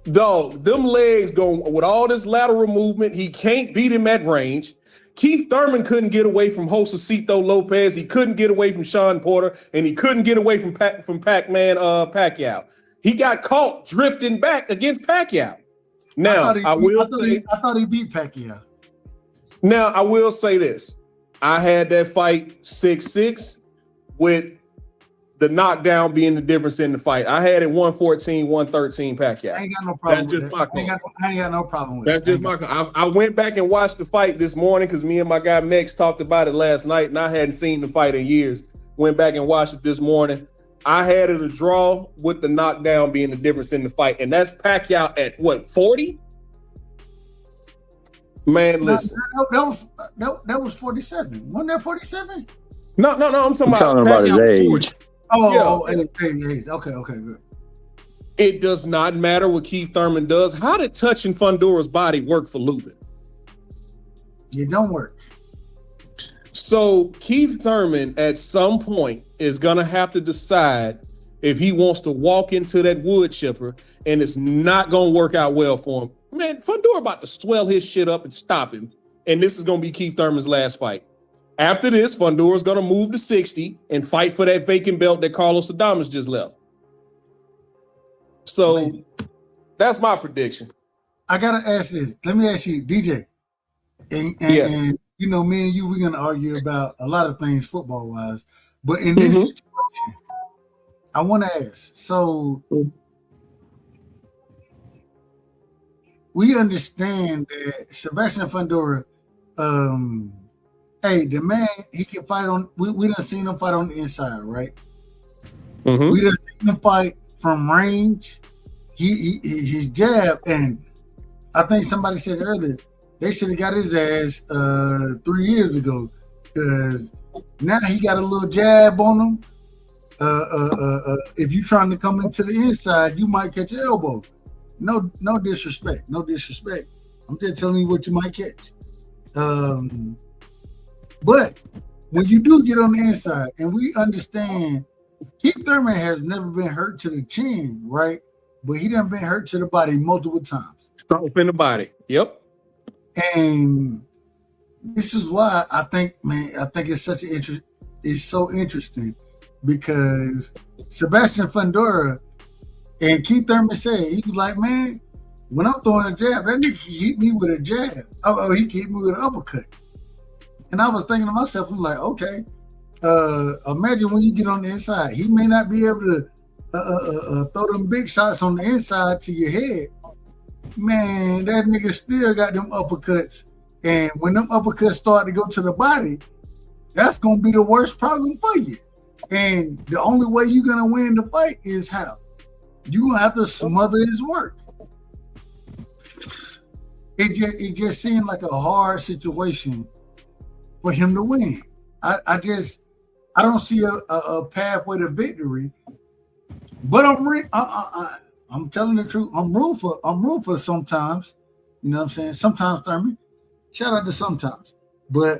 dog, them legs going with all this lateral movement, he can't beat him at range. Keith Thurman couldn't get away from Josecito Lopez. He couldn't get away from Sean Porter, and he couldn't get away from Pac-Man Pacquiao. He got caught drifting back against Pacquiao. Now, I thought he beat Pacquiao. Now, I will say this. I had that fight 6-6 with the knockdown being the difference in the fight. I had it 114, 113 Pacquiao. I ain't got no problem with that. I ain't got no problem with that. That's just my call. I went back and watched the fight this morning because me and my guy Mex talked about it last night, and I hadn't seen the fight in years. Went back and watched it this morning. I had it a draw with the knockdown being the difference in the fight, and that's Pacquiao at what, 40? Man, listen. That was 47. Wasn't that 47? No. I'm talking about his age. Age. Okay, good. It does not matter what Keith Thurman does. How did touching Fundora's body work for Lubin? It don't work. So Keith Thurman at some point is gonna have to decide if he wants to walk into that wood chipper, and it's not gonna work out well for him. Man, Fundora about to swell his shit up and stop him, and this is gonna be Keith Thurman's last fight. After this, Fundora's gonna move to 60 and fight for that vacant belt that Carlos Adames just left. So that's my prediction. I gotta ask this. Let me ask you, DJ. Yes. And you know, me and you, we're gonna argue about a lot of things football wise. But in this situation, I want to ask. So we understand that Sebastian Fundora, hey, the man, he can fight on. We done seen him fight on the inside, right? We done seen him fight from range. He jab, and I think somebody said earlier they should have got his ass 3 years ago, because now he got a little jab on him. If you're trying to come into the inside, you might catch an elbow. No disrespect. I'm just telling you what you might catch. But when you do get on the inside, and we understand Keith Thurman has never been hurt to the chin, right? But he done been hurt to the body multiple times. Stomp in the body. Yep. And this is why I think it's such an it's so interesting because Sebastian Fundora and Keith Thurman said, he was like, man, when I'm throwing a jab, that nigga can hit me with a jab. Oh, he can hit me with an uppercut. And I was thinking to myself, I'm like, okay, imagine when you get on the inside, he may not be able to throw them big shots on the inside to your head. Man, that nigga still got them uppercuts. And when them uppercuts start to go to the body, that's going to be the worst problem for you. And the only way you're going to win the fight is how? You're going to have to smother his work. It just seemed like a hard situation for him to win. I don't see a pathway to victory. But I'm telling the truth. I'm rooting for sometimes. You know what I'm saying? Sometimes, Thurman. Shout out to sometimes. But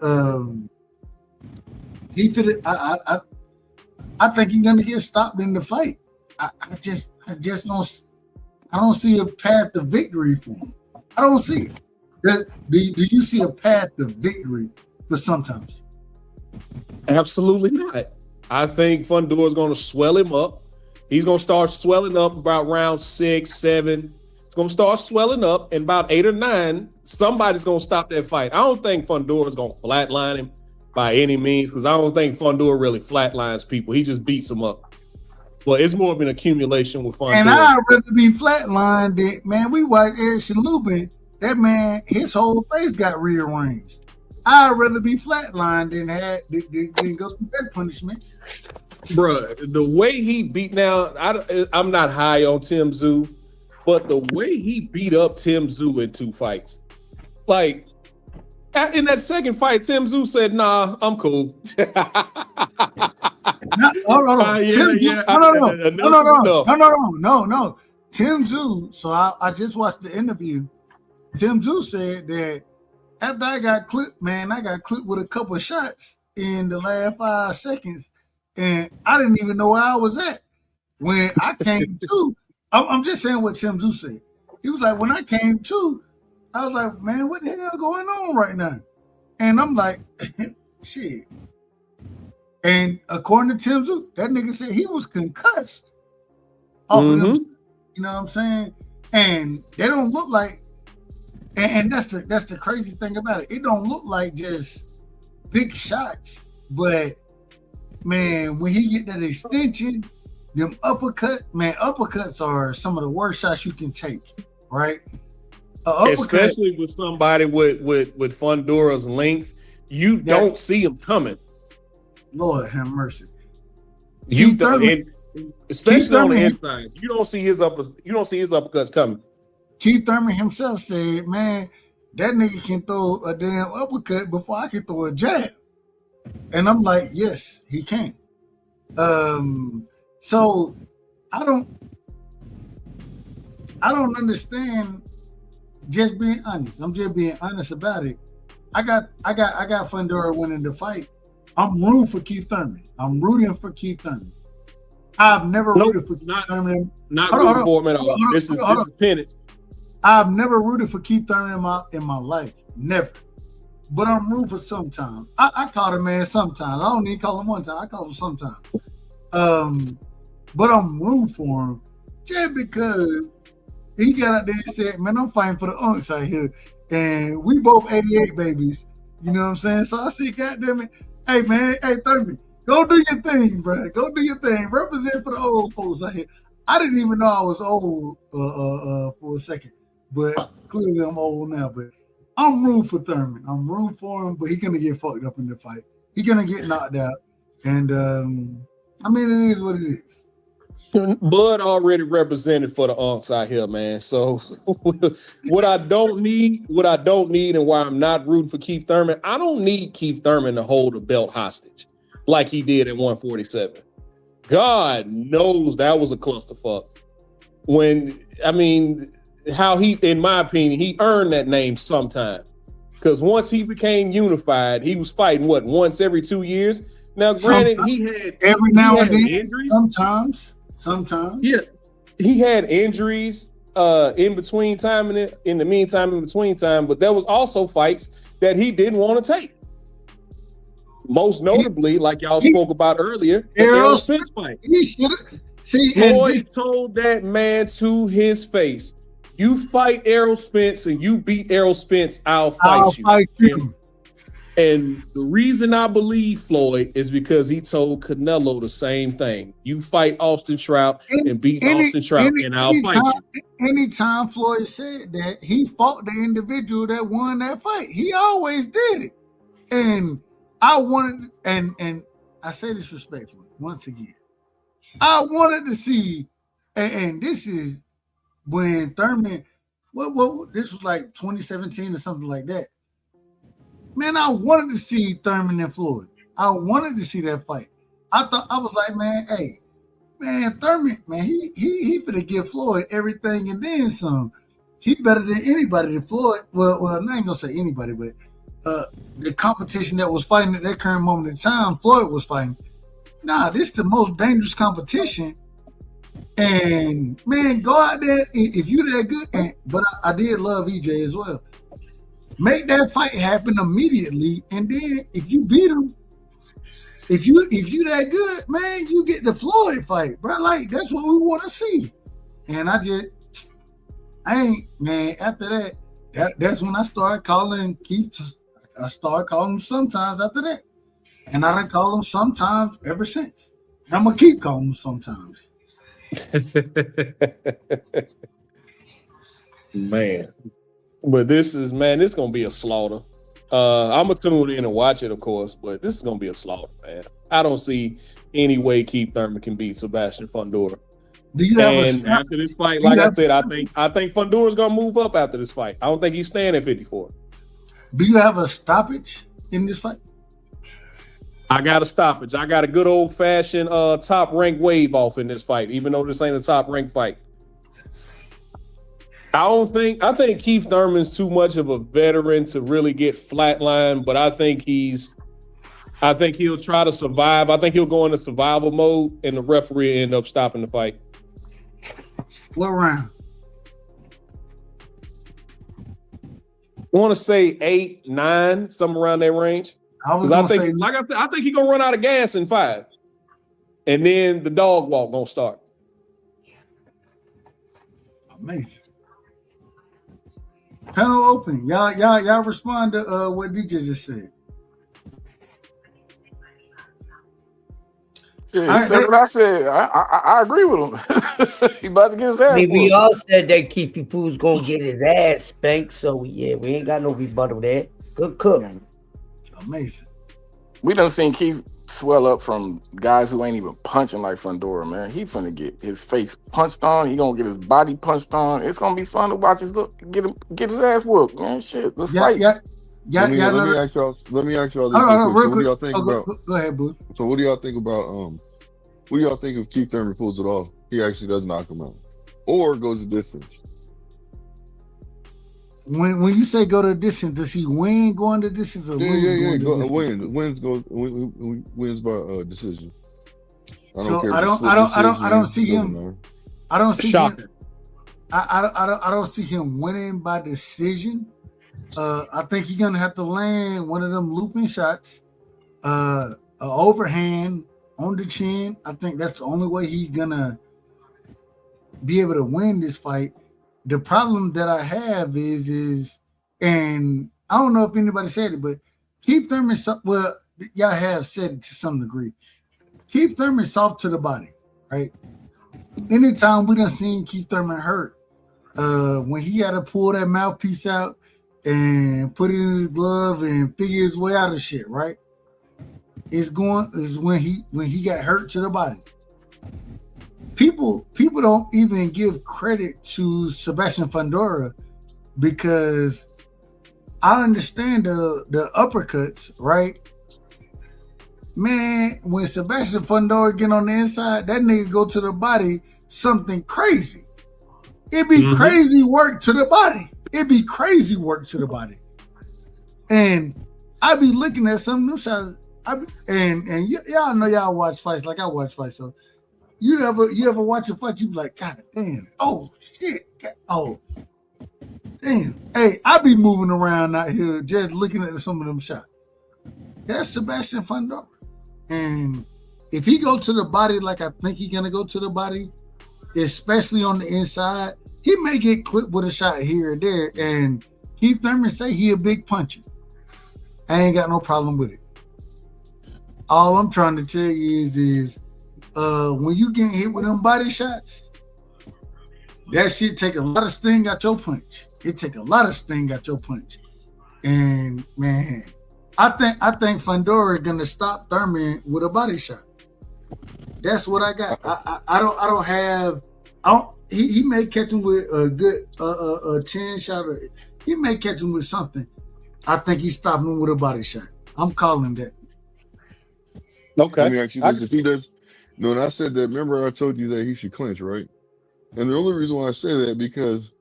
he could. I think he's gonna get stopped in the fight. I just don't see a path to victory for him. I don't see it. Do you see a path to victory for sometimes? Absolutely not. I think Fundora is going to swell him up. He's going to start swelling up about round 6, 7. It's going to start swelling up, and about 8 or 9, somebody's going to stop that fight. I don't think Fundora is going to flatline him by any means, because I don't think Fundora really flatlines people. He just beats them up. Well, it's more of an accumulation with Fundora. And I'd rather be flatlined than, man, we watched Erickson Lubin. That man, his whole face got rearranged. I'd rather be flatlined than go through that punishment. Bruh, the way he beat now, I'm not high on Tim Tszyu, but the way he beat up Tim Tszyu in 2 fights, like in that second fight, Tim Tszyu said, "Nah, I'm cool." No. Tim Tszyu. So I just watched the interview. Tim Tszyu said that after I got clipped, man, I got clipped with a couple of shots in the last 5 seconds, and I didn't even know where I was at when I came to. I'm just saying what Tim Tszyu said. He was like, when I came to, I was like, man, what the hell going on right now? And I'm like, shit. And according to Tim Tszyu, that nigga said he was concussed off of them. You know what I'm saying? And they don't look like. And that's the crazy thing about it. It don't look like just big shots, but man, when he get that extension, them uppercuts are some of the worst shots you can take, right? Especially with somebody with Fundora's length, you don't see him coming. Lord have mercy. You don't, especially on the inside, you don't see his uppercuts coming. Keith Thurman himself said, man, that nigga can throw a damn uppercut before I can throw a jab. And I'm like, yes, he can. So I don't understand, just being honest. I'm just being honest about it. I got Fundora winning the fight. I'm rooting for Keith Thurman. I'm rooting for Keith Thurman. I've never rooted for Keith Thurman. Not rooting for him at all. This is independent. I've never rooted for Keith Thurman in my life. Never. But I'm rooting for sometimes. I call him man sometimes. I don't even call him one time. I call him sometimes. But I'm rooting for him just because he got out there and said, man, I'm fighting for the unks out here. And we both 88 babies. You know what I'm saying? So I said, goddamn it. Hey, man. Hey, Thurman. Go do your thing, bro. Go do your thing. Represent for the old folks out here. I didn't even know I was old for a second. But clearly I'm old now. But I'm rooting for Thurman. I'm rooting for him, but he's going to get fucked up in the fight. He's going to get knocked out. And, I mean, it is what it is. Bud already represented for the unks out here, man. So what I don't need and why I'm not rooting for Keith Thurman, I don't need Keith Thurman to hold a belt hostage like he did at 147. God knows that was a clusterfuck. How he, in my opinion, he earned that name sometime. Because once he became unified, he was fighting, once every 2 years? Now, granted, he had every now and then. Injuries. Sometimes. Yeah, he had injuries in between time and in the meantime, in between time. But there was also fights that he didn't want to take. Most notably, like y'all spoke about earlier, the Errol Spence fight. He should have. Floyd told that man to his face, "You fight Errol Spence and you beat Errol Spence, I'll fight you." And the reason I believe Floyd is because he told Canelo the same thing. You fight Austin Trout and beat Austin Trout, and I'll fight you. Anytime Floyd said that, he fought the individual that won that fight. He always did it. And I wanted, and I say this respectfully, once again, I wanted to see, and this is when Thurman, what this was like 2017 or something like that. Man, I wanted to see Thurman and Floyd. I wanted to see that fight. I was like, man, hey, man, Thurman, man, he finna give Floyd everything and then some. He better than anybody. That Floyd, well, I ain't gonna say anybody, but the competition that was fighting at that current moment in time, Floyd was fighting. Nah, this is the most dangerous competition. And man, go out there if you that good. But I did love EJ as well. Make that fight happen immediately, and then if you beat him, if you that good, man, you get the Floyd fight, bro. Like that's what we want to see. And after that's when I started calling Keith. I started calling him sometimes after that, and I done call him sometimes ever since. And I'm gonna keep calling him sometimes. Man. But this gonna be a slaughter. I'm gonna tune in and watch it, of course, but this is gonna be a slaughter, man. I don't see any way Keith Thurman can beat Sebastian Fundora. After this fight, like I said, I think Fundора's gonna move up after this fight. I don't think he's staying at 54. Do you have a stoppage in this fight? I got a stoppage. I got a good old fashioned top rank wave off in this fight, even though this ain't a top rank fight. I think Keith Thurman's too much of a veteran to really get flatlined, but I think he'll try to survive. I think he'll go into survival mode, and the referee end up stopping the fight. What round? I want to say 8, 9, something around that range. I think he's gonna run out of gas in 5, and then the dog walk gonna start. Amazing. Panel open. Y'all respond to what DJ just said. Yeah, he said what I said. I agree with him. He about to get his ass. We all said that Keith Poo's gonna get his ass spanked. So yeah, we ain't got no rebuttal there. Good cook. Amazing. We done seen Keith swell up from guys who ain't even punching like Fundora, man. He finna get his face punched on. He gonna get his body punched on. It's gonna be fun to watch get his ass whooped, man. Shit, let's fight. Let me ask y'all this. Real What quick. do y'all think about? Go ahead, Blue. So what do y'all think about? What do y'all think if Keith Thurman pulls it off? He actually does knock him out, or goes the distance. When you say go the distance, does he win going the distance or Wins by decision. I don't see him. I don't see him. I don't see him winning by decision. I think he's gonna have to land one of them looping shots, an overhand on the chin. I think that's the only way he's gonna be able to win this fight. The problem that I have is, and I don't know if anybody said it, but Keith Thurman, well, y'all have said it to some degree. Keith Thurman soft to the body, right? Anytime we done seen Keith Thurman hurt, when he had to pull that mouthpiece out and put it in his glove and figure his way out of shit, right? Is when he got hurt to the body. People don't even give credit to Sebastian Fundora because I understand the uppercuts, right? Man, when Sebastian Fundora get on the inside, that nigga go to the body something crazy. It be crazy work to the body. And I be looking at some of them shots. Y'all know y'all watch fights like I watch fights. So you ever watch a fight? You be like, God damn! Oh shit! Oh damn! Hey, I be moving around out here just looking at some of them shots. That's Sebastian Fundora, and if he go to the body like I think he's gonna go to the body, especially on the inside, he may get clipped with a shot here or there. And Keith Thurman say he a big puncher. I ain't got no problem with it. All I'm trying to tell you is when you get hit with them body shots, that shit take a lot of sting out your punch. It take a lot of sting out your punch. And man, I think Fundora gonna stop Thurman with a body shot. That's what I got. He may catch him with a good 10 shot, or he may catch him with something. I think he's stopping him with a body shot. I'm calling that. Okay. Let me ask you this: if he does, when I said that, remember I told you that he should clinch, right? And the only reason why I say that because,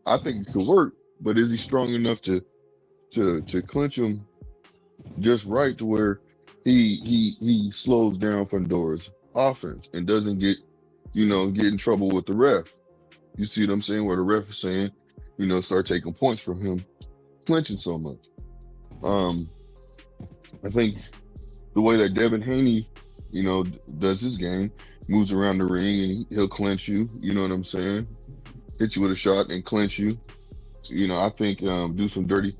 I think it could work, but is he strong enough to clinch him just right to where he slows down Fundora's offense and doesn't get in trouble with the ref? You see what I'm saying? Where the ref is saying, start taking points from him clinching so much. I think the way that Devin Haney, does his game, moves around the ring and he'll clinch you. You know what I'm saying? Hit you with a shot and clinch you. I think do some dirty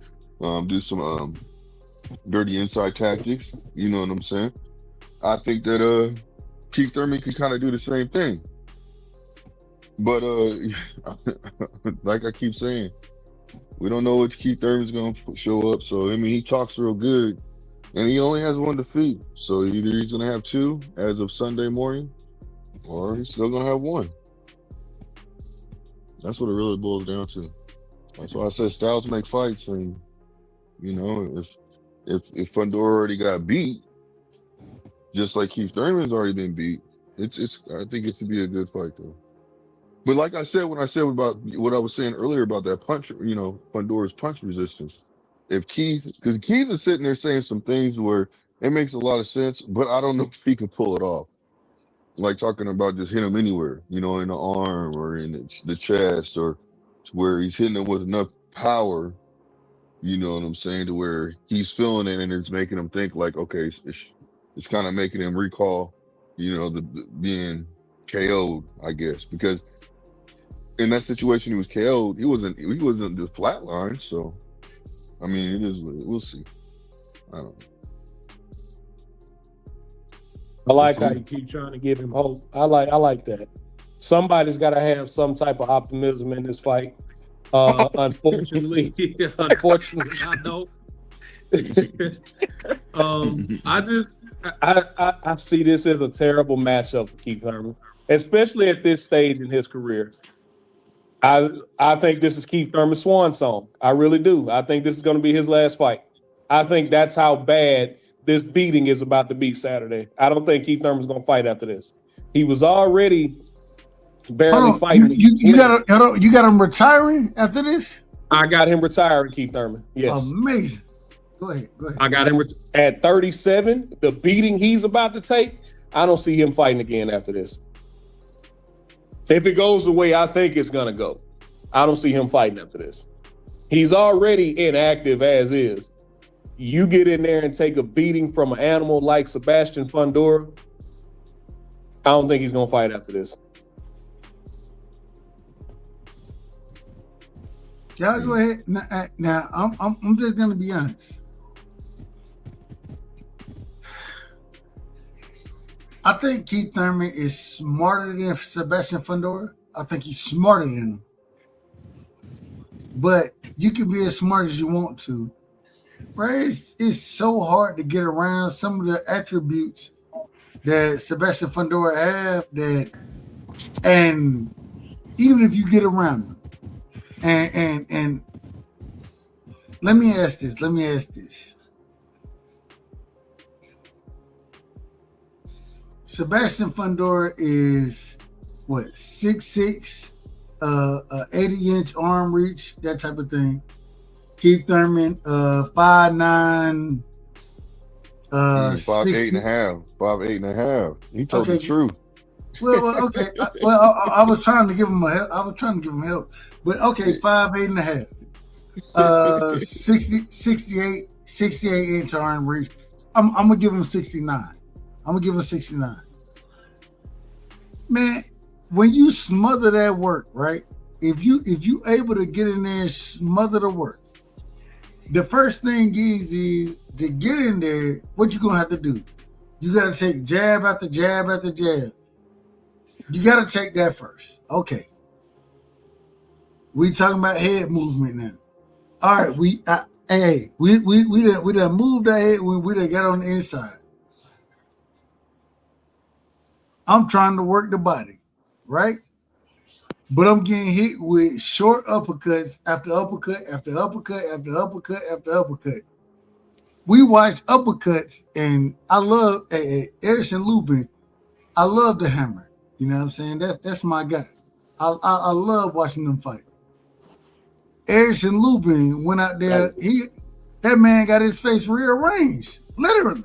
inside tactics. You know what I'm saying? I think that Keith Thurman can kind of do the same thing. But like I keep saying, we don't know what Keith Thurman's going to show up. So, he talks real good. And he only has one defeat. So either he's going to have two as of Sunday morning, or he's still going to have one. That's what it really boils down to. That's why I said styles make fights. And, if Fundora already got beat, just like Keith Thurman's already been beat, I think it should be a good fight, though. But like I said, when I said about what I was saying earlier about that punch, Fundora's punch resistance, because Keith is sitting there saying some things where it makes a lot of sense, but I don't know if he can pull it off. Like talking about just hit him anywhere, in the arm or in the chest, or where he's hitting him with enough power, you know what I'm saying, to where he's feeling it and it's making him think like, okay, it's kind of making him recall, the being KO'd, I guess, because in that situation he was KO'd, he wasn't just flatlined, so. It is what we'll see. I don't know. I like how you keep trying to give him hope. I like that. Somebody's got to have some type of optimism in this fight. Unfortunately, I know. I see this as a terrible matchup for Keith Thurman, especially at this stage in his career. I think this is Keith Thurman's swan song. I really do. I think this is going to be his last fight. I think that's how bad this beating is about to be Saturday. I don't think Keith Thurman's going to fight after this. He was already barely fighting. You got him retiring after this? I got him retiring, Keith Thurman. Yes. Amazing. Go ahead. I got him at 37. The beating he's about to take, I don't see him fighting again after this. If it goes the way I think it's going to go, I don't see him fighting after this. He's already inactive as is. You get in there and take a beating from an animal like Sebastian Fundora, I don't think he's going to fight after this. Y'all go ahead. Now I'm just going to be honest. I think Keith Thurman is smarter than Sebastian Fundora. I think he's smarter than him. But you can be as smart as you want to. Right? It's so hard to get around some of the attributes that Sebastian Fundora have, and even if you get around them. And let me ask this. Sebastian Fundora is what, 6'6", 80-inch arm reach, that type of thing. Keith Thurman, 5'9", 5'8.5", 5'8.5". He told the truth. Well, okay. I was trying to give him help. But okay, 5'8.5". 68 inch arm reach. I'm gonna give him 69. Man, when you smother that work, right? If you able to get in there and smother the work, the first thing is to get in there, what you gonna have to do? You gotta take jab after jab after jab. You gotta take that first. Okay. We talking about head movement now. All right, we done moved our head when we done got on the inside. I'm trying to work the body, right? But I'm getting hit with short uppercuts after uppercut after uppercut after uppercut after uppercut. We watch uppercuts, and I love Erickson Lubin. I love the hammer. You know what I'm saying? That's my guy. I love watching them fight. Erickson Lubin went out there. That man got his face rearranged, literally.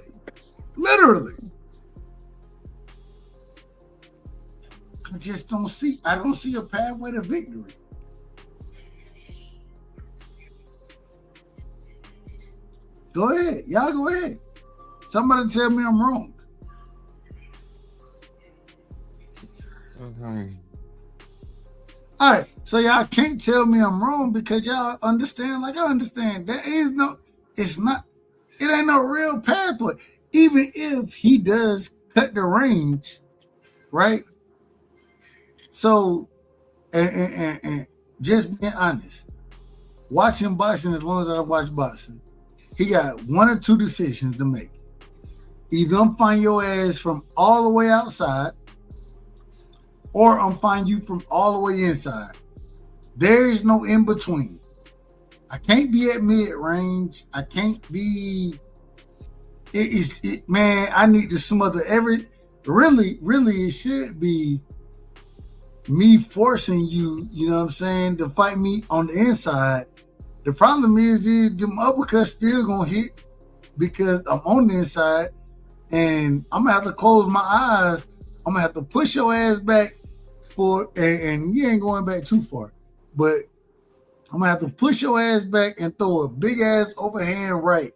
I just don't see a pathway to victory. Go ahead. Y'all go ahead. Somebody tell me I'm wrong. All right. So y'all can't tell me I'm wrong because y'all understand like I understand. It ain't no real pathway. Even if he does cut the range, right? So, and just being honest, watching boxing as long as I watch boxing, he got one or two decisions to make. Either I'm find your ass from all the way outside, or I'm find you from all the way inside. There is no in between. I can't be at mid range. I can't be. Man, I need to smother every. Really, it should be me forcing you, you know what I'm saying, to fight me on the inside. The problem is them uppercuts still gonna hit because I'm on the inside, and I'm gonna have to close my eyes. I'm gonna have to push your ass back and you ain't going back too far, but I'm gonna have to push your ass back and throw a big ass overhand right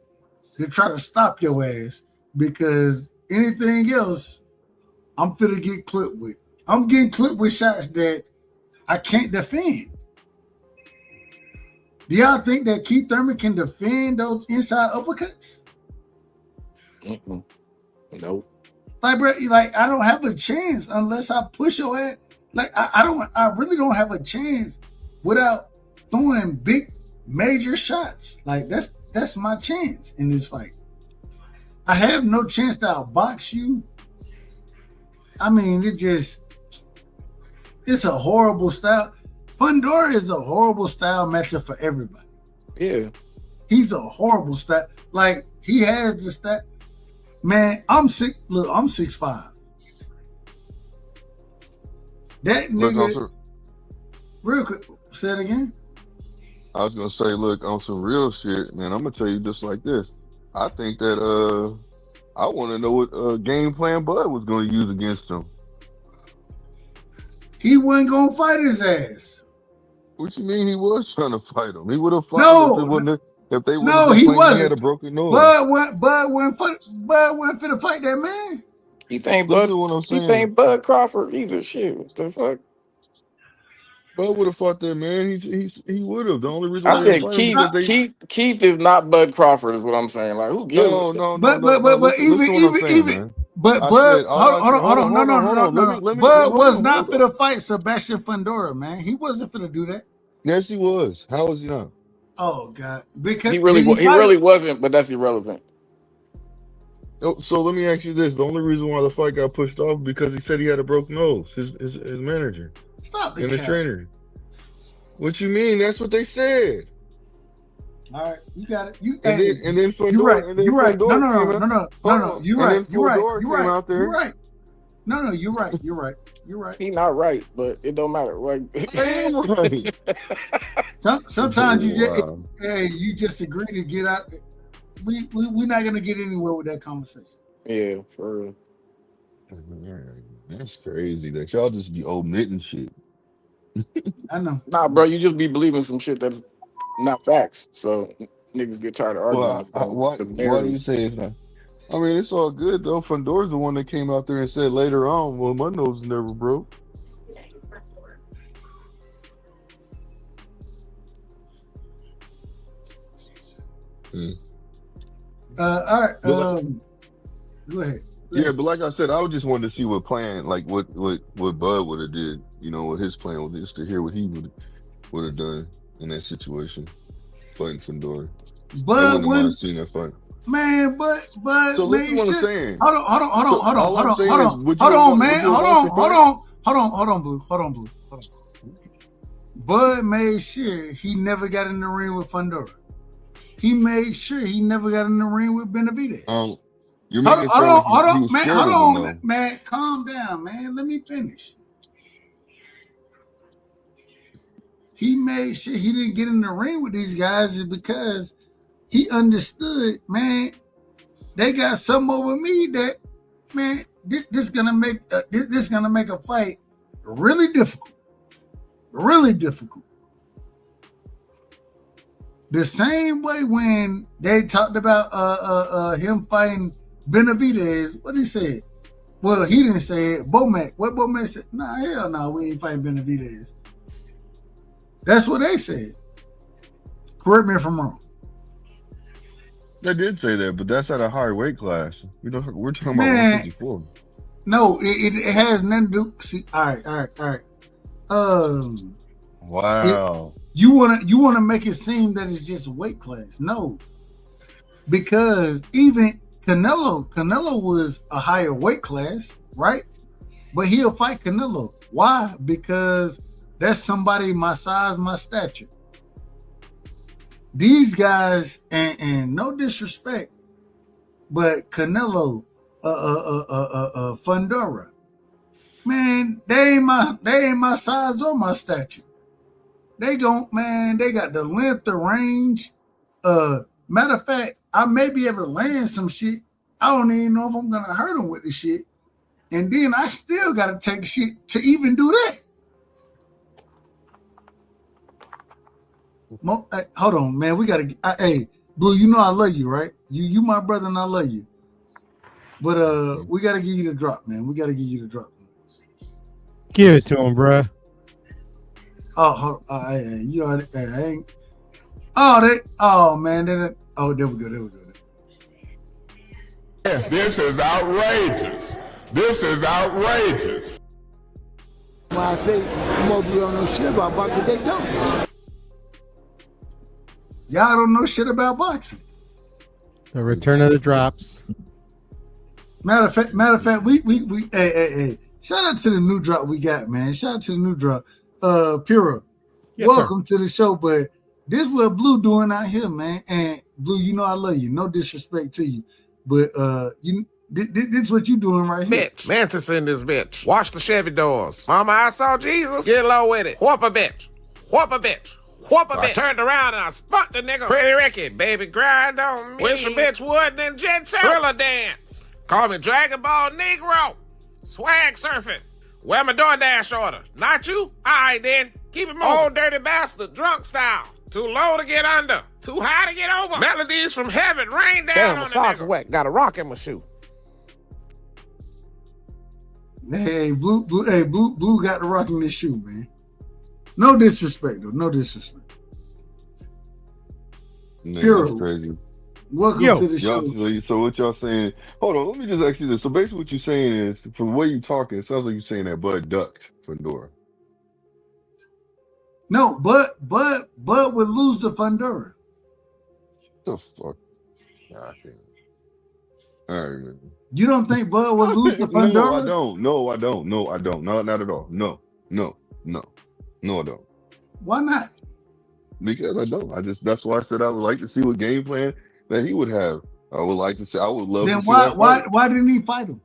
to try to stop your ass, because anything else, I'm finna get clipped with. I'm getting clipped with shots that I can't defend. Do y'all think that Keith Thurman can defend those inside uppercuts? Nope. Like, bro, like I don't have a chance unless I push your ass. Like I really don't have a chance without throwing big major shots. Like that's my chance in this fight. I have no chance to outbox you. I mean, it's a horrible style. Fundora is a horrible style matchup for everybody. Yeah. He's a horrible style. Like, he has the stat. Man, I'm 6'5". That nigga, real quick, say it again. I was gonna say, look, on some real shit, man, I'm gonna tell you just like this. I think that I want to know what game plan Bud was going to use against him. He wasn't going to fight his ass. What you mean he was trying to fight him? He would have fought him if they would have he wasn't. He had a broken nose. Bud went for to fight that man. He think Bud Crawford either. Shit, what the fuck? Bud would have fought that man. He would have. The only reason I said Keith is not Bud Crawford is what I'm saying. Like, who gives? No. But even Bud was not for to fight Sebastian Fundora, man. He wasn't for to do that. Yes, he was. How was he not? Oh God, because he really wasn't. But that's irrelevant. So let me ask you this: the only reason why the fight got pushed off because he said he had a broken nose. His manager. Stop the and his trainer. What you mean? That's what they said. All right, you got it. And then Fundora, you're right. You're right. No. You're right. You're right. No, you're right. You're right. You're right. He not right, but it don't matter. Like, Right. Sometimes you just, Wow. hey, you just agree to get out. We're not gonna get anywhere with that conversation. yeah, for real. Man, that's crazy that y'all just be omitting shit. I know. Nah, bro, you just be believing some shit that's not facts. So niggas get tired of arguing Well, about why the do you narratives. say it's not? I mean, it's all good though. Fundor's the one that came out there and said later on, "Well, my nose never broke." All right. But like, Go ahead. yeah, but like I said, I just wanted to see what plan, like what Bud would have did. You know, what his plan was, just to hear what he would have done in that situation, fighting Fundora. I But wouldn't when mind seeing that fight. man, but So listen man, what I'm shit. saying. Hold on, So all I'm saying is, would you hold have on, would man. you have Hold watched on, the hold fight? on, hold on, Blue. Hold on. Bud made sure he never got in the ring with Fundora. He made sure he never got in the ring with Benavidez. You're Hold making on, it sound like he man. was scared Hold of him on, though. man. Calm down, man. Let me finish. He made sure he didn't get in the ring with these guys is because he understood, man. They got something over me that, man, this gonna make a fight really difficult. Really difficult. The same way when they talked about him fighting Benavidez, what he said? Well, he didn't say it. Bomac. What Bomac said? Nah, hell no, we ain't fighting Benavidez. That's what they said. Correct me if I'm wrong. They did say that, but that's at a higher weight class. We're talking about Man, 154. no, it has nothing to do. See, all right. Wow. You wanna make it seem that it's just weight class. No. Because even Canelo was a higher weight class, right? But he'll fight Canelo. Why? Because that's somebody my size, my stature. These guys, and no disrespect, but Canelo, Fundora, man, they ain't my size or my stature. They got the length, the range. Matter of fact, I may be able to land some shit. I don't even know if I'm gonna hurt them with the shit. And then I still gotta take shit to even do that. Hold on, man. We gotta. Hey, Blue, you know I love you, right? You my brother, and I love you. But we gotta give you the drop, man. We gotta give you the drop. Give it to him, bruh. Oh, hold on. You already. I ain't. Oh, man. There we go. This is outrageous. This is outrageous. Why I say more people don't know shit about boxing, they don't. Y'all don't know shit about boxing. The return of the drops. Matter of fact, we hey. Shout out to the new drop we got, man. Shout out to the new drop. Pura, Yes, welcome to the show. But this is what Blue doing out here, man. And Blue, you know I love you. No disrespect to you, but this is what you doing right here. Bitch. Mantis in this bitch. Wash the Chevy doors. Mama, I saw Jesus. Get low with it. Whoop a bitch. Whoop a bitch. Whoop a bitch. I turned around and I spunk the nigga. Pretty Ricky, baby, grind on me. Wish a bitch would, then jet set. Thriller dance. Call me Dragon Ball Negro. Swag surfing. Where my DoorDash order? Not you? All right, then. Keep it moving. Old dirty bastard, drunk style. Too low to get under. Too high to get over. Melodies from heaven rain down on the socks wet. Got a rock in my shoe. Hey, Blue got the rock in this shoe, man. No disrespect, though. No disrespect. Man, Pure. that's crazy. Welcome to the show. So what y'all saying? Hold on, let me just ask you this. So basically what you're saying is, from the way you're talking, it sounds like you're saying that Bud ducked Fundora. No, Bud would lose to Fundora. The fuck? God damn. All right, man. You don't think Bud would lose to Fundora? No, I don't. No, not at all. No, I don't. Why not? Because I don't. That's why I said I would like to see what game plan that he would have. I would like to see. I would love Then to see that fight. why didn't he fight him?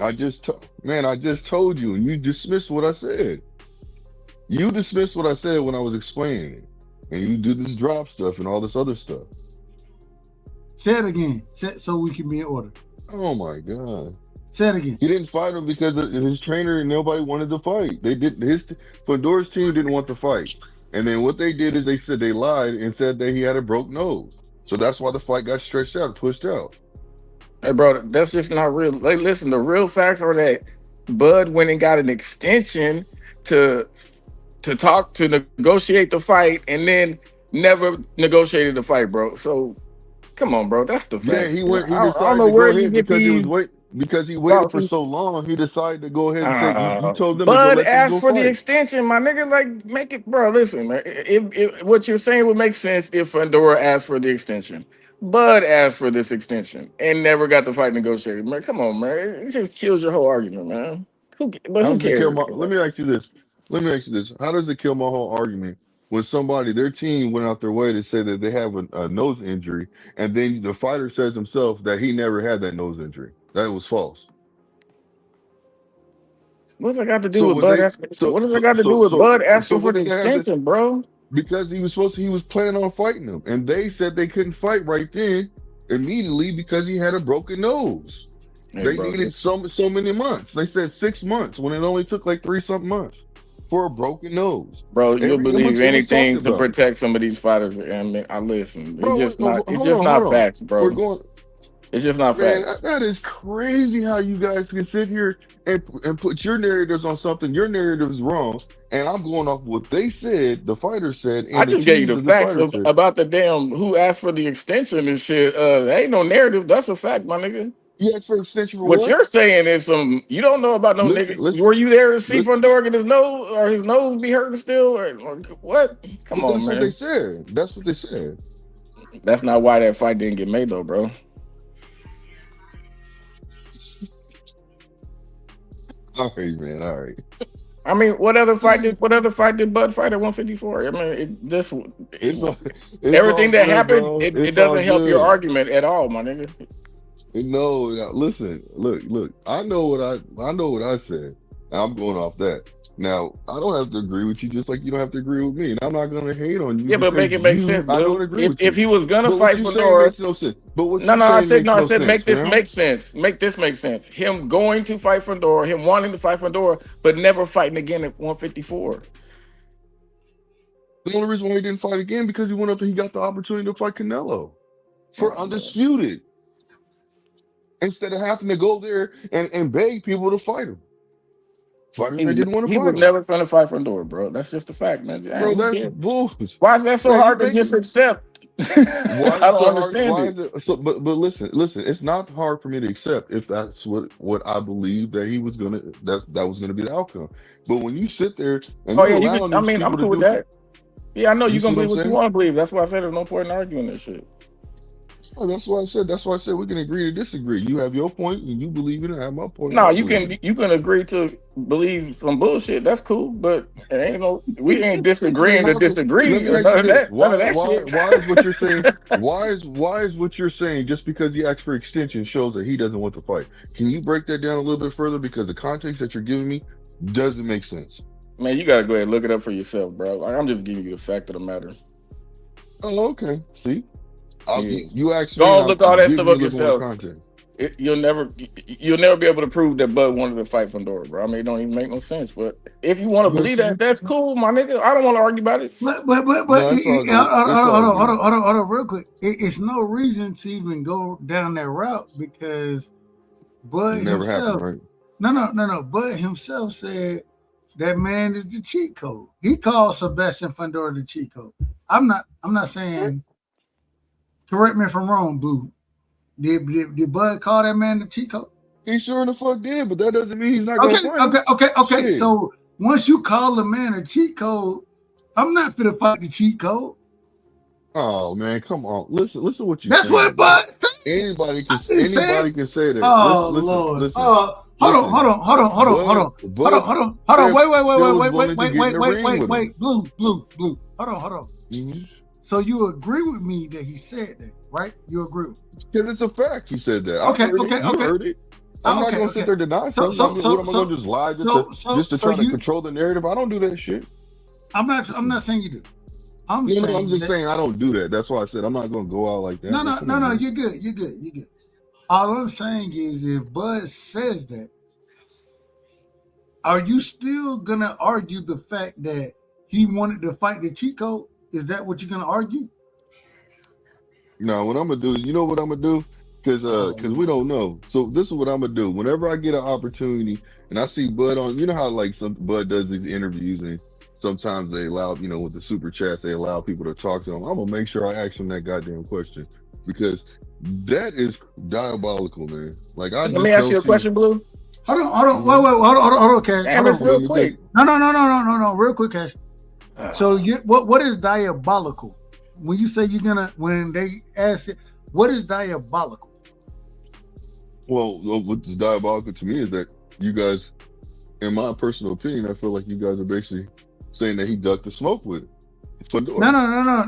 I just told you, and you dismissed what I said. You dismissed what I said when I was explaining it, and you do this drop stuff and all this other stuff. Say it again, so we can be in order. Oh my God. Say it again. He didn't fight him because his trainer and nobody wanted to fight. Fedor's team didn't want to fight. And then what they did is they said they lied and said that he had a broke nose. So that's why the fight got stretched out, pushed out. Hey, bro, that's just not real. Like, listen, the real facts are that Bud went and got an extension to negotiate the fight, and then never negotiated the fight, bro. So, come on, bro, that's the fact. Yeah, he went. He I decided don't know to where go you ahead get these. because he waited for so long. He decided to go ahead and say, "You told them to go Bud let them asked go for fight." the extension, my nigga. Like, make it, bro. Listen, man. If what you're saying would make sense if Fedor asked for the extension. Bud asked for this extension and never got the fight negotiated. Man, come on, man. It just kills your whole argument, man. Who cares? Let me ask you this. How does it kill my whole argument when their team went out their way to say that they have a nose injury, and then the fighter says himself that he never had that nose injury? That was false. What's that got to do with Bud asking? What does that got to do with Bud asking for the extension, bro? Because he was planning on fighting him, and they said they couldn't fight right then immediately because he had a broken nose. Hey, they bro, needed so many months. They said 6 months when it only took like 3-something months for a broken nose. Bro, you'll believe anything to about it. protect some of these fighters. And I listen. Bro, It's hold just not on. facts, bro. We're going. It's just not Man, facts. that is crazy how you guys can sit here and put your narratives on something. Your narrative is wrong, and I'm going off what they said, the fighter said. And I just gave you the facts fighter said. about the damn who asked for the extension and shit. There ain't no narrative. That's a fact, my nigga. You asked for extension for What what? you're saying is some. You don't know about no nigga. Were you there to see Fedor get his nose or his nose be hurting still or what? Come on, That's man. what they said. That's what they said. That's not why that fight didn't get made though, bro. All right, man. All right. I mean, what other fight did Bud fight at 154? I mean, everything that happened, bro. it It's doesn't all help good. your argument at all, my nigga. No, now, listen, look. I know what I said. I'm going off that. Now, I don't have to agree with you, just like you don't have to agree with me. And I'm not going to hate on you. Yeah, but make it make sense, I dude. don't agree with you. If he was gonna But fight what you Fedor, saying makes no sense. But what no, you I saying said makes no make this sense, make sense. Make this make sense. Him going to fight Fedor, him wanting to fight Fedor, but never fighting again at 154. The only reason why he didn't fight again because he went up and he got the opportunity to fight Canelo for undisputed, instead of having to go there and beg people to fight him. Fighters that didn't want to He fight was him. never gonna fight Fedor, bro. That's just a fact, man. Bro, that's bullshit. Why is that so Man, hard to you just think- accept? Why I don't understand why it. is it so, but listen, it's not hard for me to accept if that's what I believe that he was gonna that was gonna be the outcome. But when you sit there and Oh you're yeah, allowing I these mean, I'm people to cool with do- that. Yeah, I know You you're see gonna what believe I'm what you saying? want to believe. That's why I said there's no point in arguing this shit. Oh, that's why I said we can agree to disagree. You have your point and you believe it, and I have my point. No, and I you believe it. can agree to believe some bullshit. That's cool, but it ain't we ain't disagreeing to disagree. Let me None ask of you this. that. None of that shit. Why is what you're saying? Why is what you're saying just because he asked for extension shows that he doesn't want to fight? Can you break that down a little bit further because the context that you're giving me doesn't make sense? Man, you gotta go ahead and look it up for yourself, bro. Like, I'm just giving you the fact of the matter. Oh, okay. See, Yeah. you actually Go look all that stuff up more yourself. context. You'll never be able to prove that Bud wanted to fight Fedor, bro. I mean, it don't even make no sense. But if you want to believe that, that's cool, my nigga. I don't want to argue about it. But No, it's all good. hold on, real quick. It's no reason to even go down that route because Bud It never himself. happened, No. Bud himself said that man is the cheat code. He called Sebastian Fedor the cheat code. I'm not saying. Correct me if I'm wrong, Blue. Did Bud call that man the cheat code? He sure in the fuck did, but that doesn't mean he's not going to fight. Okay. Shit. So once you call the man a cheat code, I'm not for to fight the cheat code. Oh man, come on. Listen what you That's saying. what Bud said. Anybody can didn't say say that. Oh Listen, Lord. listen. Hold on. Wait. Blue. Hold on. Mm-hmm. So you agree with me that he said that, right? You agree? Because it's a fact. He said that. I Okay. heard it. You heard it. I'm not Okay, gonna sit okay. there and deny So, something. so, What am so, I so, gonna just lie so, just to so try to you, control the narrative? I don't do that shit. I'm not saying you do. I'm No, I'm saying just that, saying I don't do that. That's why I said I'm not gonna go out like that. no, Like, no, come no, on, no, man. you're good. You're good. You're good. All I'm saying is if Bud says that, are you still gonna argue the fact that he wanted to fight the cheat code? Is that what you're gonna argue? No, what I'm gonna do, you know what I'm gonna do? Cause we don't know. So this is what I'm gonna do. Whenever I get an opportunity and I see Bud on, you know how like some Bud does these interviews and sometimes they allow, with the super chats, they allow people to talk to him. I'm gonna make sure I ask him that goddamn question because that is diabolical, man. Like I Let just me ask don't you a see. question, Blue. Hold on, wait, Cash. Damn, Hold it's on. real Let me quick. just, No, real quick, Cash. So what is diabolical? When you say when they ask it, what is diabolical? well, what's diabolical to me is that you guys, in my personal opinion, I feel like you guys are basically saying that he ducked the smoke with it. Fedora.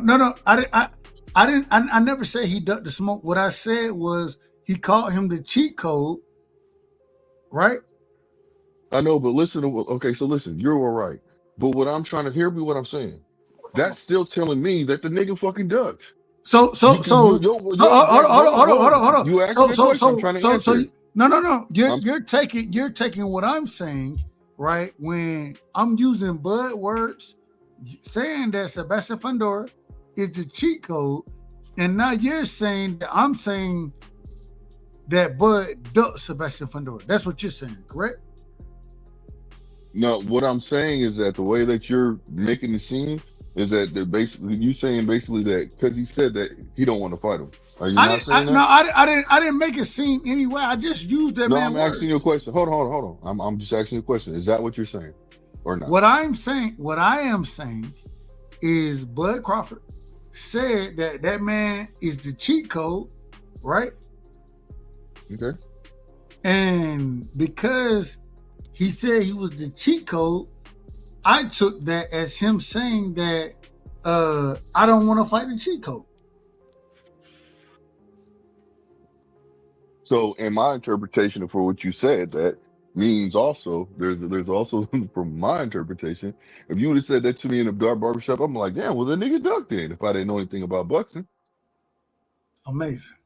No. I never said he ducked the smoke. What I said was he called him the cheat code, right? I know, but listen to okay, so listen, you're all right. But what I'm trying to hear me what I'm saying. That's still telling me that the nigga fucking ducked. So hold on. You asked me a question. I'm trying to answer it. No. You're taking what I'm saying, right? When I'm using Bud words, saying that Sebastian Fundora is the cheat code, and now you're saying that I'm saying that Bud ducked Sebastian Fundora. That's what you're saying, correct? No, what I'm saying is that the way that you're making it seem is that basically you saying basically that because he said that he don't want to fight him. Are you not saying that? No, I didn't make it seem anyway. I just used that No, man. I'm asking you a question. Hold on. I'm just asking you a question. Is that what you're saying, or not? What I am saying is Bud Crawford said that man is the cheat code, right? Okay. And because he said he was the cheat code, I took that as him saying that I don't want to fight the cheat code. So, in my interpretation for what you said, that means also there's also from my interpretation, if you would have said that to me in a dark barbershop, I'm like, damn, well the nigga ducked in if I didn't know anything about boxing. Amazing.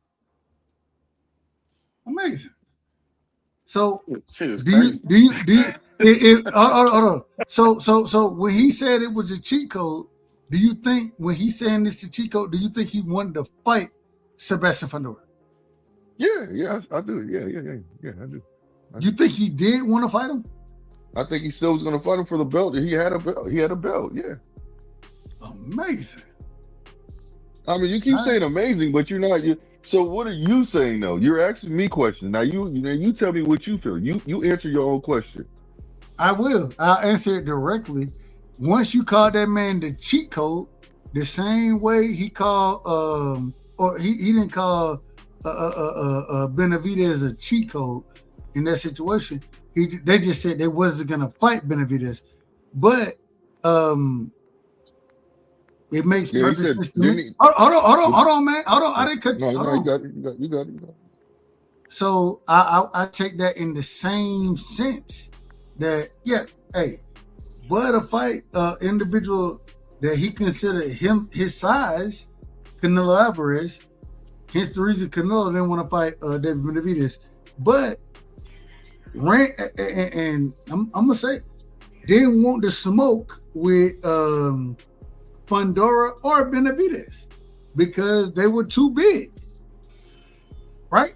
So Shit is do crazy. you hold on. So when he said it was a cheat code, do you think when he's saying it's a cheat code, do you think he wanted to fight Sebastian Fundora? Yeah, I do. Yeah, I do. You think he did want to fight him? I think he still was going to fight him for the belt. He had a belt. Yeah. Amazing. I mean, you keep saying amazing, but you're not. So what are you saying though? You're asking me questions. Now you tell me what you feel. You answer your own question. I will. I'll answer it directly. Once you call that man the cheat code, the same way he called or he didn't call Benavidez a cheat code in that situation. They just said they wasn't gonna fight Benavidez, but it makes perfect sense to me. Hold on, man. Hold on. I didn't cut. No, Hold on. you got it. So I take that in the same sense that but a fight individual that he considered his size, Canelo Alvarez. Hence the reason Canelo didn't want to fight David Benavidez. But and I'm gonna say didn't want to smoke with Fundora or Benavidez because they were too big, right?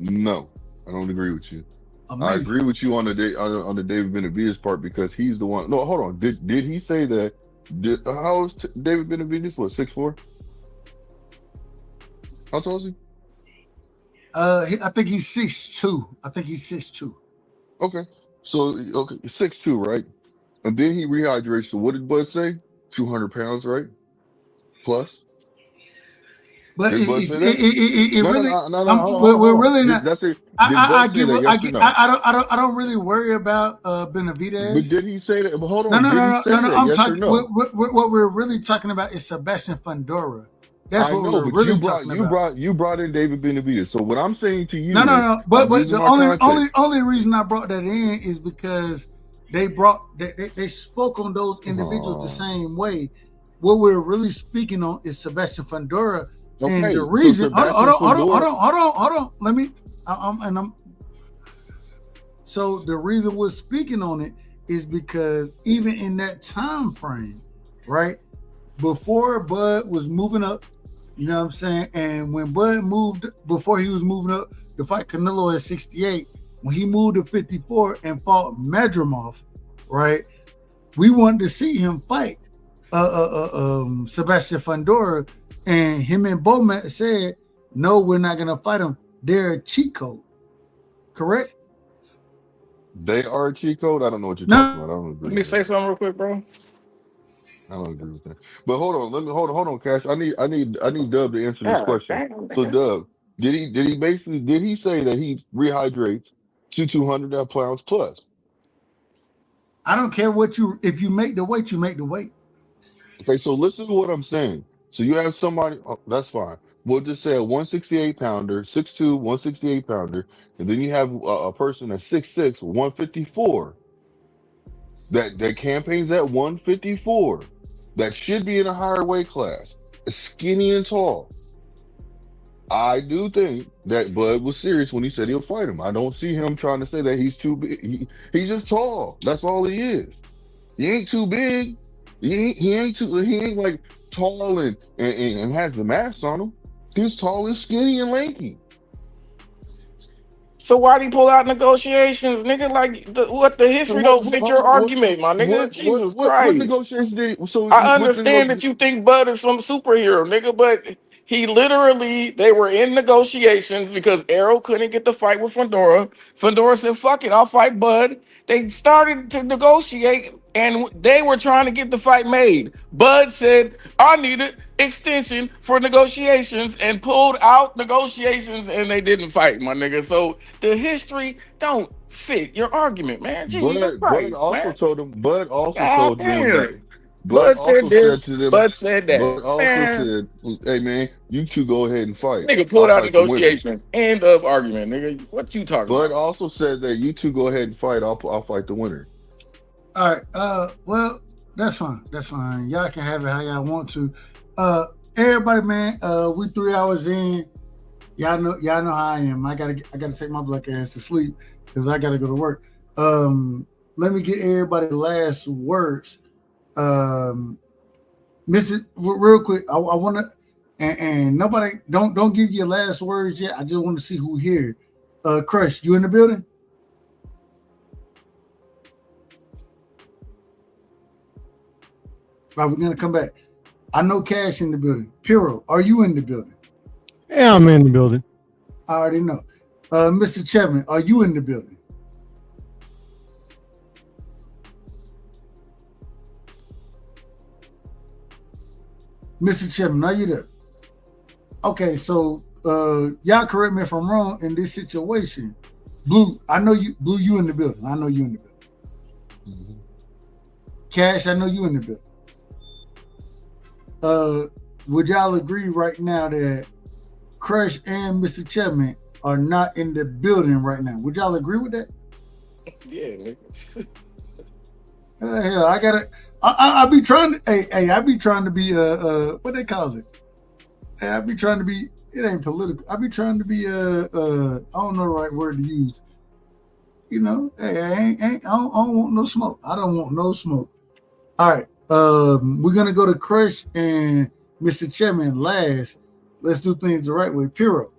No, I don't agree with you. Amazing. I agree with you on the David Benavidez part because he's the one. No, hold on. Did he say that? How is David Benavidez? What, 6'4"? How tall is he? I think he's 6'2". Okay, so 6'2", right? And then he rehydrates. So what did Bud say? 200 pounds, right? Plus. But Did Bud say that? it really. No, We're really not. That's it. I don't really worry about Benavidez. But did he say that? But hold on. No. Did he say that? I'm yes talking. or no? What we're really talking about is Sebastian Fundora That's I what know, we're but really you talking about. brought in David Benavidez. So what I'm saying to you No. is, But I'm using the my context. only reason I brought that in is because they spoke on those individuals the same way. What we're really speaking on is Sebastian Fundora, and Okay, the so reason. Hold Sebastian on. Let me. So the reason we're speaking on it is because even in that time frame, right before Bud was moving up, you know what I'm saying, and when Bud moved before he was moving up to fight Canelo at 68, when he moved to 54 and fought Madrimov, right, we wanted to see him fight Sebastian Fundora, and him and Bowman said, no, we're not gonna fight him. They're a cheat code, correct? They are a cheat code. I don't know what you're talking about. I don't agree. Let me say something real quick, bro. I don't agree with that. But hold on, Cash. I need Dub to answer this Yeah, question. damn, So nigga. Dub, did he say that he rehydrates to 200 pounds plus? I don't care if you make the weight, you make the weight. Okay, so listen to what I'm saying. So you have somebody, that's fine. We'll just say a 168 pounder, 6'2", 168 pounder, and then you have a person at 6'6", 154 that campaigns at 154 that should be in a higher weight class, skinny and tall. I do think that Bud was serious when he said he'll fight him. I don't see him trying to say that he's too big. He's just tall. That's all he is. He ain't too big. He ain't like tall and has the mass on him. He's tall and skinny and lanky. So why'd he pull out negotiations, nigga? Like, what the history don't fit your argument, my nigga? Jesus What Christ. negotiations did? So I understand that you think Bud is some superhero, nigga, but he literally, they were in negotiations because Errol couldn't get the fight with Fundora. Fundora said, fuck it, I'll fight Bud. They started to negotiate and they were trying to get the fight made. Bud said, I needed extension for negotiations and pulled out negotiations and they didn't fight, my nigga. So the history don't fit your argument, man. Jesus Christ, Bud also man. told him. Bud also God told them damn. that. Bud said this, to them. Bud said that. Bud also Man. said, "Hey man, you two go ahead and fight." Nigga pulled I'll out fight the winner. negotiations. End of argument, nigga. What you talking Bud about? also said that you two go ahead and fight. I'll fight the winner. All right. Well, that's fine. That's fine. Y'all can have it how y'all want to. Everybody, man. We 3 hours in. Y'all know how I am. I gotta take my black ass to sleep because I gotta go to work. Let me get everybody last words. Mr. Real quick, I want to, and nobody don't give your last words yet. I just want to see who here. Crush, you in the building? Right, we're gonna come back. I know Cash in the building. Piro, are you in the building? Yeah, I'm in the building. I already know. Mr. Chapman, are you in the building? Mr. Chapman, are you there? Okay, so y'all correct me if I'm wrong in this situation. Blue, I know you. Blue, you in the building. I know you in the building. Mm-hmm. Cash, I know you in the building. Would y'all agree right now that Crush and Mr. Chapman are not in the building right now? Would y'all agree with that? Yeah, nigga. Hell, I gotta. I be trying to. Hey, I be trying to be what they call it. Hey, I be trying to be. It ain't political. I be trying to be I don't know the right word to use. You know, hey, I don't want no smoke. I don't want no smoke. All right, we're gonna go to Crush and Mr. Chapman last. Let's do things the right way. Piro,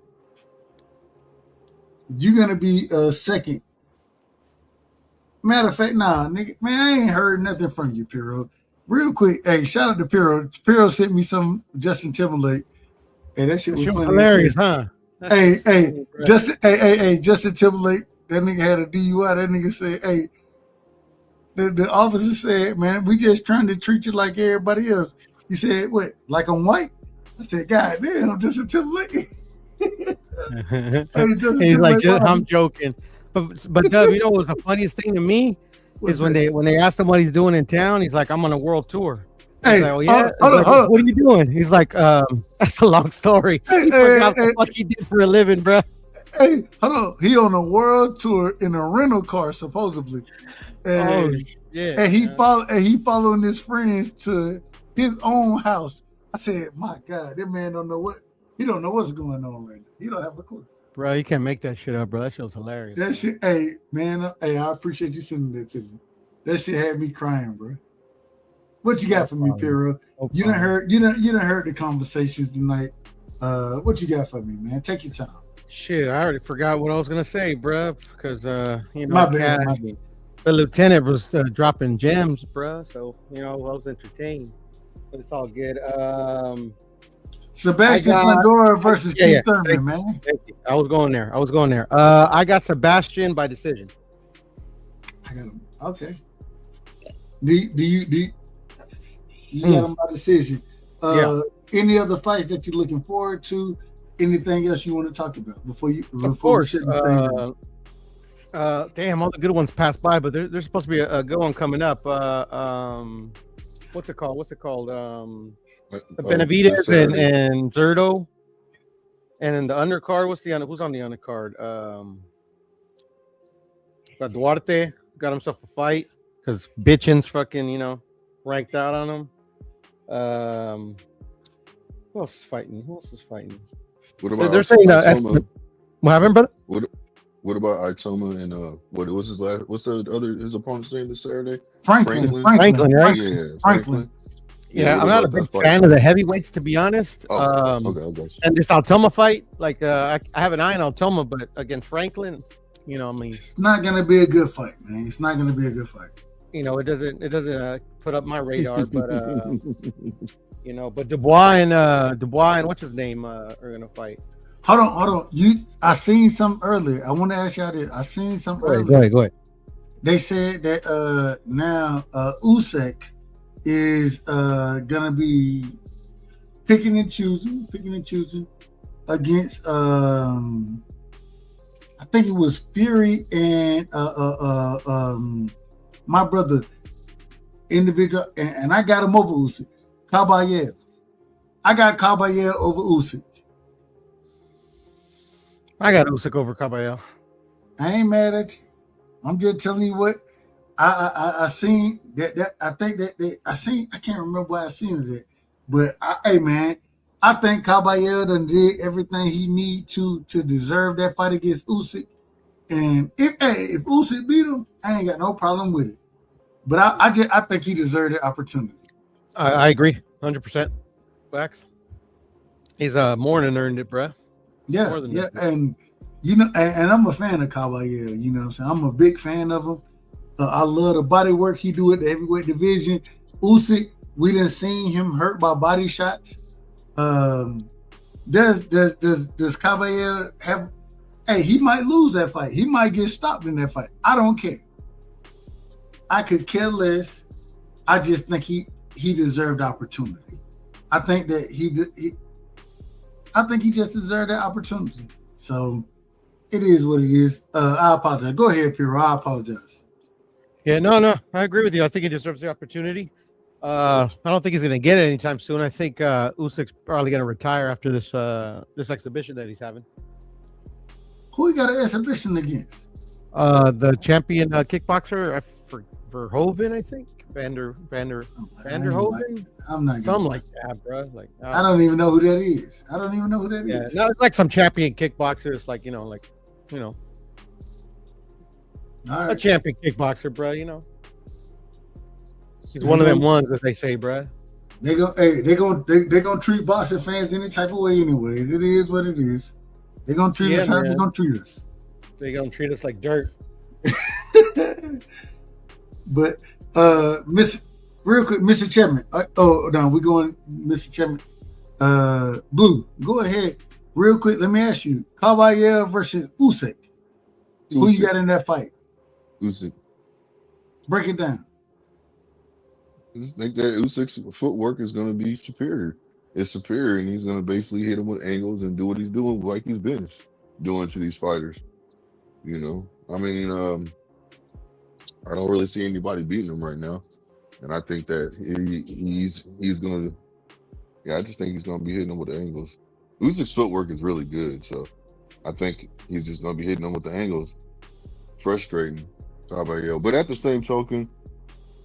you're gonna be second. Matter of fact, nah, nigga, man, I ain't heard nothing from you, Piro. Real quick, hey, shout out to Piro. Piro sent me some Justin Timberlake. Hey, that shit was funny. Hilarious, huh? Justin Timberlake. That nigga had a DUI. That nigga said, hey, the officer said, man, we just trying to treat you like everybody else. He said, what, like I'm white? I said, God damn, Justin Timberlake. He's like, I'm joking. But Doug, you know what's the funniest thing to me is when they asked him what he's doing in town, he's like, I'm on a world tour. He's like, oh yeah. Like, what are you doing? He's like, that's a long story. He forgot what the fuck he did for a living, bro. Hey, hold on. He on a world tour in a rental car, supposedly. And, and he following his friends to his own house. I said, my God, that man don't know what's going on right now. He don't have a clue. Bro, you can't make that shit up, bro. That shit was hilarious. That shit, hey, man, I appreciate you sending that to me. That shit had me crying, bro. What you got for me, Piro? You done heard the conversations tonight. What you got for me, man? Take your time. Shit, I already forgot what I was gonna say, bro. Because you know, My bad. the lieutenant was dropping gems, bro. So you know, I was entertained. But it's all good. Sebastian Pandora versus Keith Thurman, man. Thank you. I was going there. I got Sebastian by decision. I got him. Okay. Do you got him by decision? Any other fights that you're looking forward to? Anything else you want to talk about before you? Of course. Damn, all the good ones passed by, but there's supposed to be a good one coming up. What's it called? Benavidez and Zerto, and in the undercard, who's on the undercard? Duarte got himself a fight because Bitchin's fucking ranked out on him. Who else is fighting? What about they're saying what happened, brother? What about Itoma and what's his his opponent's name this Saturday? Franklin, right? Yeah, Franklin. Yeah, I'm not a big fan of the heavyweights, to be honest. Okay, I got you. And this Altoma fight, like I have an eye on Altoma, but against Franklin, it's not gonna be a good fight, man. It's not gonna be a good fight. It doesn't put up my radar, but but Dubois and what's his name are gonna fight. Hold on. I seen something earlier. I want to ask y'all this. I seen something earlier. Go ahead. They said that now Usyk is gonna be picking and choosing against I think it was Fury and my brother individual, and I got him over Usyk. Caballero. I got Caballero over Usyk. I got Usyk over Caballero. I ain't mad at you. I'm just telling you what I seen that I think that I can't remember where I seen it at, but hey man, I think Caballero done did everything he need to deserve that fight against Usyk. And if Usyk beat him, I ain't got no problem with it. But I think he deserved the opportunity. I agree, 100%. Wax. He's more than earned it, bruh. Yeah, and and I'm a fan of Caballero. You know what I'm saying? I'm a big fan of him. I love the body work he do at the heavyweight division. Usyk, we done seen him hurt by body shots. Does Caballero have? Hey, he might lose that fight. He might get stopped in that fight. I don't care. I could care less. I just think he deserved opportunity. I think that he just deserved that opportunity. So it is what it is. I apologize. Go ahead, Piro. I apologize. Yeah, no. I agree with you. I think he deserves the opportunity. I don't think he's going to get it anytime soon. I think Usyk's probably going to retire after this exhibition that he's having. Who he got an exhibition against? The champion kickboxer Verhoeven, I think. Vanderhoven. I'm not something like that, bro. Like I don't even know who that is. Is. No, it's like some champion kickboxer. It's like a champion kickboxer, bro. He's one of them ones that they say, bro. They're gonna treat boxing fans any type of way, anyways. It is what it is. They're gonna treat us how they're gonna treat us. They're gonna treat us like dirt. But real quick, Mr. Chairman. We're going, Mr. Chairman. Blue, go ahead. Real quick, let me ask you. Caballero versus Usyk. Who you got in that fight? Usyk. Break it down. I just think that Usyk's footwork is going to be superior. It's superior, and he's going to basically hit him with angles and do what he's doing like he's been doing to these fighters. I mean, I don't really see anybody beating him right now. and I think that he's gonna. Yeah, I just think he's gonna be hitting him with the angles. Usyk's footwork is really good, so I think he's just gonna be hitting him with the angles, frustrating Caballero. But at the same token,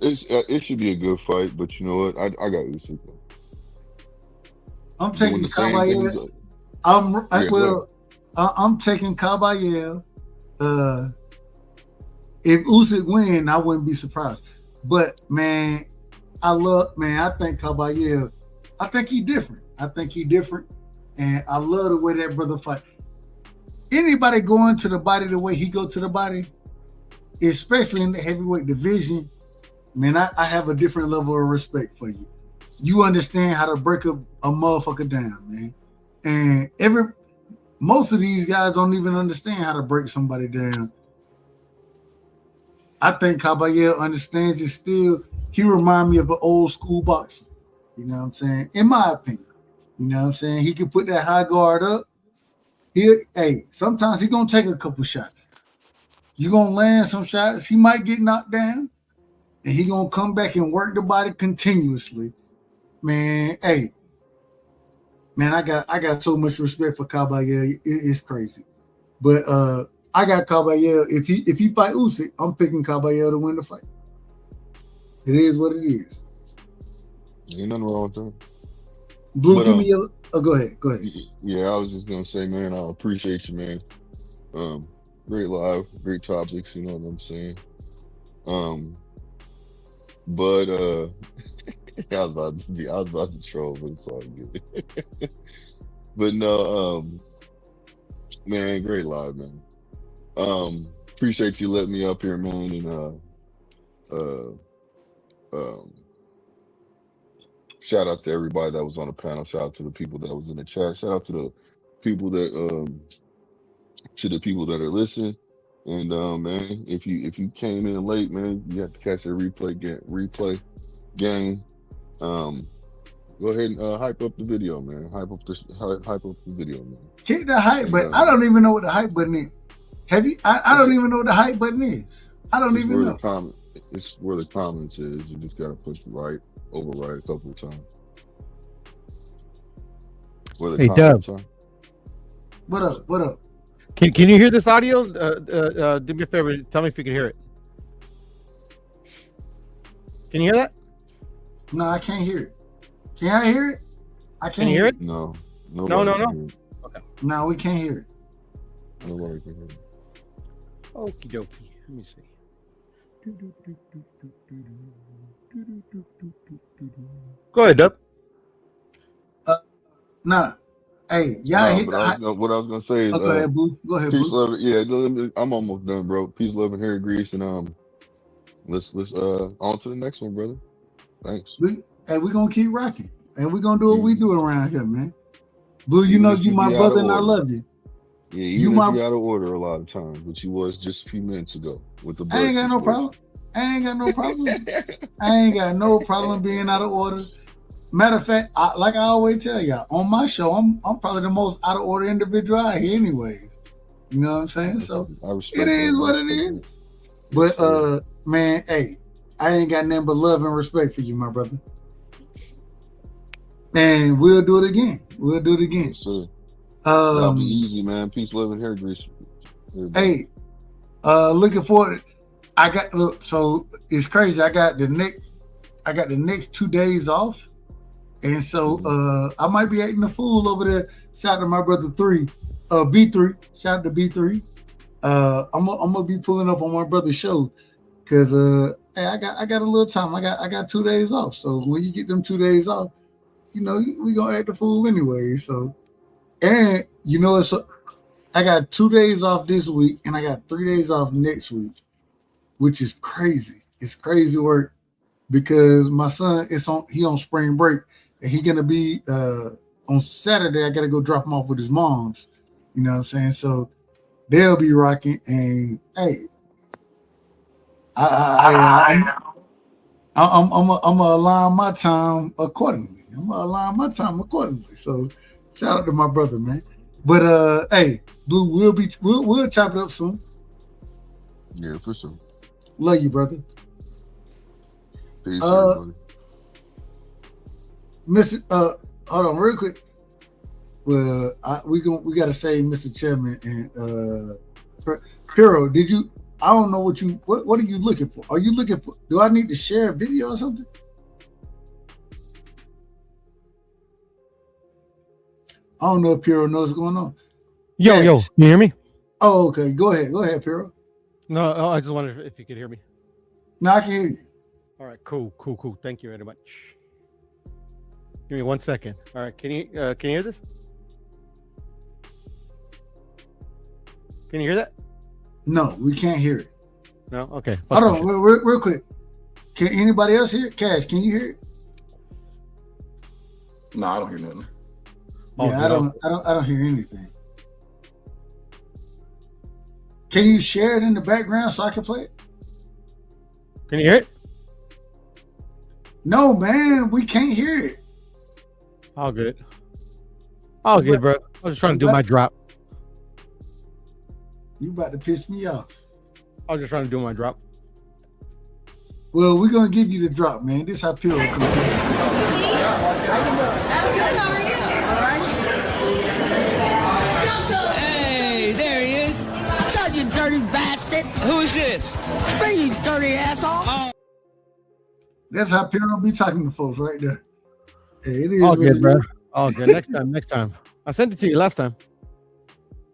it should be a good fight. But you know what? I got Usyk. I'm taking Caballero. I'm taking Caballero. If Usyk win, I wouldn't be surprised. But man, I think Caballero. I think he's different. And I love the way that brother fight. Anybody going to the body the way he go to the body, especially in the heavyweight division, man, I have a different level of respect for you. You understand how to break a motherfucker down, man. And most of these guys don't even understand how to break somebody down. I think Caballero understands it still. He reminds me of an old school boxer. You know what I'm saying? In my opinion. You know what I'm saying? He can put that high guard up. Sometimes he's going to take a couple shots. You're going to land some shots. He might get knocked down. And he's going to come back and work the body continuously. Man, I got so much respect for Caballero. It's crazy. But I got Caballero. If he fight Usyk, I'm picking Caballero to win the fight. It is what it is. Ain't nothing wrong with that. Blue, give me your. Oh, go ahead. Yeah, I was just gonna say, man, I appreciate you, man. Great live, great topics. You know what I'm saying. But I was about to troll, but it's all good. But no, man, great live, man. Appreciate you letting me up here, man, and shout out to everybody that was on the panel. Shout out to the people that was in the chat. Shout out to the people that are listening. And man, if you came in late, man, you have to catch the replay game. Go ahead and hype up the video, man. Hype up the video, man. Hit the hype button. I don't even know what the hype button is. Have you? I don't even know what the hype button is. I don't even know. It's where the comments is. You just gotta push override a couple of times. Hey, Dub. What up? Can you hear this audio? Do me a favor. Tell me if you can hear it. Can you hear that? No, I can't hear it. Can I hear it? I can't Can you hear it? No. No. Okay. No, we can't hear it. Nobody can hear it. Okie dokie. Let me see. Go ahead, Dub. Nah. Hey, y'all hit what I was gonna say is go ahead, Boo. Go ahead, peace, Boo. love. Yeah, I'm almost done, bro. Peace, love, and hair grease, and let's on to the next one, brother. Thanks. We're gonna keep rocking, and we're gonna do what we do around here, man. Blue, you know you my brother, and I love you. Yeah, you out of order a lot of times, but you was just a few minutes ago with the. I ain't got no problem. I ain't got no problem being out of order. Matter of fact, like I always tell y'all, on my show, I'm probably the most out of order individual out here anyways. You know what I'm saying? So it is what it is. But man, hey, I ain't got nothing but love and respect for you, my brother. And we'll do it again. Yes, sir. That'll be easy, man. Peace, love, and hair grease. Hey, looking forward. So it's crazy. I got the next 2 days off. And so I might be acting a fool over there. Shout out to my brother B3. Shout out to B3. I'm gonna be pulling up on my brother's show because hey, I got a little time. I got 2 days off. So when you get them 2 days off, you know we gonna act a fool anyway. So and you know I got 2 days off this week and I got 3 days off next week, which is crazy. It's crazy work because my son he on spring break. And he gonna be on Saturday. I gotta go drop him off with his mom's. You know what I'm saying? So they'll be rocking. And hey, I'm gonna align my time accordingly. So shout out to my brother, man. But hey, Blue, we'll chop it up soon. Yeah, for sure. Love you, brother. Peace, everybody. Mr. Hold on, real quick. Well, we gotta say, Mr. Chairman and Piro, did you? I don't know what are you looking for? Are you looking for? Do I need to share a video or something? I don't know if Piro knows what's going on. Yo, can you hear me? Oh, okay. Go ahead, Piro. No, I just wondered if you could hear me. No, I can hear you. All right, cool. Thank you very much. Give me 1 second. All right, can you hear this? Can you hear that? No, we can't hear it. No? Okay. Hold on, real quick. Can anybody else hear it? Cash, can you hear it? No, I don't hear nothing. Yeah, I don't hear anything. Can you share it in the background so I can play it? Can you hear it? No, man, we can't hear it. All good, bro. I was just trying to do my drop. You about to piss me off. I was just trying to do my drop. Well, we're gonna give you the drop, man. This is how Piro comes. Hey, there he is. What's up, you dirty bastard? Who is this? It's me, you dirty asshole. That's how Piro be talking to folks right there. Hey, it is all good, bro. Is. All good. Next time. I sent it to you last time.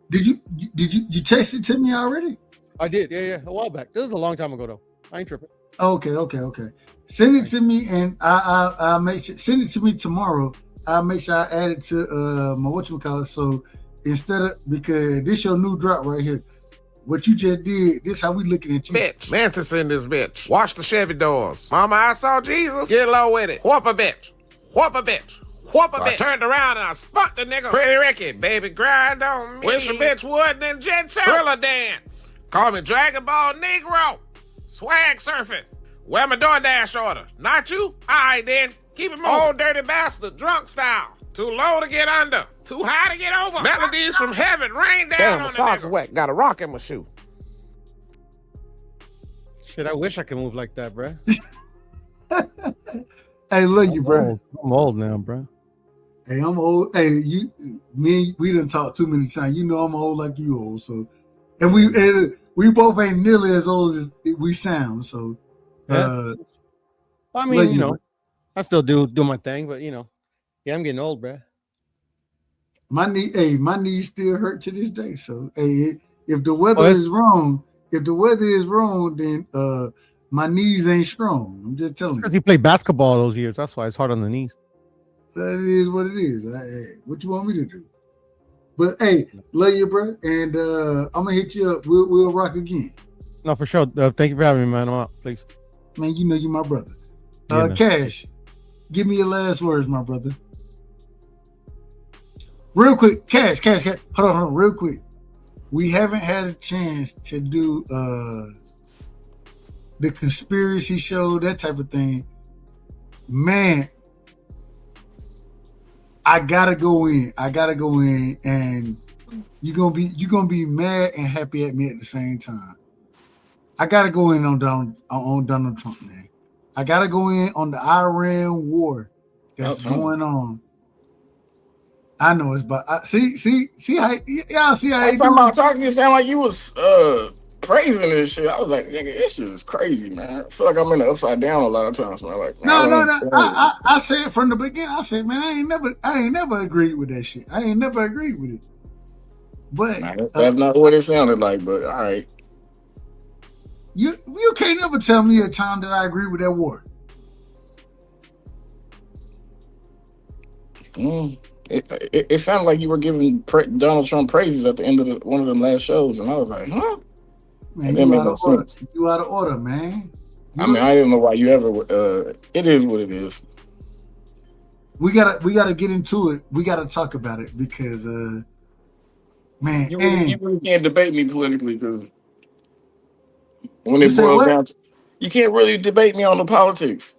Did you text it to me already? I did. Yeah. A while back. This is a long time ago, though. I ain't tripping. Okay. Send it to me, and I'll make sure. Send it to me tomorrow. I'll make sure I add it to my whatchamacallit. So instead of, because this your new drop right here. What you just did, this how we looking at you. Bitch. Mantis in this bitch. Wash the Chevy doors. Mama, I saw Jesus. Get low with it. Whoop a bitch. I turned around and I spot the nigga. Pretty Ricky, baby, grind on me. Wish a bitch would, then jet set. Thriller dance. Call me Dragon Ball Negro. Swag surfing. Where my DoorDash order? Not you? All right, then. Keep it moving. Old dirty bastard, drunk style. Too low to get under. Too high to get over. Melodies from heaven rain down. Damn, my socks wet. Got a rock in my shoe. Shit, I wish I could move like that, bro. Hey, look, you, bro. I'm old now, bro. Hey, I'm old. Hey, we done talked too many times. You know I'm old like you old. So, and we both ain't nearly as old as we sound. So, I mean, you know, I still do my thing, but you know, yeah, I'm getting old, bro. My knees still hurt to this day. So, hey, if the weather is wrong, then my knees ain't strong. I'm just telling you. Because he played basketball those years. That's why it's hard on the knees. That is what it is. Hey, what you want me to do? But hey, love you, bro. And I'm gonna hit you up. We'll rock again. No, for sure. Thank you for having me, man. I'm out, please. Man, you know you're my brother. Yeah, Cash, give me your last words, my brother. Real quick, Cash. Hold on, real quick. We haven't had a chance to do the conspiracy show, that type of thing. Man, I gotta go in, and you're gonna be mad and happy at me at the same time. I gotta go in on Donald Trump, man. I gotta go in on the Iran war that's going on. I know it's about see how y'all see how talking to you sound like you was praising this shit. I was like, nigga, this shit is crazy, man. I feel like I'm in the upside down a lot of times, man. Like, no. I said from the beginning. I said, man, I ain't never agreed with that shit. I ain't never agreed with it. But that's not what it sounded like. But all right, you can't never tell me a time that I agree with that war. It sounded like you were giving Donald Trump praises at the end of one of them last shows, and I was like, huh? Man, you out of order. You out of order, man. I mean, I didn't know why you ever. It is what it is. We gotta get into it. We gotta talk about it because, man, you really can't debate me politically because when it boils down to, you can't really debate me on the politics.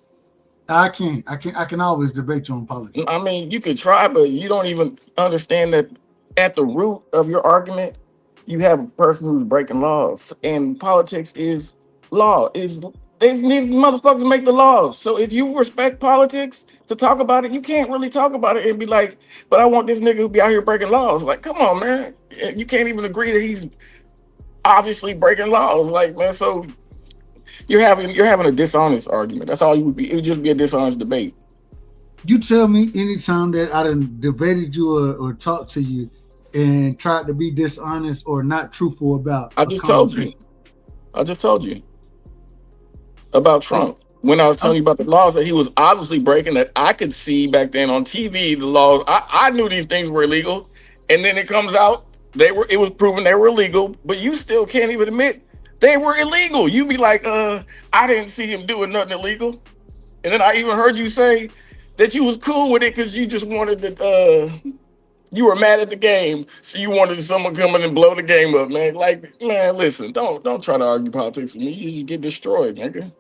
I can always debate you on politics. I mean, you could try, but you don't even understand that at the root of your argument, you have a person who's breaking laws, and politics is law. Is These motherfuckers make the laws. So if you respect politics to talk about it, you can't really talk about it and be like, but I want this nigga who be out here breaking laws. Like, come on, man. You can't even agree that he's obviously breaking laws. Like, man, so you're having a dishonest argument. That's all you would be. It would just be a dishonest debate. You tell me anytime that I done debated you or talked to you and tried to be dishonest or not truthful about. I just told you about Trump. When I was telling you about the laws that he was obviously breaking, that I could see back then on TV, the laws. I knew these things were illegal, and then it comes out it was proven they were illegal, but you still can't even admit they were illegal. You be like, I didn't see him doing nothing illegal. And then I even heard you say that you was cool with it because you just wanted you were mad at the game, so you wanted someone come in and blow the game up, man. Like, man, listen, don't try to argue politics with me. You just get destroyed, nigga.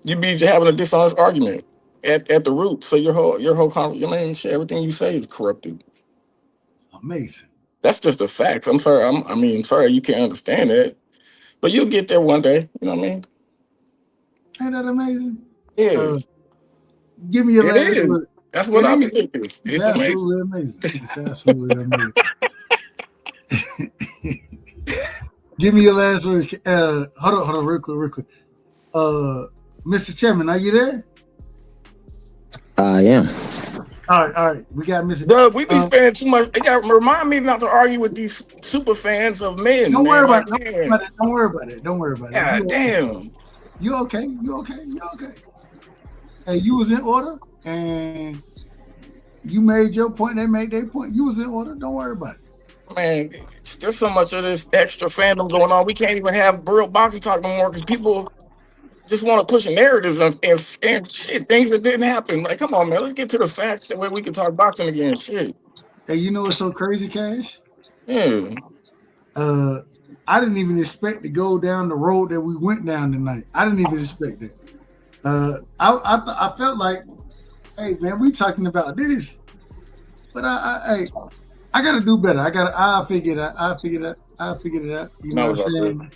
You be having a dishonest argument at the root. So your whole conversation, shit, everything you say is corrupted. Amazing. That's just the facts. I'm sorry. I'm sorry you can't understand that, but you'll get there one day. You know what I mean? Ain't that amazing? Yeah. Give me your last word. That's what I'm thinking. It's absolutely amazing. It's absolutely amazing. Give me your last word. Hold on, real quick. Mr. Chairman, are you there? I am. All right. We got Mr. Doug, we be spending too much. It got to remind me not to argue with these super fans of men. Don't worry about it. Don't worry about it. God damn. You okay? Hey, you was in order, and you made your point. They made their point. You was in order. Don't worry about it. Man, there's so much of this extra fandom going on. We can't even have real boxing talk no more because people just want to push narratives and shit, things that didn't happen. Like, come on, man, let's get to the facts that way we can talk boxing again. Shit. Hey, you know what's so crazy, Cash? Yeah. I didn't even expect to go down the road that we went down tonight. I didn't even expect it. I felt like, hey man, we talking about this, but I got to do better. I'll figure it out. You know what I'm saying?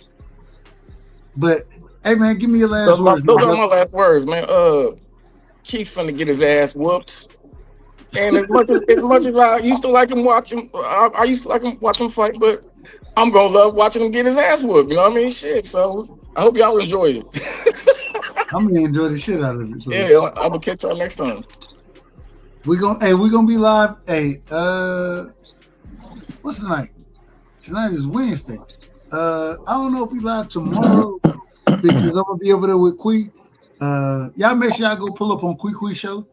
But hey man, give me your last words. Those are my last words, man. Keith finna get his ass whooped. And as much as I used to like him watching, I used to like him watch him fight, but I'm gonna love watching him get his ass whooped. You know what I mean? Shit. So I hope y'all enjoy it. I'm gonna enjoy the shit out of it. So. Yeah, I'm gonna catch y'all next time. We're gonna be live. Hey, what's the night? Tonight is Wednesday. I don't know if we live tomorrow because I'm gonna be over there with Quee. Y'all make sure y'all go pull up on Quee show.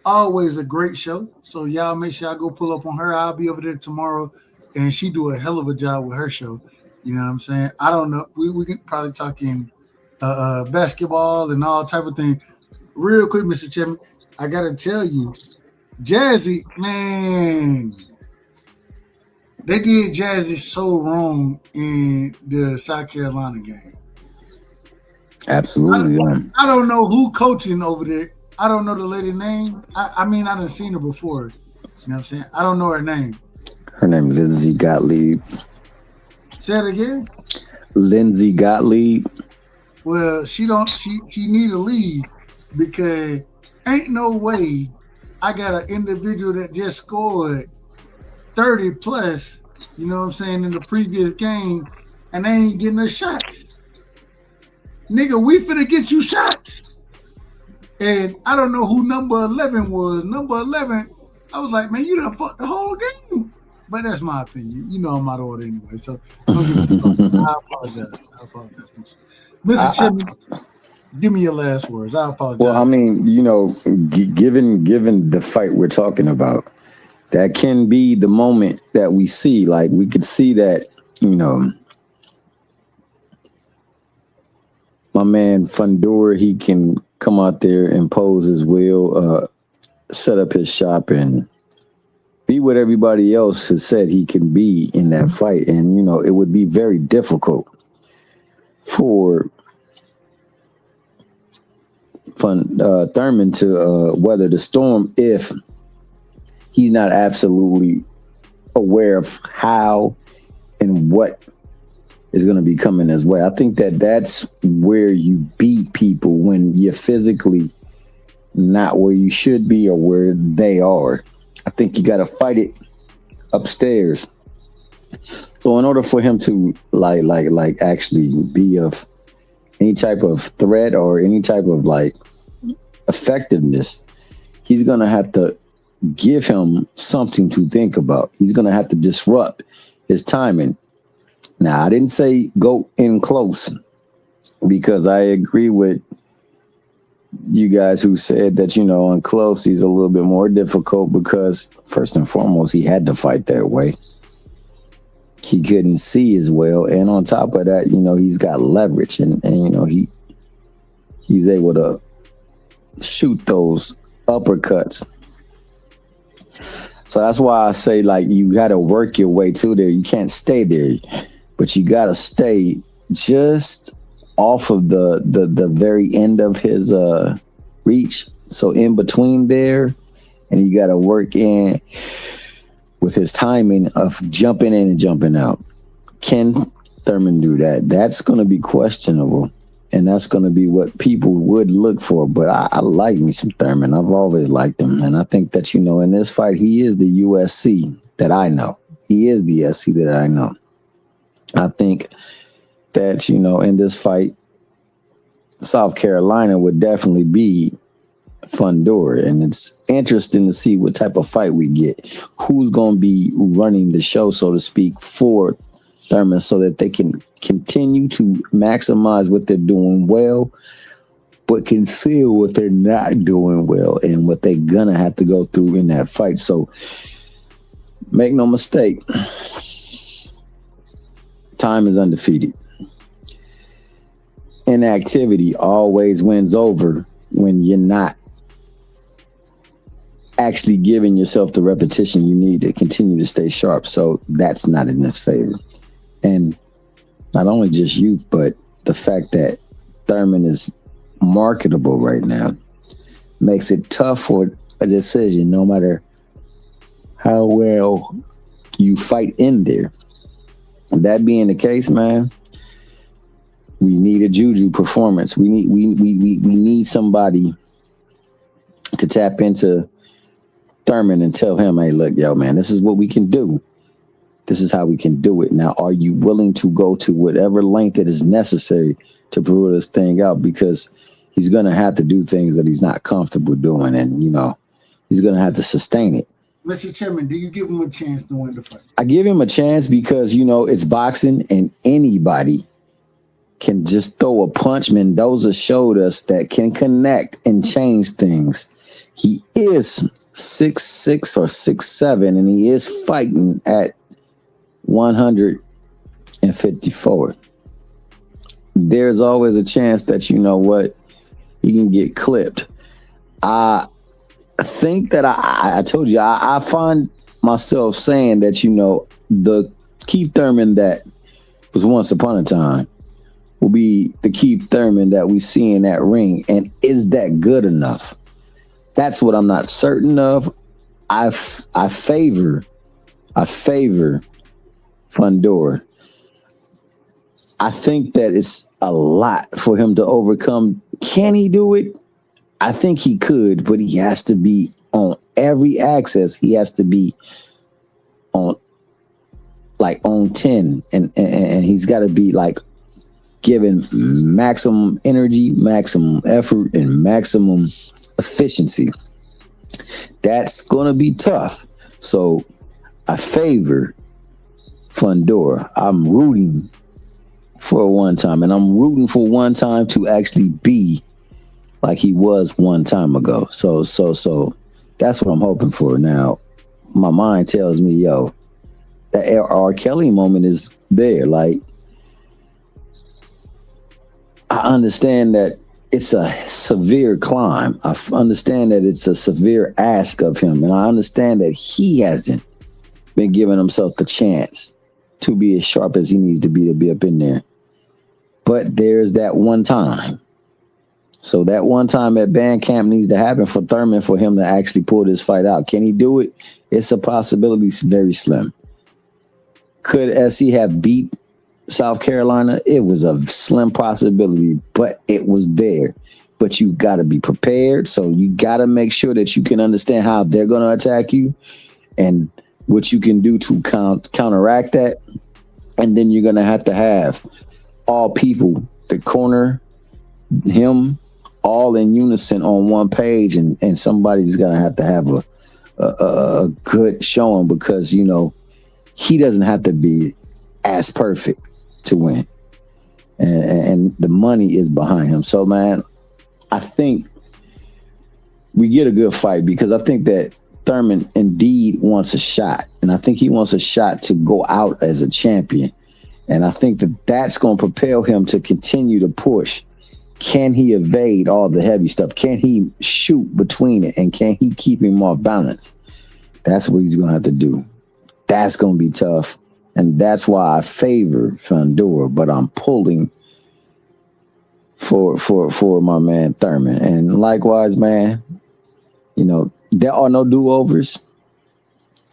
Always a great show. So y'all make sure y'all go pull up on her. I'll be over there tomorrow, and she do a hell of a job with her show. You know what I'm saying? I don't know. We can probably talk in basketball and all type of thing. Real quick, Mr. Chairman, I gotta tell you, Jazzy, man, they did Jazzy so wrong in the South Carolina game. Absolutely. I don't know who coaching over there. I don't know the lady's name. I mean, I done seen her before. You know what I'm saying? I don't know her name. Her name is Lindsay Gottlieb. Say it again. Lindsay Gottlieb. Well, she need to leave because ain't no way I got an individual that just scored 30 plus, you know what I'm saying, in the previous game, and they ain't getting her shots. Nigga, we finna get you shots. And I don't know who number 11 was. Number 11, I was like, man, you done fucked the whole game. But that's my opinion. You know I'm out of order anyway. So I apologize. Mr. Chairman, give me your last words. I apologize. Well, I mean, you know, given the fight we're talking about, that can be the moment that we see. Like, we could see that, you know, my man Fundora, he can come out there, impose his will, set up his shop, and be what everybody else has said he can be in that fight. And, you know, it would be very difficult for Thurman to weather the storm if he's not absolutely aware of how and what is going to be coming his way. I think that that's where you beat people when you're physically not where you should be or where they are. I think you got to fight it upstairs. So in order for him to like actually be of any type of threat or any type of like effectiveness, he's going to have to give him something to think about. He's going to have to disrupt his timing. Now, I didn't say go in close because I agree with you guys who said that, you know, on close, he's a little bit more difficult because first and foremost, he had to fight that way. He couldn't see as well. And on top of that, you know, he's got leverage and you know, he's able to shoot those uppercuts. So that's why I say, like, you got to work your way to there. You can't stay there, but you got to stay just off of the very end of his reach. So in between there, and you got to work in with his timing of jumping in and jumping out. Can Thurman do that? That's going to be questionable. And that's going to be what people would look for. But I like me some Thurman. I've always liked him. And I think that, you know, in this fight, he is the USC that I know. He is the SC that I know. I think that, you know, in this fight, South Carolina would definitely be Fundora. And it's interesting to see what type of fight we get. Who's going to be running the show, so to speak, for Thurman so that they can continue to maximize what they're doing well, but conceal what they're not doing well and what they're gonna have to go through in that fight. So make no mistake, time is undefeated. Inactivity always wins over when you're not actually giving yourself the repetition you need to continue to stay sharp. So that's not in his favor. And not only just youth, but the fact that Thurman is marketable right now makes it tough for a decision, no matter how well you fight in there. That being the case, man, we need a juju performance. We need somebody to tap into Thurman and tell him, hey, look, yo, man, this is what we can do. This is how we can do it. Now, are you willing to go to whatever length it is necessary to prove this thing out? Because he's going to have to do things that he's not comfortable doing. And, you know, he's going to have to sustain it. Mr. Chairman, do you give him a chance to win the fight? I give him a chance because, you know, it's boxing and anybody can just throw a punch. Mendoza showed us that can connect and change things. He is 6'6" or 6'7", and he is fighting at 154. There's always a chance that, you know what, he can get clipped. I think that I told you, I find myself saying that, you know, the Keith Thurman that was once upon a time will be the Keith Thurman that we see in that ring. And is that good enough? That's what I'm not certain of. I favor Fundora. I think that it's a lot for him to overcome. Can he do it? I think he could, but he has to be on every axis. He has to be on 10, and he's got to be like giving maximum energy, maximum effort, and maximum efficiency. That's going to be tough. So I favor Fundora. I'm rooting for one time, and I'm rooting for one time to actually be like he was one time ago. So that's what I'm hoping for. Now, my mind tells me, yo, that R. Kelly moment is there. Like, I understand that it's a severe climb. I understand that it's a severe ask of him, and I understand that he hasn't been giving himself the chance to be as sharp as he needs to be up in there. But there's that one time. So that one time at Bandcamp needs to happen for Thurman for him to actually pull this fight out. Can he do it? It's a possibility. It's very slim. Could SC have beat South Carolina, it was a slim possibility, but it was there. But you got to be prepared. So you got to make sure that you can understand how they're going to attack you and what you can do to counteract that. And then you're going to have all people, the corner, him, all in unison on one page. And somebody's going to have a good showing because, you know, he doesn't have to be as perfect to win. And the money is behind him. So, man, I think we get a good fight because I think that Thurman indeed wants a shot. And I think he wants a shot to go out as a champion. And I think that that's going to propel him to continue to push. Can he evade all the heavy stuff? Can he shoot between it? And can he keep him off balance? That's what he's going to have to do. That's going to be tough. And that's why I favor Fundora, but I'm pulling for my man Thurman. And likewise, man, you know, there are no do-overs.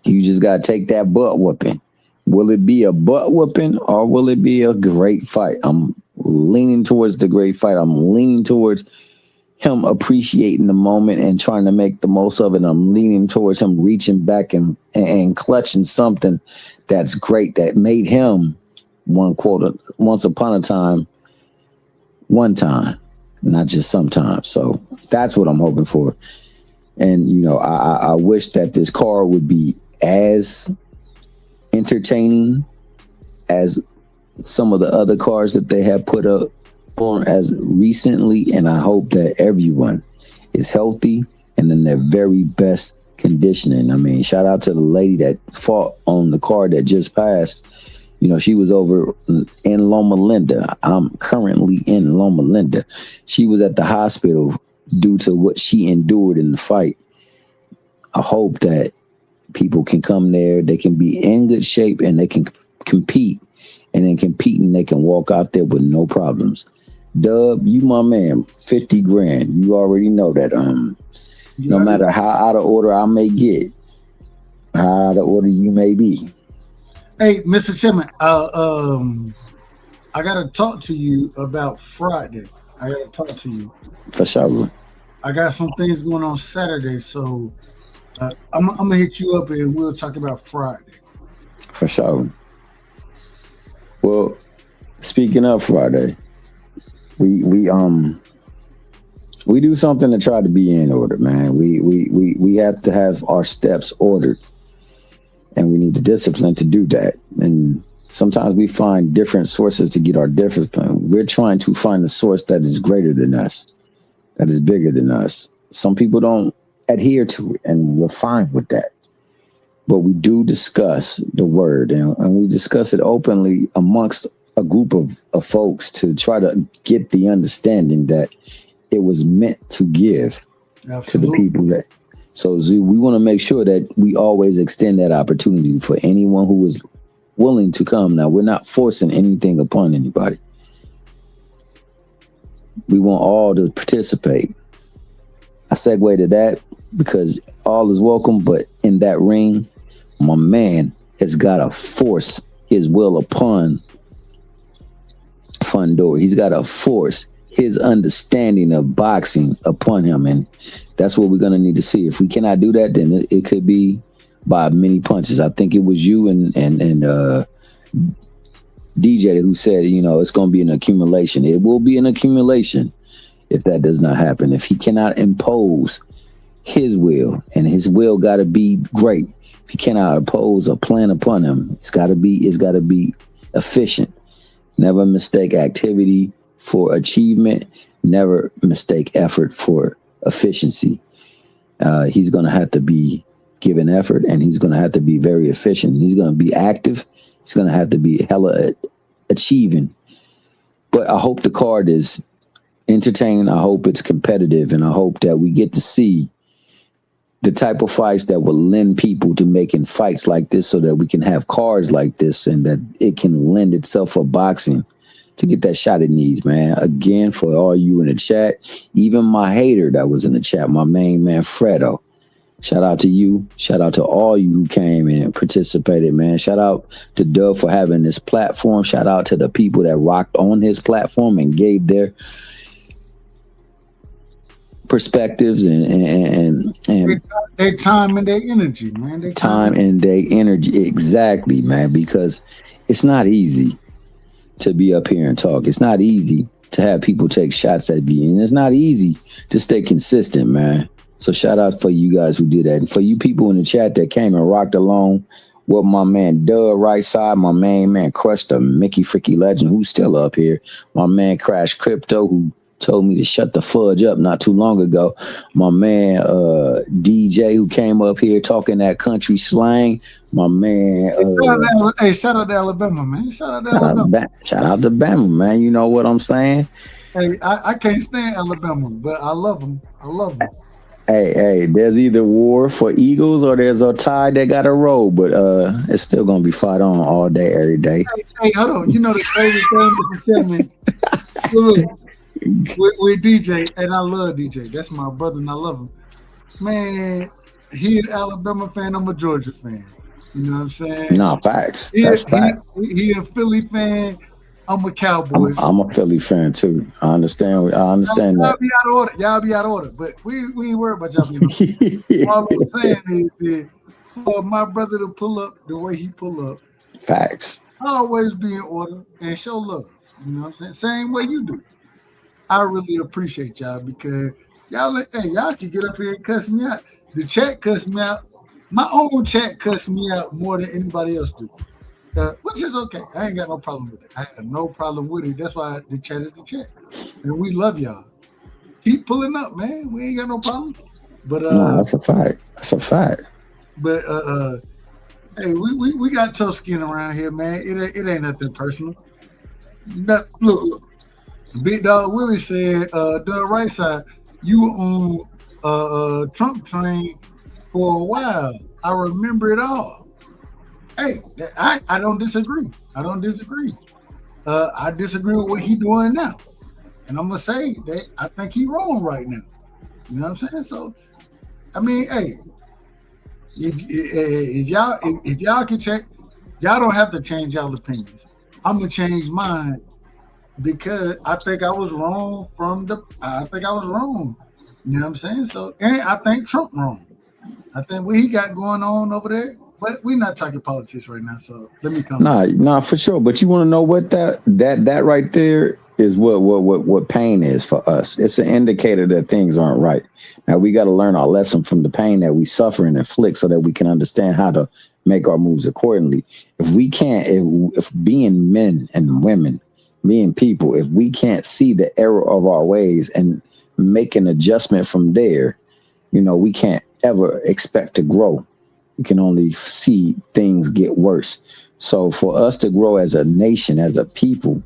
You just got to take that butt whooping. Will it be a butt whooping or will it be a great fight? I'm leaning towards the great fight. I'm leaning towards him appreciating the moment and trying to make the most of it. I'm leaning towards him reaching back and clutching something that's great that made him once upon a time, one time, not just sometimes. So that's what I'm hoping for. And, you know, I wish that this card would be as entertaining as some of the other cards that they have put up on as recently. And I hope that everyone is healthy and in their very best conditioning. I mean, shout out to the lady that fought on the card that just passed. You know, she was over in Loma Linda. I'm currently in Loma Linda. She was at the hospital due to what she endured in the fight. I hope that people can come there. They can be in good shape and they can compete. And in competing, they can walk out there with no problems. Dub, you my man, 50 grand. You already know that. No matter how out of order I may get, how out of order you may be. Hey, Mr. Chairman, I gotta talk to you about Friday. I gotta talk to you. For sure. I got some things going on Saturday, so I'm gonna hit you up and we'll talk about Friday. For sure. Well, speaking of Friday, we do something to try to be in order, man. We have to have our steps ordered. And we need the discipline to do that. And sometimes we find different sources to get our discipline. We're trying to find a source that is greater than us, that is bigger than us. Some people don't adhere to it, and we're fine with that. But we do discuss the word, and we discuss it openly amongst a group of folks to try to get the understanding that it was meant to give to the people that. So, Zoo, we want to make sure that we always extend that opportunity for anyone who is willing to come. Now, we're not forcing anything upon anybody. We want all to participate. I segue to that because all is welcome, but in that ring, my man has got to force his will upon Fundora. He's got to force his understanding of boxing upon him, and that's what we're going to need to see. If we cannot do that, then it could be by many punches. I think it was you and DJ who said, you know, it's going to be an accumulation. It will be an accumulation if that does not happen. If he cannot impose his will, and his will got to be great. If he cannot impose a plan upon him, it's got to be efficient. Never mistake activity for achievement. Never mistake effort for efficiency. He's going to have to be given effort, and he's going to have to be very efficient. He's going to be active. He's going to have to be hella achieving. But I hope the card is entertaining. I hope it's competitive, and I hope that we get to see the type of fights that will lend people to making fights like this, so that we can have cards like this, and that it can lend itself for boxing to get that shot it needs, man. Again, for all you in the chat, even my hater that was in the chat, my main man, Fredo, Shout out to you. Shout out to all you who came and participated, man. Shout out to Dub for having this platform. Shout out to the people that rocked on his platform and gave their perspectives and their time and their energy, man. Time and their energy, exactly, man. Because it's not easy to be up here and talk. It's not easy to have people take shots at you, and it's not easy to stay consistent, man. So shout out for you guys who did that. And for you people in the chat that came and rocked along with my man Doug right side, my main man Crush the Mickey Freaky Legend, who's still up here. My man Crash Crypto, who told me to shut the fudge up not too long ago. My man DJ, who came up here talking that country slang. My man shout out to Alabama, man. Shout out to Alabama. Shout out to Bama, man. You know what I'm saying? Hey, I can't stand Alabama, but I love them. I love them. Hey, there's either war for Eagles or there's a tie that got a roll, but it's still gonna be fought on all day, every day. Hey, hold on. You know the crazy thing, Mr. Chairman, with DJ, and I love DJ. That's my brother, and I love him. Man, he an Alabama fan. I'm a Georgia fan. You know what I'm saying? No, facts. That's fact. He a Philly fan. I'm a Cowboys. I'm a Philly fan too. I understand y'all that. Be out of order. Y'all be out of order, but we ain't worried about y'all being all I'm saying is for my brother to pull up the way he pull up. Facts. Always be in order and show love. You know what I'm saying? Same way you do. I really appreciate y'all because y'all can get up here and cuss me out. The chat cuss me out. My own chat cuss me out more than anybody else do. Which is okay. I ain't got no problem with it. I have no problem with it. That's why the chat is the chat. And we love y'all. Keep pulling up, man. We ain't got no problem. But no, that's a fact. That's a fact. But hey, we got tough skin around here, man. It ain't nothing personal. Look. Big Dog Willie said, the right side, you were on Trump train for a while. I remember it all. Hey, I don't disagree. I disagree with what he doing now. And I'm going to say that I think he wrong right now. You know what I'm saying? So, I mean, hey, if y'all can check, y'all don't have to change y'all opinions. I'm going to change mine because I think I was wrong I think I was wrong. You know what I'm saying? So, and I think Trump wrong. I think what he got going on over there. But we're not talking politics right now, so let me come. Nah, for sure. But you want to know what that right there is what pain is for us. It's an indicator that things aren't right. Now we got to learn our lesson from the pain that we suffer and inflict so that we can understand how to make our moves accordingly. If we can't, if being men and women, being people, if we can't see the error of our ways and make an adjustment from there, we can't ever expect to grow. You can only see things get worse. So for us to grow as a nation, as a people,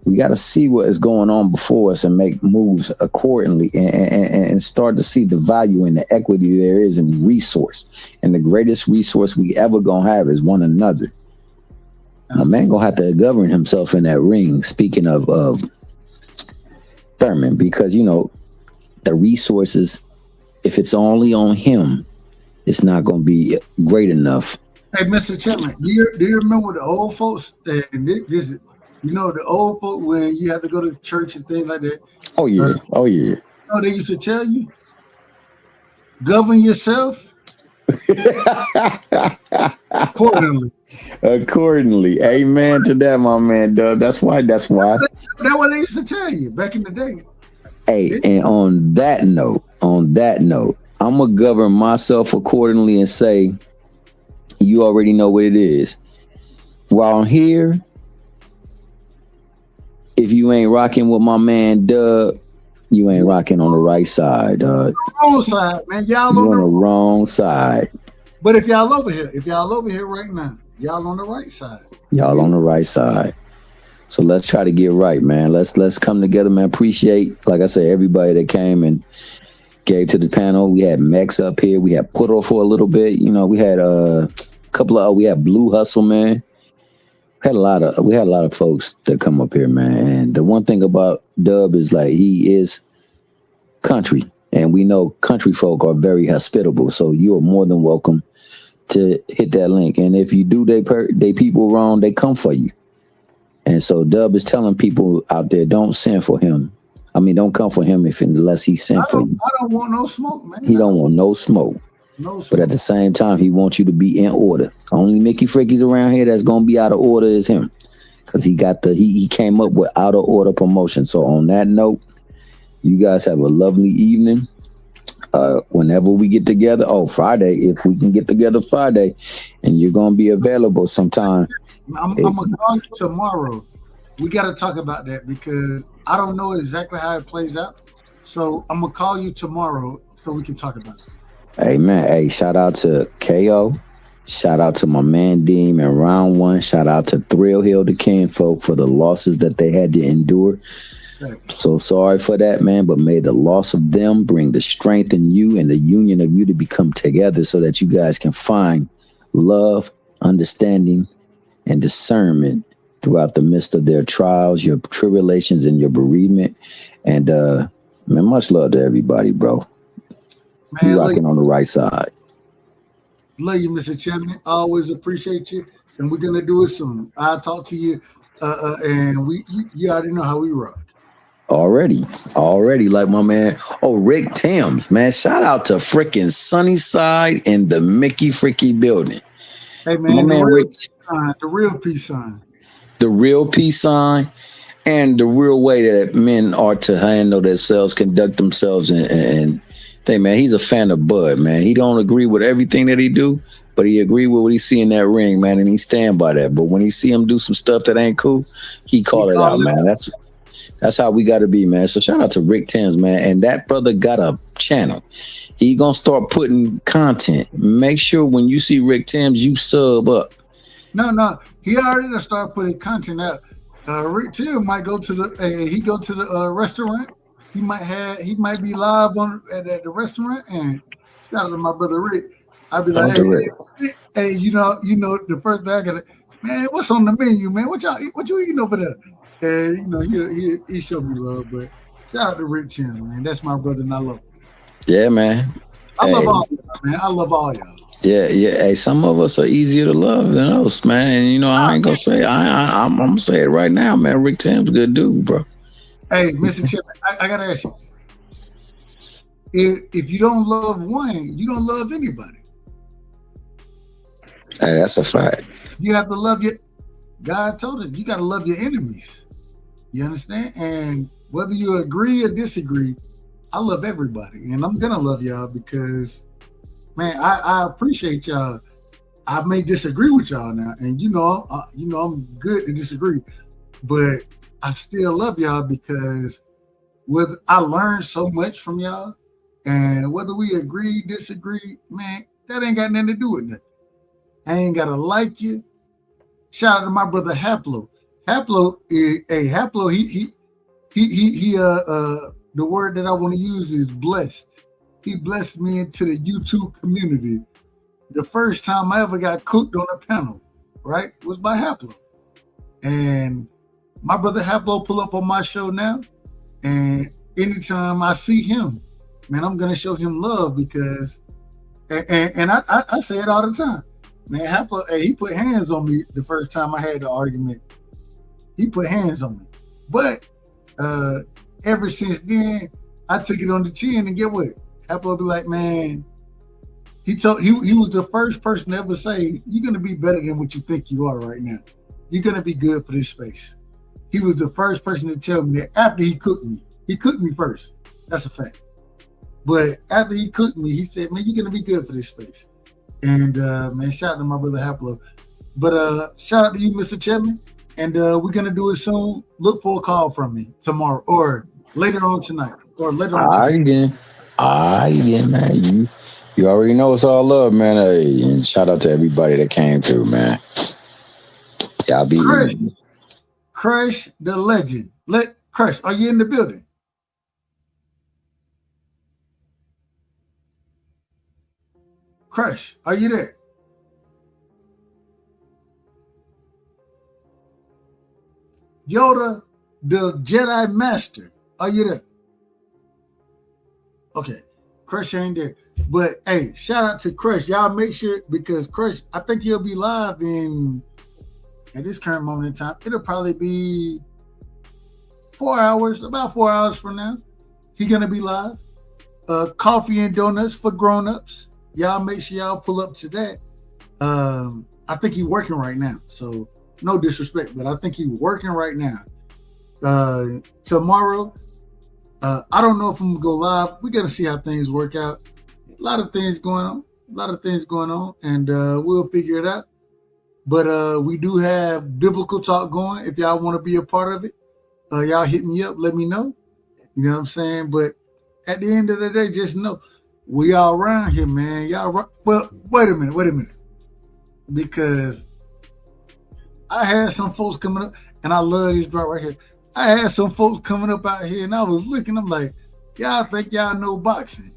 we got to see what is going on before us and make moves accordingly and start to see the value and the equity there is in resource. And the greatest resource we ever gonna have is one another. A man gonna have to govern himself in that ring. Speaking of Thurman, because the resources, if it's only on him, it's not going to be great enough. Hey, Mr. Chairman, do you remember the old folks? And this is, the old folk when you have to go to church and things like that. Oh yeah, oh yeah. They used to tell you, govern yourself accordingly. Accordingly, amen to that, my man. Dub. That's why. That's what they used to tell you back in the day. Hey, and on that note, I'm going to govern myself accordingly and say, you already know what it is. While I'm here, if you ain't rocking with my man Dub, you ain't rocking on the right side, dog. Wrong side, man. Y'all on the wrong side. But if y'all over here right now, y'all on the right side. Y'all on the right side. So let's try to get right, man. Let's come together, man. Appreciate, like I said, everybody that came and gave to the panel. We had Mex up here. We had Puddle for a little bit. We had a couple of. We had Blue Hustle, man. We had a lot of folks that come up here, man. And the one thing about Dub is like he is country, And we know country folk are very hospitable, so you are more than welcome to hit that link. And if you do they people wrong, they come for you. And so Dub is telling people out there, don't send for him. I mean, don't come for him unless he sent for you. I don't want no smoke, man. He don't want no smoke. No smoke. But at the same time, he wants you to be in order. Only Mickey Frickies around here that's gonna be out of order is him. Because he came up with out of order promotion. So on that note, you guys have a lovely evening. Whenever we get together, Friday, if we can get together Friday, and you're gonna be available sometime. I'm gonna call you tomorrow. We gotta talk about that because I don't know exactly how it plays out. So I'm gonna call you tomorrow so we can talk about it. Hey man, hey, shout out to KO. Shout out to my man Deem in round 1. Shout out to Thrill Hill, the kinfolk, for the losses that they had to endure. So sorry for that, man, but may the loss of them bring the strength in you and the union of you to become together so that you guys can find love, understanding, and discernment throughout the midst of their trials, your tribulations, and your bereavement. And man, much love to everybody, bro. Man, you rocking on the right side. Love you, Mr. Chairman. I always appreciate you, and we're gonna do it soon. I'll talk to you, and you already know how we rock. Already, like my man. Rick Timms, man. Shout out to freaking Sunnyside in the Mickey Fricky building. Hey man, my man Rick, the real peace sign. The real peace sign, and the real way that men are to handle themselves, conduct themselves, and thing, man. He's a fan of Bud, man. He don't agree with everything that he do, but he agree with what he see in that ring, man, and he stand by that. But when he see him do some stuff that ain't cool, he call it out, man. That's how we got to be, man. So shout out to Rick Timms, man. And that brother got a channel. He gonna start putting content. Make sure when you see Rick Timms, you sub up. No, he already done started putting content out. Rick Timms might go to the restaurant. He might be live at the restaurant, and shout out to my brother Rick. I'd be like, hey, you know, the first thing I gotta, man, what's on the menu, man? What you eating over there? And you know, he showed me love, but shout out to Rick Timms, man. That's my brother, and I love him. Yeah, man. I love all y'all, man. I love all y'all. Yeah. Hey, some of us are easier to love than others, man. And you know, I ain't gonna say I'm gonna say it right now, man. Rick Timms, good dude, bro. Hey, Mr. Chip, I gotta ask you. If you don't love one, you don't love anybody. Hey, that's a fact. You have to love God told us you gotta love your enemies. You understand? And whether you agree or disagree, I love everybody, and I'm gonna love y'all because, man, I appreciate y'all. I may disagree with y'all now, and you know I'm good to disagree, but I still love y'all because I learned so much from y'all, and whether we agree, disagree, man, that ain't got nothing to do with nothing. I ain't gotta like you. Shout out to my brother Haplo. Haplo is Haplo. He the word that I want to use is blessed. He blessed me into the YouTube community. The first time I ever got cooked on a panel, right, was by Haplo. And my brother Haplo pull up on my show now. And anytime I see him, man, I'm going to show him love because, and I say it all the time. Man, Haplo, hey, he put hands on me the first time I had the argument. He put hands on me. But ever since then, I took it on the chin, and get what? Haplo be like, man, he was the first person to ever say, you're going to be better than what you think you are right now. You're going to be good for this space. He was the first person to tell me that after he cooked me. He cooked me first. That's a fact. But after he cooked me, he said, man, you're going to be good for this space. And, man, shout out to my brother Haplo. But shout out to you, Mr. Chairman. And we're going to do it soon. Look for a call from me tomorrow or later on tonight. Or later on tonight. All right, then, man. You already know it's all love, man. Hey, and shout out to everybody that came through, man. Y'all be easy. Crush the legend. Crush, are you in the building? Crush, are you there? Yoda, the Jedi Master, are you there? Okay, Crush ain't there. But hey, shout out to Crush. Y'all make sure, because Crush, I think he'll be live at this current moment in time. It'll probably be 4 hours, about 4 hours from now. He gonna be live. Coffee and donuts for grown-ups. Y'all make sure y'all pull up to that. I think he's working right now, so no disrespect, but I think he's working right now. Tomorrow, I don't know if I'm gonna go live. We gotta see how things work out. A lot of things going on, and we'll figure it out. But we do have biblical talk going. If y'all want to be a part of it, y'all hit me up, let me know. You know what I'm saying? But at the end of the day, just know we all around here, man. Well, wait a minute. Because I had some folks coming up, and I love this drop right here. I had some folks coming up out here, and I was looking, I'm like, y'all think y'all know boxing.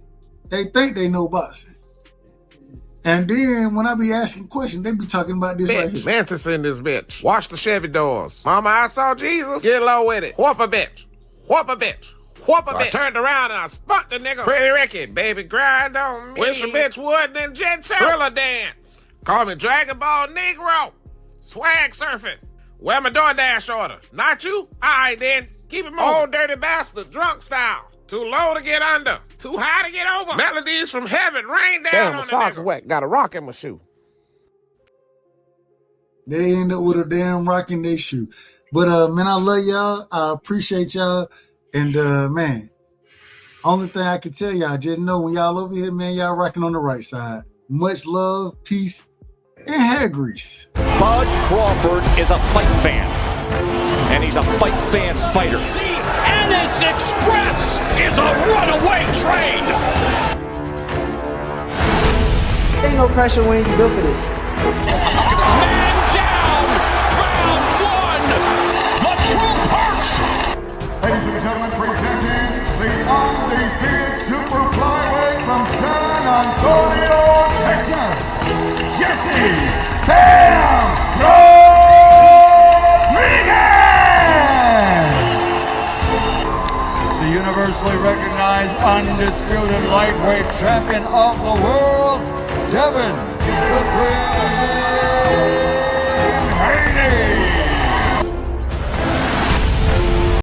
They think they know boxing. And then when I be asking questions, they be talking about this right here. Mantis in this bitch. Wash the Chevy doors. Mama, I saw Jesus. Get low with it. Whoop a bitch. Whoop a bitch. Whoop a bitch. I turned around and I spunk the nigga. Pretty Ricky, baby, grind on me. Wish a bitch would, then jet set. Thriller dance. Call me Dragon Ball Negro. Swag surfing. Where my DoorDash order? Not you? All right, then. Keep it moving. Old dirty bastard, drunk style. Too low to get under. Too high to get over. Melodies from heaven rain down. Damn, my socks wet. Got a rock in my shoe. They end up with a damn rock in their shoe. But man, I love y'all. I appreciate y'all. And man, only thing I can tell y'all, just know when y'all over here, man, y'all rocking on the right side. Much love, peace, and hair grease. Bud Crawford is a fight fan, and he's a fight fan's fighter. The Ennis Express is a runaway train. Ain't no pressure when you built for this. Man down, round one. The truth hurts. Ladies and gentlemen, presenting the undefeated super flyweight from San Antonio, Texas, Jesse Damn Rodriguez! The universally recognized undisputed lightweight champion of the world, Devin the